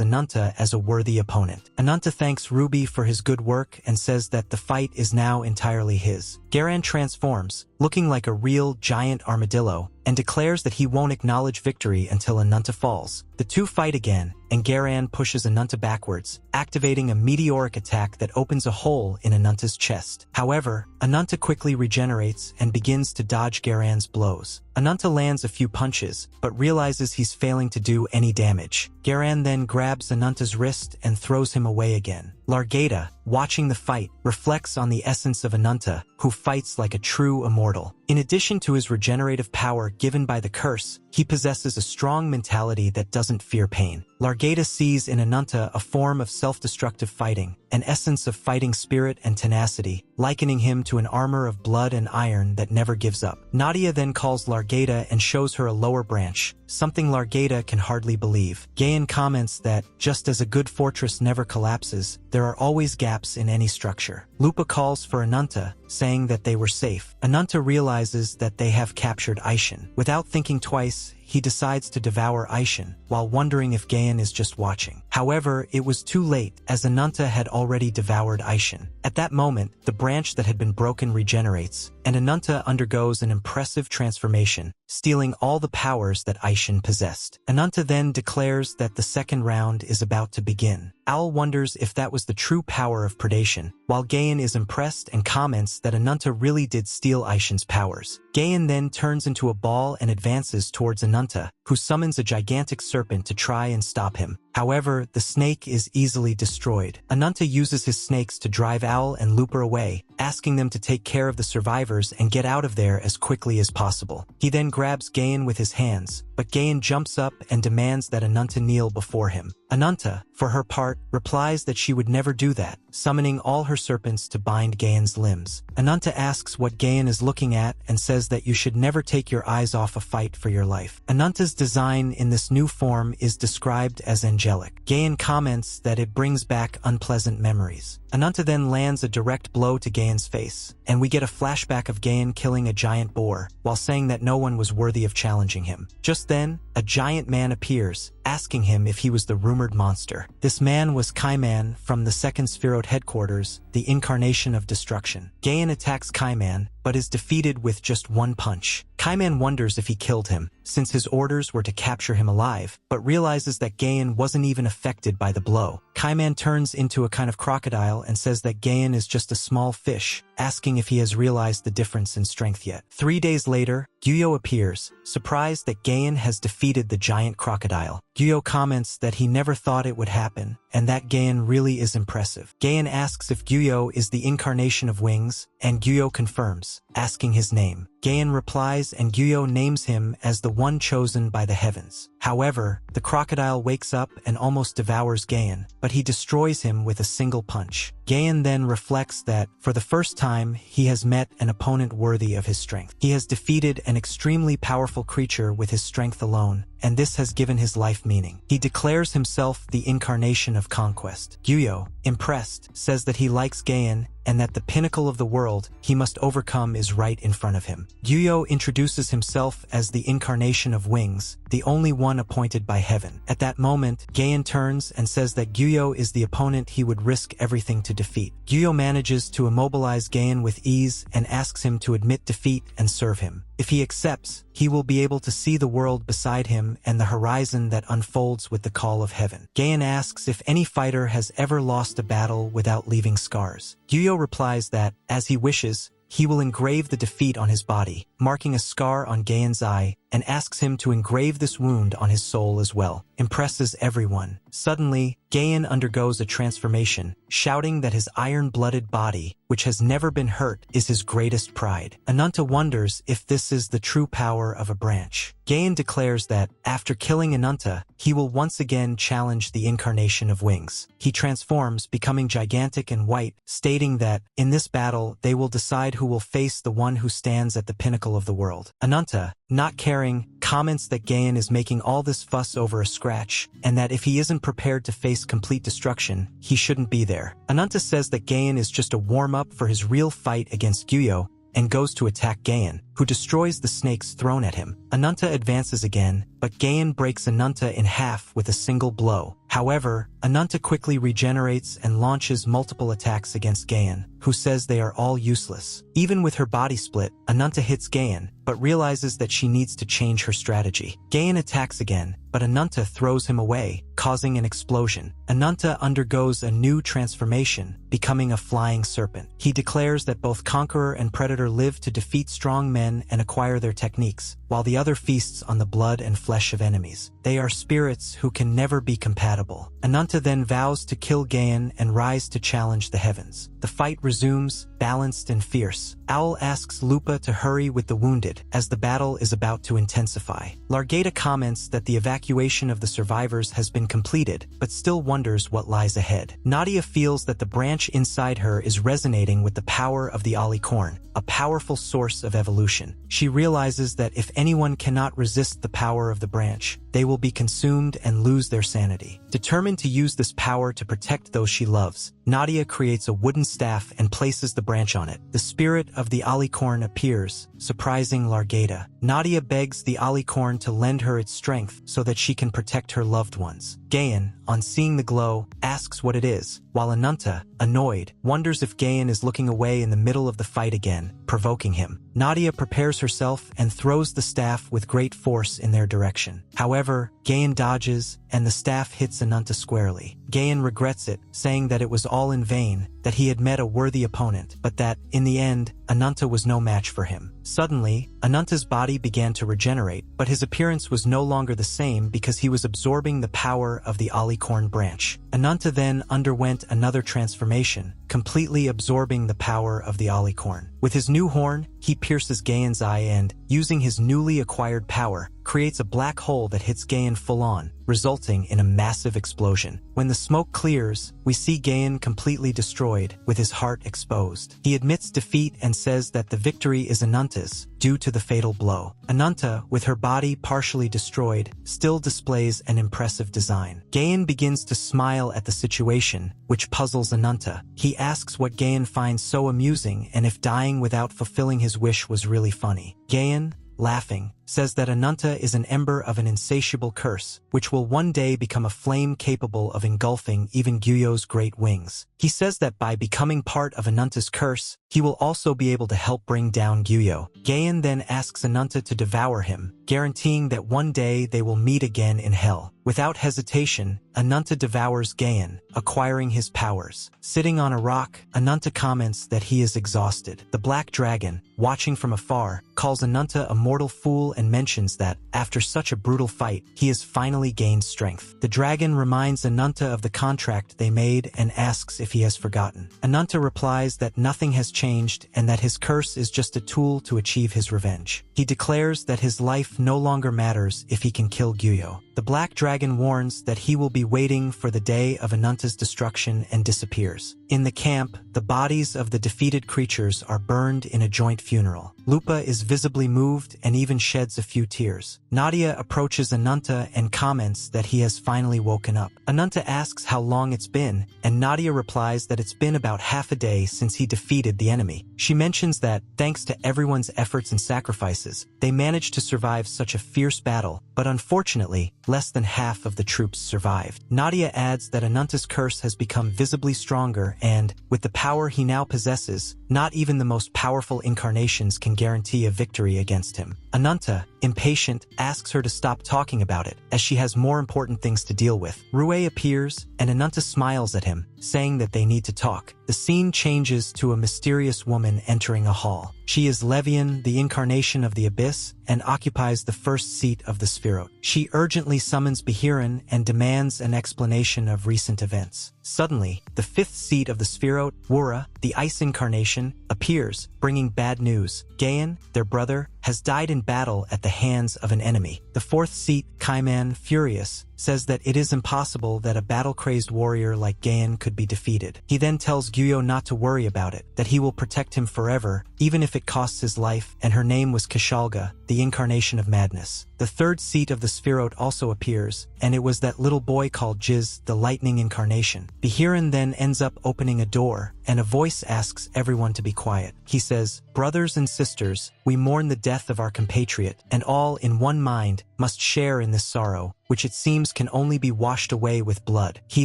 Ananta as a worthy opponent. Ananta thanks Ruby for his good work and says that the fight is now entirely his. Garan transforms, looking like a real giant armadillo, and declares that he won't acknowledge victory until Ananta falls. The two fight again, and Garan pushes Ananta backwards, activating a meteoric attack that opens a hole in Ananta's chest. However, Ananta quickly regenerates and begins to dodge Garan's blows. Ananta lands a few punches, but realizes he's failing to do any damage. Garan then grabs Ananta's wrist and throws him away again. Largata, watching the fight, reflects on the essence of Ananta, who fights like a true immortal. In addition to his regenerative power given by the curse, he possesses a strong mentality that doesn't fear pain. Largata sees in Ananta a form of self-destructive fighting, an essence of fighting spirit and tenacity, likening him to an armor of blood and iron that never gives up. Nadia then calls Largata and shows her a lower branch, something Largata can hardly believe. Gayan comments that, just as a good fortress never collapses, there are always gaps in any structure. Lupa calls for Ananta, saying that they were safe. Ananta realizes that they have captured Aishin. Without thinking twice, he decides to devour Aishin, while wondering if Gayan is just watching. However, it was too late, as Ananta had already devoured Aishin. At that moment, the branch that had been broken regenerates, and Ananta undergoes an impressive transformation, stealing all the powers that Aishin possessed. Ananta then declares that the second round is about to begin. Owl wonders if that was the true power of predation, while Gayan is impressed and comments that Ananta really did steal Aishin's powers. Gayan then turns into a ball and advances towards Ananta, who summons a gigantic serpent to try and stop him. However, the snake is easily destroyed. Ananta uses his snakes to drive Owl and Lupa away, asking them to take care of the survivors and get out of there as quickly as possible. He then grabs Gayan with his hands, but Gayan jumps up and demands that Ananta kneel before him. Ananta, for her part, replies that she would never do that, summoning all her serpents to bind Gayan's limbs. Ananta asks what Gayan is looking at and says that you should never take your eyes off a fight for your life. Ananta's design in this new form is described as angelic. Gayan comments that it brings back unpleasant memories. Ananta then lands a direct blow to Gayan's face, and we get a flashback of Gayan killing a giant boar, while saying that no one was worthy of challenging him. Just then, a giant man appears, asking him if he was the rumored monster. This man was Kaiman from the Second Spheroid headquarters, the Incarnation of Destruction. Gayan attacks Kaiman, but is defeated with just one punch. Kaiman wonders if he killed him, since his orders were to capture him alive, but realizes that Gayan wasn't even affected by the blow. Kaiman turns into a kind of crocodile and says that Gayan is just a small fish, asking if he has realized the difference in strength yet. 3 days later, Gyuyo appears, surprised that Gayan has defeated the giant crocodile. Gyuyo comments that he never thought it would happen, and that Gayan really is impressive. Gayan asks if Gyuyo is the incarnation of wings, and Gyuyo confirms, asking his name. Gayan replies and Gyuyo names him as the one chosen by the heavens. However, the crocodile wakes up and almost devours Gayan, but he destroys him with a single punch. Gayan then reflects that, for the first time, he has met an opponent worthy of his strength. He has defeated an extremely powerful creature with his strength alone, and this has given his life meaning. He declares himself the incarnation of conquest. Gyuyo, impressed, says that he likes Gayan and that the pinnacle of the world he must overcome is right in front of him. Gyuyo introduces himself as the incarnation of wings, the only one appointed by heaven. At that moment, Gayan turns and says that Gyuyo is the opponent he would risk everything to defeat. Gyuyo manages to immobilize Gayan with ease and asks him to admit defeat and serve him. If he accepts, he will be able to see the world beside him and the horizon that unfolds with the call of heaven. Gayan asks if any fighter has ever lost a battle without leaving scars. Gyuyo replies that, as he wishes, he will engrave the defeat on his body, marking a scar on Gayan's eye, and asks him to engrave this wound on his soul as well. Impresses everyone. Suddenly, Gayan undergoes a transformation, shouting that his iron-blooded body, which has never been hurt, is his greatest pride. Ananta wonders if this is the true power of a branch. Gayan declares that, after killing Ananta, he will once again challenge the incarnation of wings. He transforms, becoming gigantic and white, stating that, in this battle, they will decide who will face the one who stands at the pinnacle of the world. Ananta, not caring, comments that Gayan is making all this fuss over a scratch, and that if he isn't prepared to face complete destruction, he shouldn't be there. Ananta says that Gayan is just a warm-up for his real fight against Gyuyo, and goes to attack Gayan, who destroys the snakes thrown at him. Ananta advances again, but Gayan breaks Ananta in half with a single blow. However, Ananta quickly regenerates and launches multiple attacks against Gayan, who says they are all useless. Even with her body split, Ananta hits Gayan, but realizes that she needs to change her strategy. Gayan attacks again, but Ananta throws him away, causing an explosion. Ananta undergoes a new transformation, becoming a flying serpent. He declares that both Conqueror and Predator live to defeat strong men and acquire their techniques, while the other feasts on the blood and flesh of enemies. They are spirits who can never be compatible. incompatible. Ananta then vows to kill Gayan and rise to challenge the heavens. The fight resumes, balanced and fierce. Owl asks Lupa to hurry with the wounded, as the battle is about to intensify. Largata comments that the evacuation of the survivors has been completed, but still wonders what lies ahead. Nadia feels that the branch inside her is resonating with the power of the alicorn, a powerful source of evolution. She realizes that if anyone cannot resist the power of the branch, they will be consumed and lose their sanity. Determined to use this power to protect those she loves, Nadia creates a wooden staff and places the branch on it. The spirit of the alicorn appears, surprising Largata. Nadia begs the alicorn to lend her its strength so that she can protect her loved ones. Gayan, on seeing the glow, asks what it is, while Ananta, annoyed, wonders if Gayan is looking away in the middle of the fight again, provoking him. Nadia prepares herself and throws the staff with great force in their direction. However, Gayan dodges, and the staff hits Ananta squarely. Gayan regrets it, saying that it was all in vain, that he had met a worthy opponent, but that, in the end, Ananta was no match for him. Suddenly, Ananta's body began to regenerate, but his appearance was no longer the same because he was absorbing the power of the alicorn branch. Ananta then underwent another transformation, completely absorbing the power of the alicorn. With his new horn, he pierces Gayan's eye and, using his newly acquired power, creates a black hole that hits Gayan full-on, resulting in a massive explosion. When the smoke clears, we see Gayan completely destroyed, with his heart exposed. He admits defeat and says that the victory is Ananta's, due to the fatal blow. Ananta, with her body partially destroyed, still displays an impressive design. Gayan begins to smile at the situation, which puzzles Ananta. He asks what Gayan finds so amusing and if dying without fulfilling his wish was really funny. Gayan, laughing, says that Ananta is an ember of an insatiable curse, which will one day become a flame capable of engulfing even Gyuyo's great wings. He says that by becoming part of Ananta's curse, he will also be able to help bring down Gyuyo. Gayan then asks Ananta to devour him, guaranteeing that one day they will meet again in hell. Without hesitation, Ananta devours Gayan, acquiring his powers. Sitting on a rock, Ananta comments that he is exhausted. The Black Dragon, watching from afar, calls Ananta a mortal fool and mentions that, after such a brutal fight, he has finally gained strength. The dragon reminds Ananta of the contract they made and asks if he has forgotten. Ananta replies that nothing has changed and that his curse is just a tool to achieve his revenge. He declares that his life no longer matters if he can kill Gyuyo. The Black Dragon warns that he will be waiting for the day of Ananta's destruction and disappears. In the camp, the bodies of the defeated creatures are burned in a joint funeral. Lupa is visibly moved and even sheds a few tears. Nadia approaches Ananta and comments that he has finally woken up. Ananta asks how long it's been, and Nadia replies that it's been about half a day since he defeated the enemy. She mentions that, thanks to everyone's efforts and sacrifices, they managed to survive such a fierce battle, but unfortunately, less than half of the troops survived. Nadia adds that Ananta's curse has become visibly stronger and, with the power he now possesses, not even the most powerful incarnations can guarantee a victory against him. Ananta, impatient, asks her to stop talking about it, as she has more important things to deal with. Rue appears, and Ananta smiles at him, saying that they need to talk. The scene changes to a mysterious woman entering a hall. She is Levian, the incarnation of the Abyss, and occupies the first seat of the Spherote. She urgently summons Behiran and demands an explanation of recent events. Suddenly, the fifth seat of the Spherote, Wura, the Ice incarnation, appears, bringing bad news. Gayan, their brother, has died in battle at the hands of an enemy. The fourth seat, Kaiman, furious, says that it is impossible that a battle-crazed warrior like Gayan could be defeated. He then tells Gyuyo not to worry about it, that he will protect him forever, even if it costs his life, and her name was Kishalga, the incarnation of madness. The third seat of the Spherote also appears, and it was that little boy called Jiz, the lightning incarnation. Behiran then ends up opening a door, and a voice asks everyone to be quiet. He says, "Brothers and sisters, we mourn the death of our compatriot, and all, in one mind, must share in this sorrow, which it seems can only be washed away with blood." He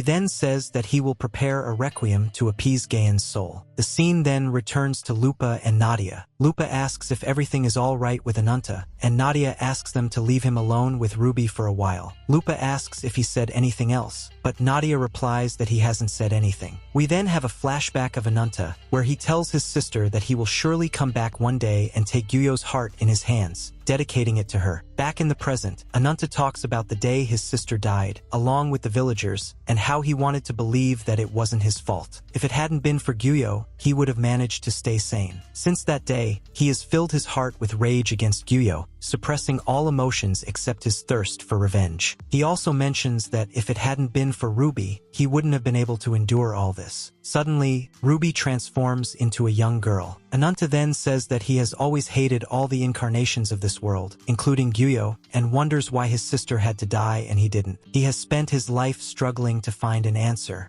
then says that he will prepare a requiem to appease Gayan's soul. The scene then returns to Lupa and Nadia. Lupa asks if everything is all right with Ananta, and Nadia asks them to leave him alone with Ruby for a while. Lupa asks if he said anything else, but Nadia replies that he hasn't said anything. We then have a flashback of Ananta, where he tells his sister that he will surely come back one day and take Gyuyo's heart in his hands, dedicating it to her. Back in the present, Ananta talks about the day his sister died, along with the villagers, and how he wanted to believe that it wasn't his fault. If it hadn't been for Gyuyo, he would have managed to stay sane. Since that day, he has filled his heart with rage against Gyuyo, suppressing all emotions except his thirst for revenge. He also mentions that if it hadn't been for Ruby, he wouldn't have been able to endure all this. Suddenly, Ruby transforms into a young girl. Ananta then says that he has always hated all the incarnations of this world, including Gyuyo, and wonders why his sister had to die and he didn't. He has spent his life struggling to find an answer.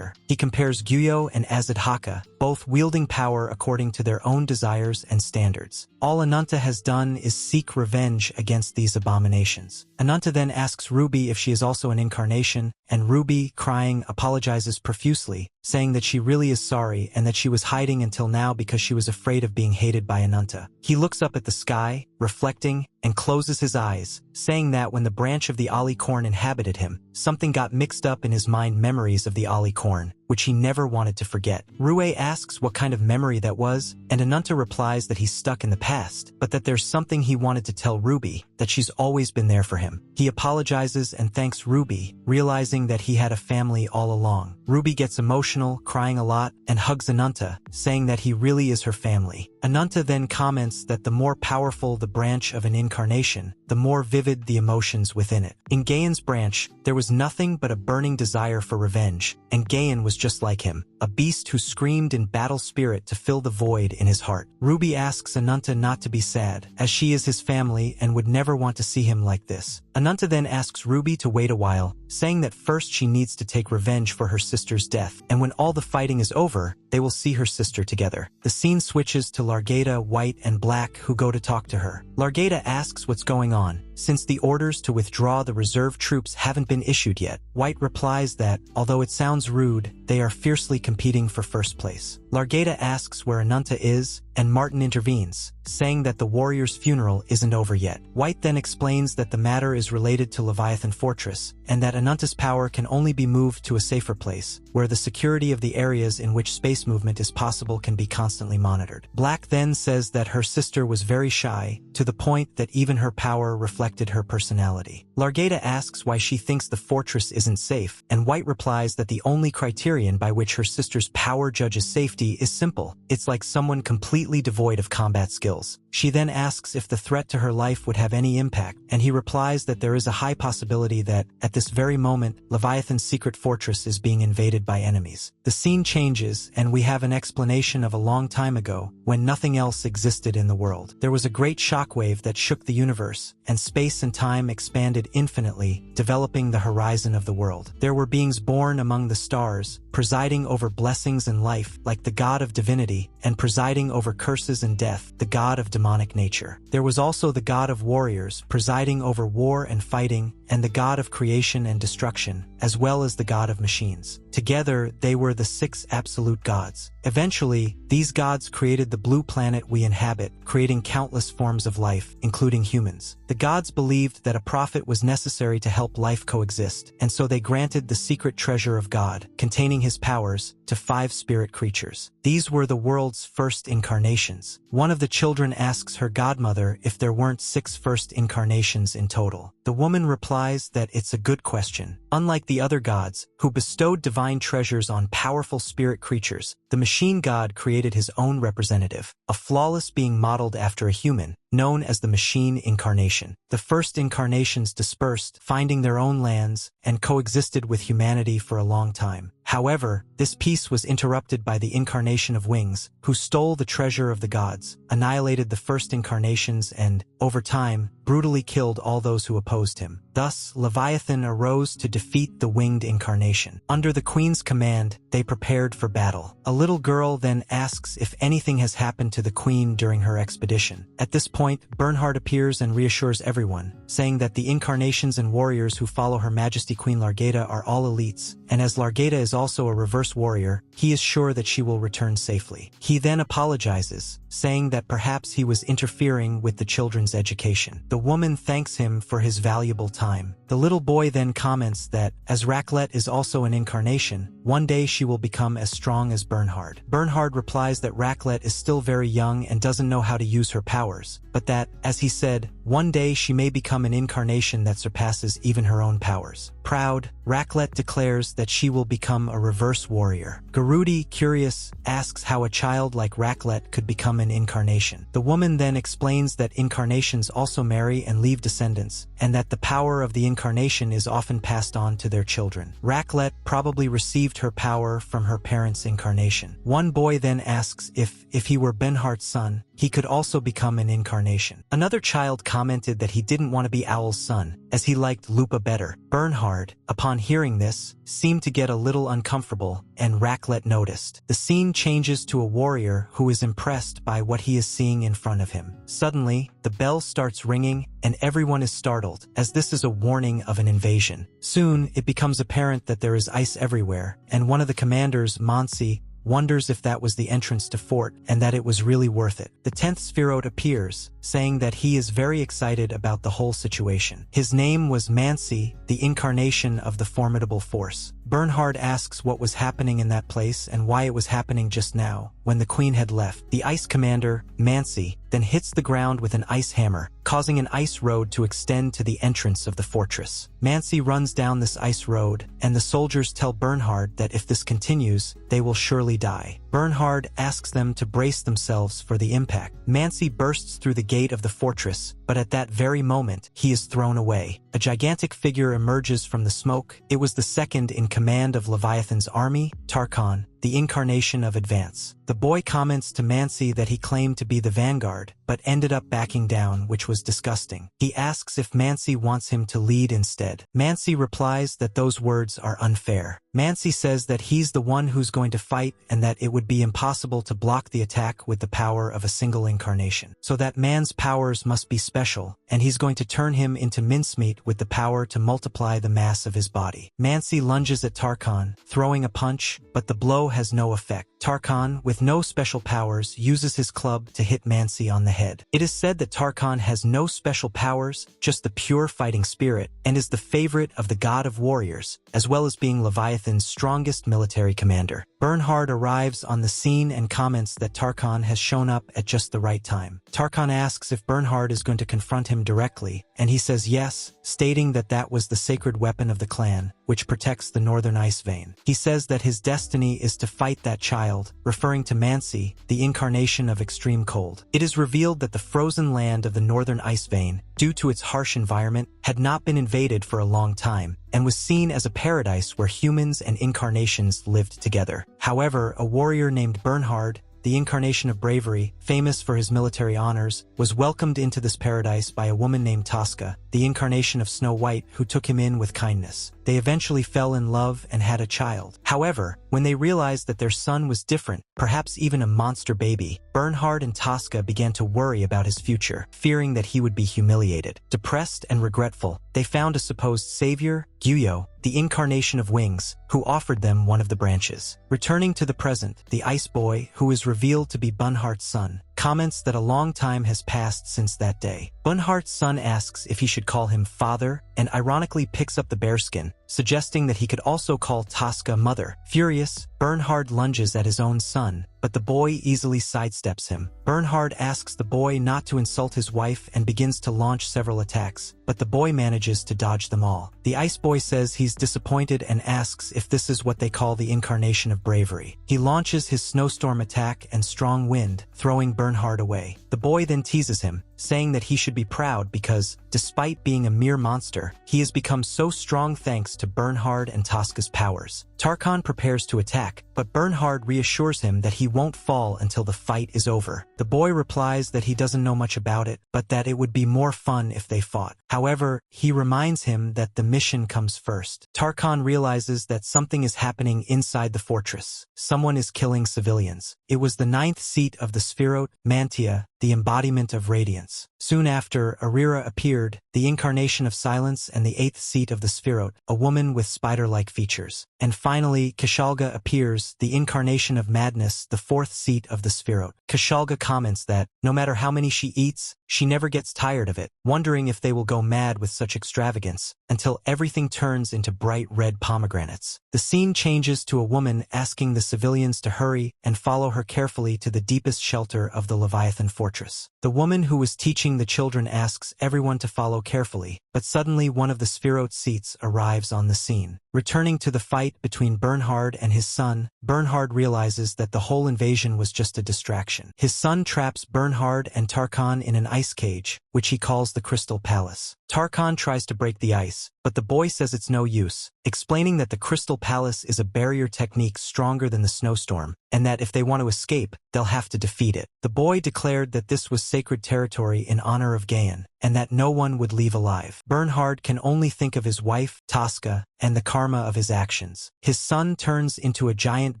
He compares Gyuyo and Azadhaka, both wielding power according to their own desires and standards. All Ananta has done is seek revenge against these abominations. Ananta then asks Ruby if she is also an incarnation, and Ruby, crying, apologizes profusely, saying that she really is sorry and that she was hiding until now because she was afraid of being hated by Ananta. He looks up at the sky, reflecting, and closes his eyes, saying that when the branch of the alicorn inhabited him, something got mixed up in his mind, memories of the alicorn, which he never wanted to forget. Rue asks what kind of memory that was, and Ananta replies that he's stuck in the past, but that there's something he wanted to tell Ruby, that she's always been there for him. He apologizes and thanks Ruby, realizing that he had a family all along. Ruby gets emotional, crying a lot, and hugs Ananta, saying that he really is her family. Ananta then comments that the more powerful the branch of an incarnation, the more vivid the emotions within it. In Gaon's branch, there was nothing but a burning desire for revenge, and Gaon was just like him, a beast who screamed in battle spirit to fill the void in his heart. Ruby asks Ananta not to be sad, as she is his family and would never want to see him like this. Ananta then asks Ruby to wait a while, saying that first she needs to take revenge for her sister's death, and when all the fighting is over, they will see her sister together. The scene switches to Largata, White, and Black, who go to talk to her. Largata asks what's going on, since the orders to withdraw the reserve troops haven't been issued yet. White replies that, although it sounds rude, they are fiercely competing for first place. Largata asks where Ananta is, and Martin intervenes, saying that the warrior's funeral isn't over yet. White then explains that the matter is related to Leviathan Fortress, and that Ananta's power can only be moved to a safer place, where the security of the areas in which space movement is possible can be constantly monitored. Black then says that her sister was very shy, to the point that even her power reflected her personality. Largata asks why she thinks the fortress isn't safe, and White replies that the only criterion by which her sister's power judges safety is simple. It's like someone completely devoid of combat skills. She then asks if the threat to her life would have any impact, and he replies that there is a high possibility that, at this very moment, Leviathan's secret fortress is being invaded by enemies. The scene changes, and we have an explanation of a long time ago, when nothing else existed in the world. There was a great shockwave that shook the universe, and space and time expanded infinitely, developing the horizon of the world. There were beings born among the stars, presiding over blessings and life, like the god of divinity, and presiding over curses and death, the god of demonic nature. There was also the god of warriors, presiding over war and fighting, and the god of creation and destruction, as well as the god of machines. Together, they were the 6 absolute gods. Eventually, these gods created the blue planet we inhabit, creating countless forms of life, including humans. The gods believed that a prophet was necessary to help life coexist, and so they granted the secret treasure of God, containing his powers, to 5 spirit creatures. These were the world's first incarnations. One of the children asks her godmother if there weren't 6 first incarnations in total. The woman replies that it's a good question. Unlike the other gods, who bestowed divine treasures on powerful spirit creatures, the machine god created his own representative, a flawless being modeled after a human, known as the Machine Incarnation. The first incarnations dispersed, finding their own lands, and coexisted with humanity for a long time. However, this peace was interrupted by the incarnation of Wings, who stole the treasure of the gods, annihilated the first incarnations and, over time, brutally killed all those who opposed him. Thus, Leviathan arose to defeat the Winged Incarnation. Under the Queen's command, they prepared for battle. A little girl then asks if anything has happened to the Queen during her expedition. At this point, point, Bernhard appears and reassures everyone, saying that the incarnations and warriors who follow Her Majesty Queen Largeta are all elites, and as Largeta is also a reverse warrior, he is sure that she will return safely. He then apologizes, saying that perhaps he was interfering with the children's education. The woman thanks him for his valuable time. The little boy then comments that, as Raclette is also an incarnation, one day she will become as strong as Bernhard. Bernhard replies that Raclette is still very young and doesn't know how to use her powers, but that, as he said, one day she may become an incarnation that surpasses even her own powers. Proud, Raclette declares that she will become a reverse warrior. Garudi, curious, asks how a child like Raclette could become an incarnation. The woman then explains that incarnations also marry and leave descendants, and that the power of the incarnation is often passed on to their children. Raclette probably received her power from her parents' incarnation. One boy then asks if he were Bernhard's son, he could also become an incarnation. Another child commented that he didn't want to be Owl's son, as he liked Lupa better. Bernhard, upon hearing this, seemed to get a little uncomfortable, and Raclette noticed. The scene changes to a warrior who is impressed by what he is seeing in front of him. Suddenly, the bell starts ringing, and everyone is startled, as this is a warning of an invasion. Soon, it becomes apparent that there is ice everywhere, and one of the commanders, Mansi, wonders if that was the entrance to fort and that it was really worth it. The 10th Spherote appears, saying that he is very excited about the whole situation. His name was Mansi, the incarnation of the formidable force. Bernhard asks what was happening in that place and why it was happening just now, when the queen had left. The ice commander, Mansi, then hits the ground with an ice hammer, causing an ice road to extend to the entrance of the fortress. Mansi runs down this ice road, and the soldiers tell Bernhard that if this continues, they will surely die. Bernhard asks them to brace themselves for the impact. Mansi bursts through the gate of the fortress, but at that very moment, he is thrown away. A gigantic figure emerges from the smoke. It was the second in command of Leviathan's army, Tarkhan, the incarnation of Advance. The boy comments to Mansi that he claimed to be the vanguard, but ended up backing down, which was disgusting. He asks if Mansi wants him to lead instead. Mansi replies that those words are unfair. Mansi says that he's the one who's going to fight and that it would be impossible to block the attack with the power of a single incarnation. So that man's powers must be special, and he's going to turn him into mincemeat with the power to multiply the mass of his body. Mansi lunges at Tarkhan, throwing a punch, but the blow has no effect. Tarkhan, with no special powers, uses his club to hit Mansi on the head. It is said that Tarkhan has no special powers, just the pure fighting spirit, and is the favorite of the god of warriors, as well as being Leviathan's strongest military commander. Bernhard arrives on the scene and comments that Tarkhan has shown up at just the right time. Tarkhan asks if Bernhard is going to confront him directly, and he says yes, stating that that was the sacred weapon of the clan, which protects the northern ice vein. He says that his destiny is to fight that child, referring to Mansi, the incarnation of extreme cold. It is revealed that the frozen land of the northern ice vein, due to its harsh environment, had not been invaded for a long time, and was seen as a paradise where humans and incarnations lived together. However, a warrior named Bernhard, the incarnation of bravery, famous for his military honors, was welcomed into this paradise by a woman named Tosca, the incarnation of Snow White, who took him in with kindness. They eventually fell in love and had a child. However, when they realized that their son was different, perhaps even a monster baby, Bernhard and Tosca began to worry about his future, fearing that he would be humiliated. Depressed and regretful, they found a supposed savior, Gyuyo, the incarnation of wings, who offered them one of the branches. Returning to the present, the ice boy, who is revealed to be Bernhard's son, comments that a long time has passed since that day. Bernhard's son asks if he should call him father, and ironically picks up the bearskin, suggesting that he could also call Tosca mother. Furious, Bernhard lunges at his own son, but the boy easily sidesteps him. Bernhard asks the boy not to insult his wife and begins to launch several attacks, but the boy manages to dodge them all. The ice boy says he's disappointed and asks if this is what they call the incarnation of bravery. He launches his snowstorm attack and strong wind, throwing Bernhard away. The boy then teases him, saying that he should be proud because, despite being a mere monster, he has become so strong thanks to Bernhard and Tosca's powers. Tarkhan prepares to attack, but Bernhard reassures him that he won't fall until the fight is over. The boy replies that he doesn't know much about it, but that it would be more fun if they fought. However, he reminds him that the mission comes first. Tarkhan realizes that something is happening inside the fortress. Someone is killing civilians. It was the 9th seat of the Spherote, Mantia, the embodiment of radiance. Soon after, Arira appeared, the incarnation of silence and the 8th seat of the Sphirot, a woman with spider-like features. And finally, Kashalga appears, the incarnation of madness, the 4th seat of the Sphirot. Kashalga comments that, no matter how many she eats, she never gets tired of it, wondering if they will go mad with such extravagance, until everything turns into bright red pomegranates. The scene changes to a woman asking the civilians to hurry and follow her carefully to the deepest shelter of the Leviathan fortress. The woman who was teaching the children asks everyone to follow carefully, but suddenly one of the Sphirot seats arrives on the scene. Returning to the fight between Bernhard and his son, Bernhard realizes that the whole invasion was just a distraction. His son traps Bernhard and Tarkan in an ice cage, which he calls the Crystal Palace. Tarkan tries to break the ice, but the boy says it's no use, explaining that the Crystal Palace is a barrier technique stronger than the snowstorm, and that if they want to escape, they'll have to defeat it. The boy declared that this was sacred territory in honor of Gayan, and that no one would leave alive. Bernhard can only think of his wife, Tosca, and the karma of his actions. His son turns into a giant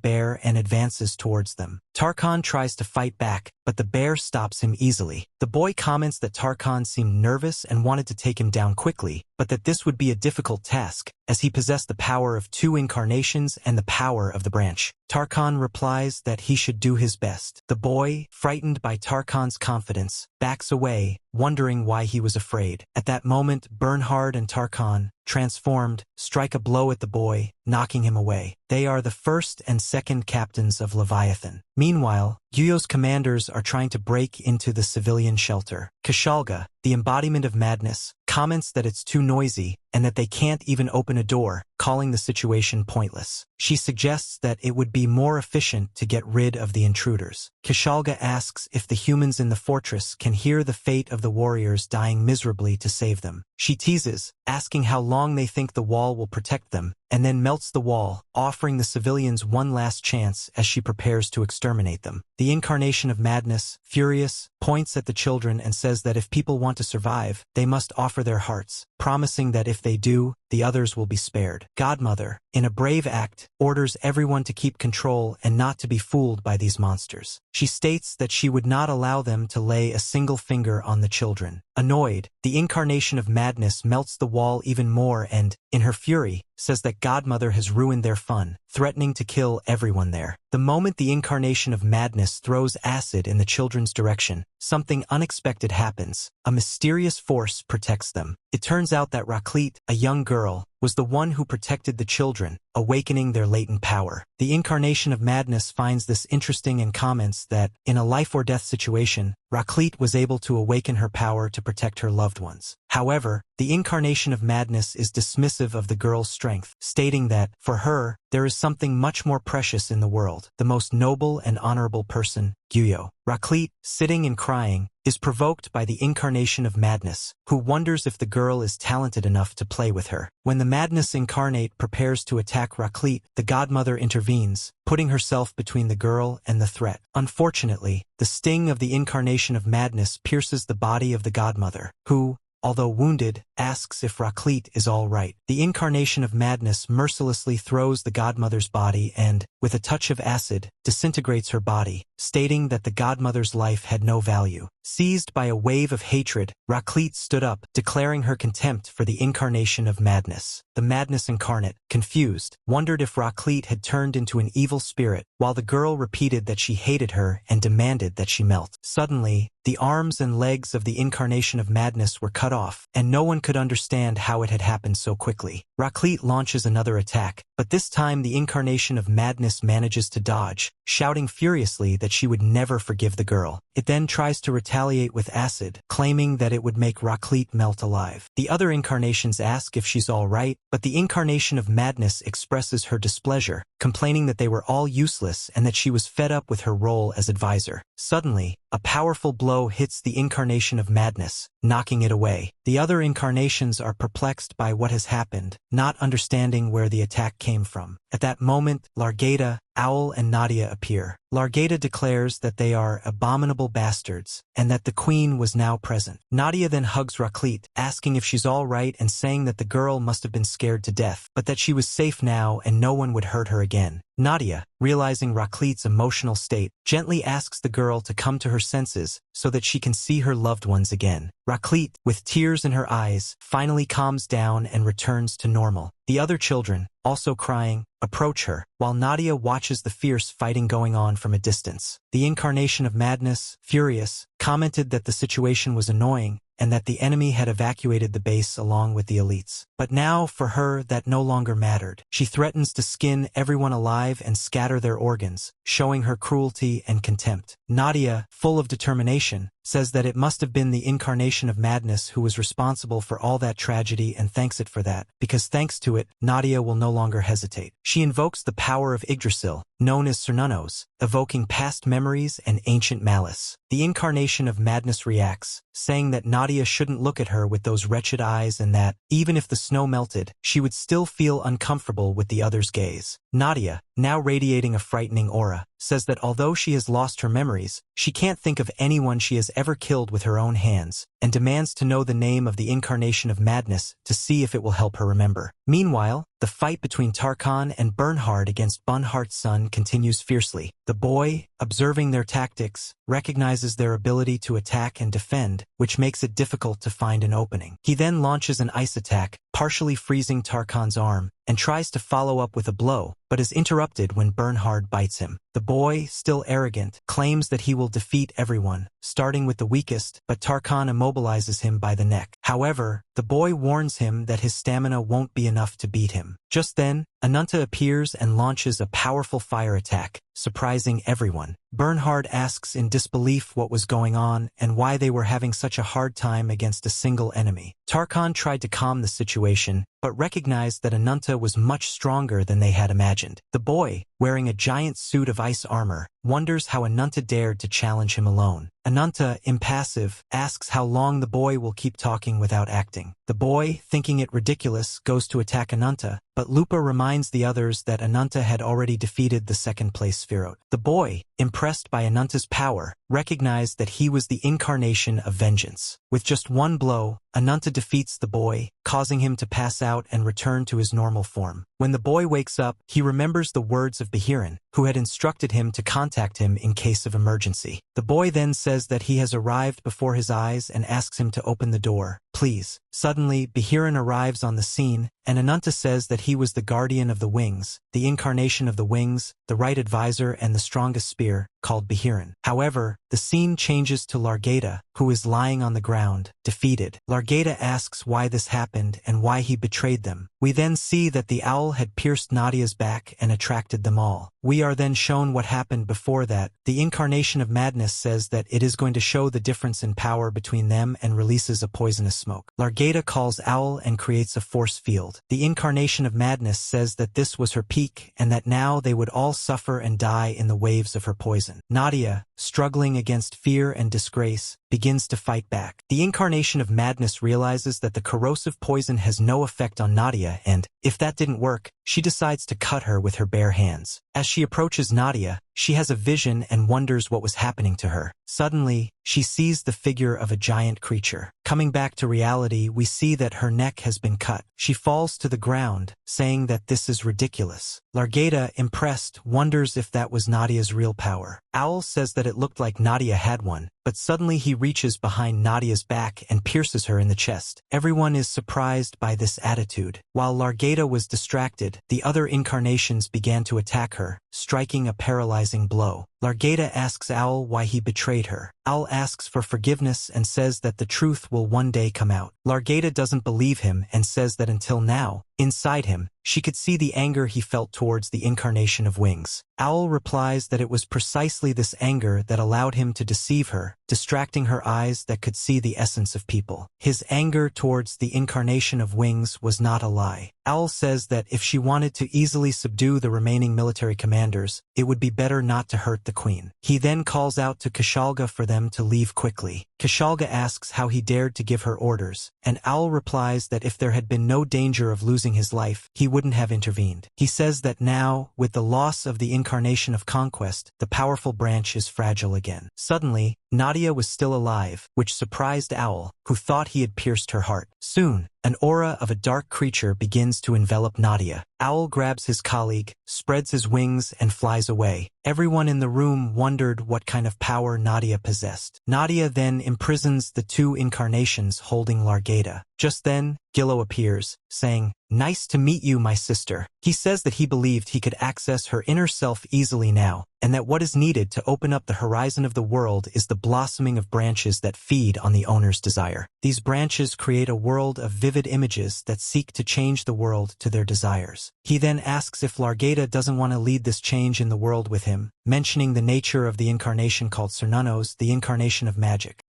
bear and advances towards them. Tarkan tries to fight back, but the bear stops him easily. The boy comments that Tarkan seemed nervous and wanted to take him down quickly, but that this would be a difficult task, as he possessed the power of 2 incarnations and the power of the branch. Tarkan replies that he should do his best. The boy, frightened by Tarkan's confidence, backs away, wondering why he was afraid. At that moment, Bernhard and Tarkan, transformed, strike a blow at the boy, knocking him away. They are the 1st and 2nd captains of Leviathan. Meanwhile, Gyuyo's commanders are trying to break into the civilian shelter. Kashalga, the embodiment of madness, comments that it's too noisy and that they can't even open a door, calling the situation pointless. She suggests that it would be more efficient to get rid of the intruders. Kashalga asks if the humans in the fortress can hear the fate of the warriors dying miserably to save them. She teases, asking how long they think the wall will protect them, and then melts the wall, offering the civilians one last chance as she prepares to exterminate them. The incarnation of madness, furious, points at the children and says that if people want to survive, they must offer their hearts, promising that if they do, the others will be spared. Godmother, in a brave act, orders everyone to keep control and not to be fooled by these monsters. She states that she would not allow them to lay a single finger on the children. Annoyed, the incarnation of madness melts the wall even more and, in her fury, says that Godmother has ruined their fun, threatening to kill everyone there. The moment the incarnation of madness throws acid in the children's direction, something unexpected happens. A mysterious force protects them. It turns out that Raklit, a young girl, was the one who protected the children, awakening their latent power. The incarnation of madness finds this interesting and comments that, in a life-or-death situation, Raklit was able to awaken her power to protect her loved ones. However, the incarnation of madness is dismissive of the girl's strength, stating that, for her, there is something much more precious in the world, the most noble and honorable person, Gyuyo. Raklit, sitting and crying, is provoked by the incarnation of madness, who wonders if the girl is talented enough to play with her. When the madness incarnate prepares to attack Raklit, the godmother intervenes, putting herself between the girl and the threat. Unfortunately, the sting of the incarnation of madness pierces the body of the godmother, who, although wounded, asks if Raklit is all right. The incarnation of madness mercilessly throws the godmother's body and, with a touch of acid, disintegrates her body, stating that the godmother's life had no value. Seized by a wave of hatred, Raklit stood up, declaring her contempt for the incarnation of madness. The madness incarnate, confused, wondered if Raklit had turned into an evil spirit, while the girl repeated that she hated her and demanded that she melt. Suddenly, the arms and legs of the incarnation of madness were cut off, and no one could understand how it had happened so quickly. Raklit launches another attack, but this time the incarnation of madness manages to dodge, shouting furiously that she would never forgive the girl. It then tries to retaliate with acid, claiming that it would make Raklit melt alive. The other incarnations ask if she's all right, but the incarnation of madness expresses her displeasure, complaining that they were all useless and that she was fed up with her role as advisor. Suddenly, a powerful blow hits the incarnation of madness, knocking it away. The other incarnations are perplexed by what has happened, not understanding where the attack came from. At that moment, Largata, Owl and Nadia appear. Largata declares that they are abominable bastards, and that the queen was now present. Nadia then hugs Raklit, asking if she's all right and saying that the girl must have been scared to death, but that she was safe now and no one would hurt her again. Nadia, realizing Raclitte's emotional state, gently asks the girl to come to her senses so that she can see her loved ones again. Raclitte, with tears in her eyes, finally calms down and returns to normal. The other children, also crying, approach her, while Nadia watches the fierce fighting going on from a distance. The Incarnation of Madness, furious, commented that the situation was annoying and that the enemy had evacuated the base along with the elites. But now, for her, that no longer mattered. She threatens to skin everyone alive and scatter their organs, showing her cruelty and contempt. Nadia, full of determination, says that it must have been the Incarnation of Madness who was responsible for all that tragedy and thanks it for that, because thanks to it, Nadia will no longer hesitate. She invokes the power of Yggdrasil, known as Cernunnos, evoking past memories and ancient malice. The Incarnation of Madness reacts, saying that Nadia shouldn't look at her with those wretched eyes and that, even if the snow melted, she would still feel uncomfortable with the other's gaze. Nadia, now radiating a frightening aura, says that although she has lost her memories, she can't think of anyone she has ever killed with her own hands, and demands to know the name of the Incarnation of Madness to see if it will help her remember. Meanwhile, the fight between Tarkan and Bernhard against Bunhart's son continues fiercely. The boy, observing their tactics, recognizes their ability to attack and defend, which makes it difficult to find an opening. He then launches an ice attack, partially freezing Tarkan's arm, and tries to follow up with a blow, but is interrupted when Bernhard bites him. The boy, still arrogant, claims that he will defeat everyone, starting with the weakest, but Tarkan immobilizes him by the neck. However, the boy warns him that his stamina won't be enough to beat him. Just then, Ananta appears and launches a powerful fire attack, surprising everyone. Bernhard asks in disbelief what was going on and why they were having such a hard time against a single enemy. Tarkan tried to calm the situation, but recognized that Ananta was much stronger than they had imagined. The boy, wearing a giant suit of ice armor, wonders how Ananta dared to challenge him alone. Ananta, impassive, asks how long the boy will keep talking without acting. The boy, thinking it ridiculous, goes to attack Ananta, but Lupa reminds the others that Ananta had already defeated the second-place Spherot. The boy, impressed by Ananta's power, recognized that he was the incarnation of vengeance. With just one blow, Ananta defeats the boy, causing him to pass out and return to his normal form. When the boy wakes up, he remembers the words of Behiran, who had instructed him to contact him in case of emergency. The boy then says that he has arrived before his eyes and asks him to open the door, please. Suddenly, Behiran arrives on the scene, and Ananta says that he was the guardian of the wings, the incarnation of the wings, the right advisor and the strongest spear, called Behiran. However, the scene changes to Largata, who is lying on the ground, defeated. Largata asks why this happened and why he betrayed them. We then see that the owl had pierced Nadia's back and attracted them all. We are then shown what happened before that. The Incarnation of Madness says that it is going to show the difference in power between them and releases a poisonous smoke. Largata calls Owl and creates a force field. The Incarnation of Madness says that this was her peak and that now they would all suffer and die in the waves of her poison. Nadia, struggling against fear and disgrace, begins to fight back. The Incarnation of Madness realizes that the corrosive poison has no effect on Nadia and, if that didn't work, she decides to cut her with her bare hands. As she approaches Nadia, she has a vision and wonders what was happening to her. Suddenly, she sees the figure of a giant creature. Coming back to reality, we see that her neck has been cut. She falls to the ground, saying that this is ridiculous. Largata, impressed, wonders if that was Nadia's real power. Owl says that it looked like Nadia had one, but suddenly he reaches behind Nadia's back and pierces her in the chest. Everyone is surprised by this attitude. While Largata was distracted, the other incarnations began to attack her, striking a paralyzing blow. Largata asks Owl why he betrayed her. Owl asks for forgiveness and says that the truth will one day come out. Largata doesn't believe him and says that until now, inside him, she could see the anger he felt towards the Incarnation of Wings. Owl replies that it was precisely this anger that allowed him to deceive her, distracting her eyes that could see the essence of people. His anger towards the Incarnation of Wings was not a lie. Owl says that if she wanted to easily subdue the remaining military commanders, it would be better not to hurt the queen. He then calls out to Kashalga for them to leave quickly. Kashalga asks how he dared to give her orders, and Owl replies that if there had been no danger of losing his life, he wouldn't have intervened. He says that now, with the loss of the Incarnation of Conquest, the powerful branch is fragile again. Suddenly, Nadia was still alive, which surprised Owl, who thought he had pierced her heart. Soon, An aura of a dark creature begins to envelop Nadia. Owl grabs his colleague, spreads his wings, and flies away. Everyone in the room wondered what kind of power Nadia possessed. Nadia then imprisons the two incarnations holding Largata. Just then, Gillo appears, saying, "Nice to meet you, my sister." He says that he believed he could access her inner self easily now, and that what is needed to open up the horizon of the world is the blossoming of branches that feed on the owner's desire. These branches create a world of vivid images that seek to change the world to their desires. He then asks if Largata doesn't want to lead this change in the world with him, mentioning the nature of the incarnation called Cernunos, the incarnation of magic.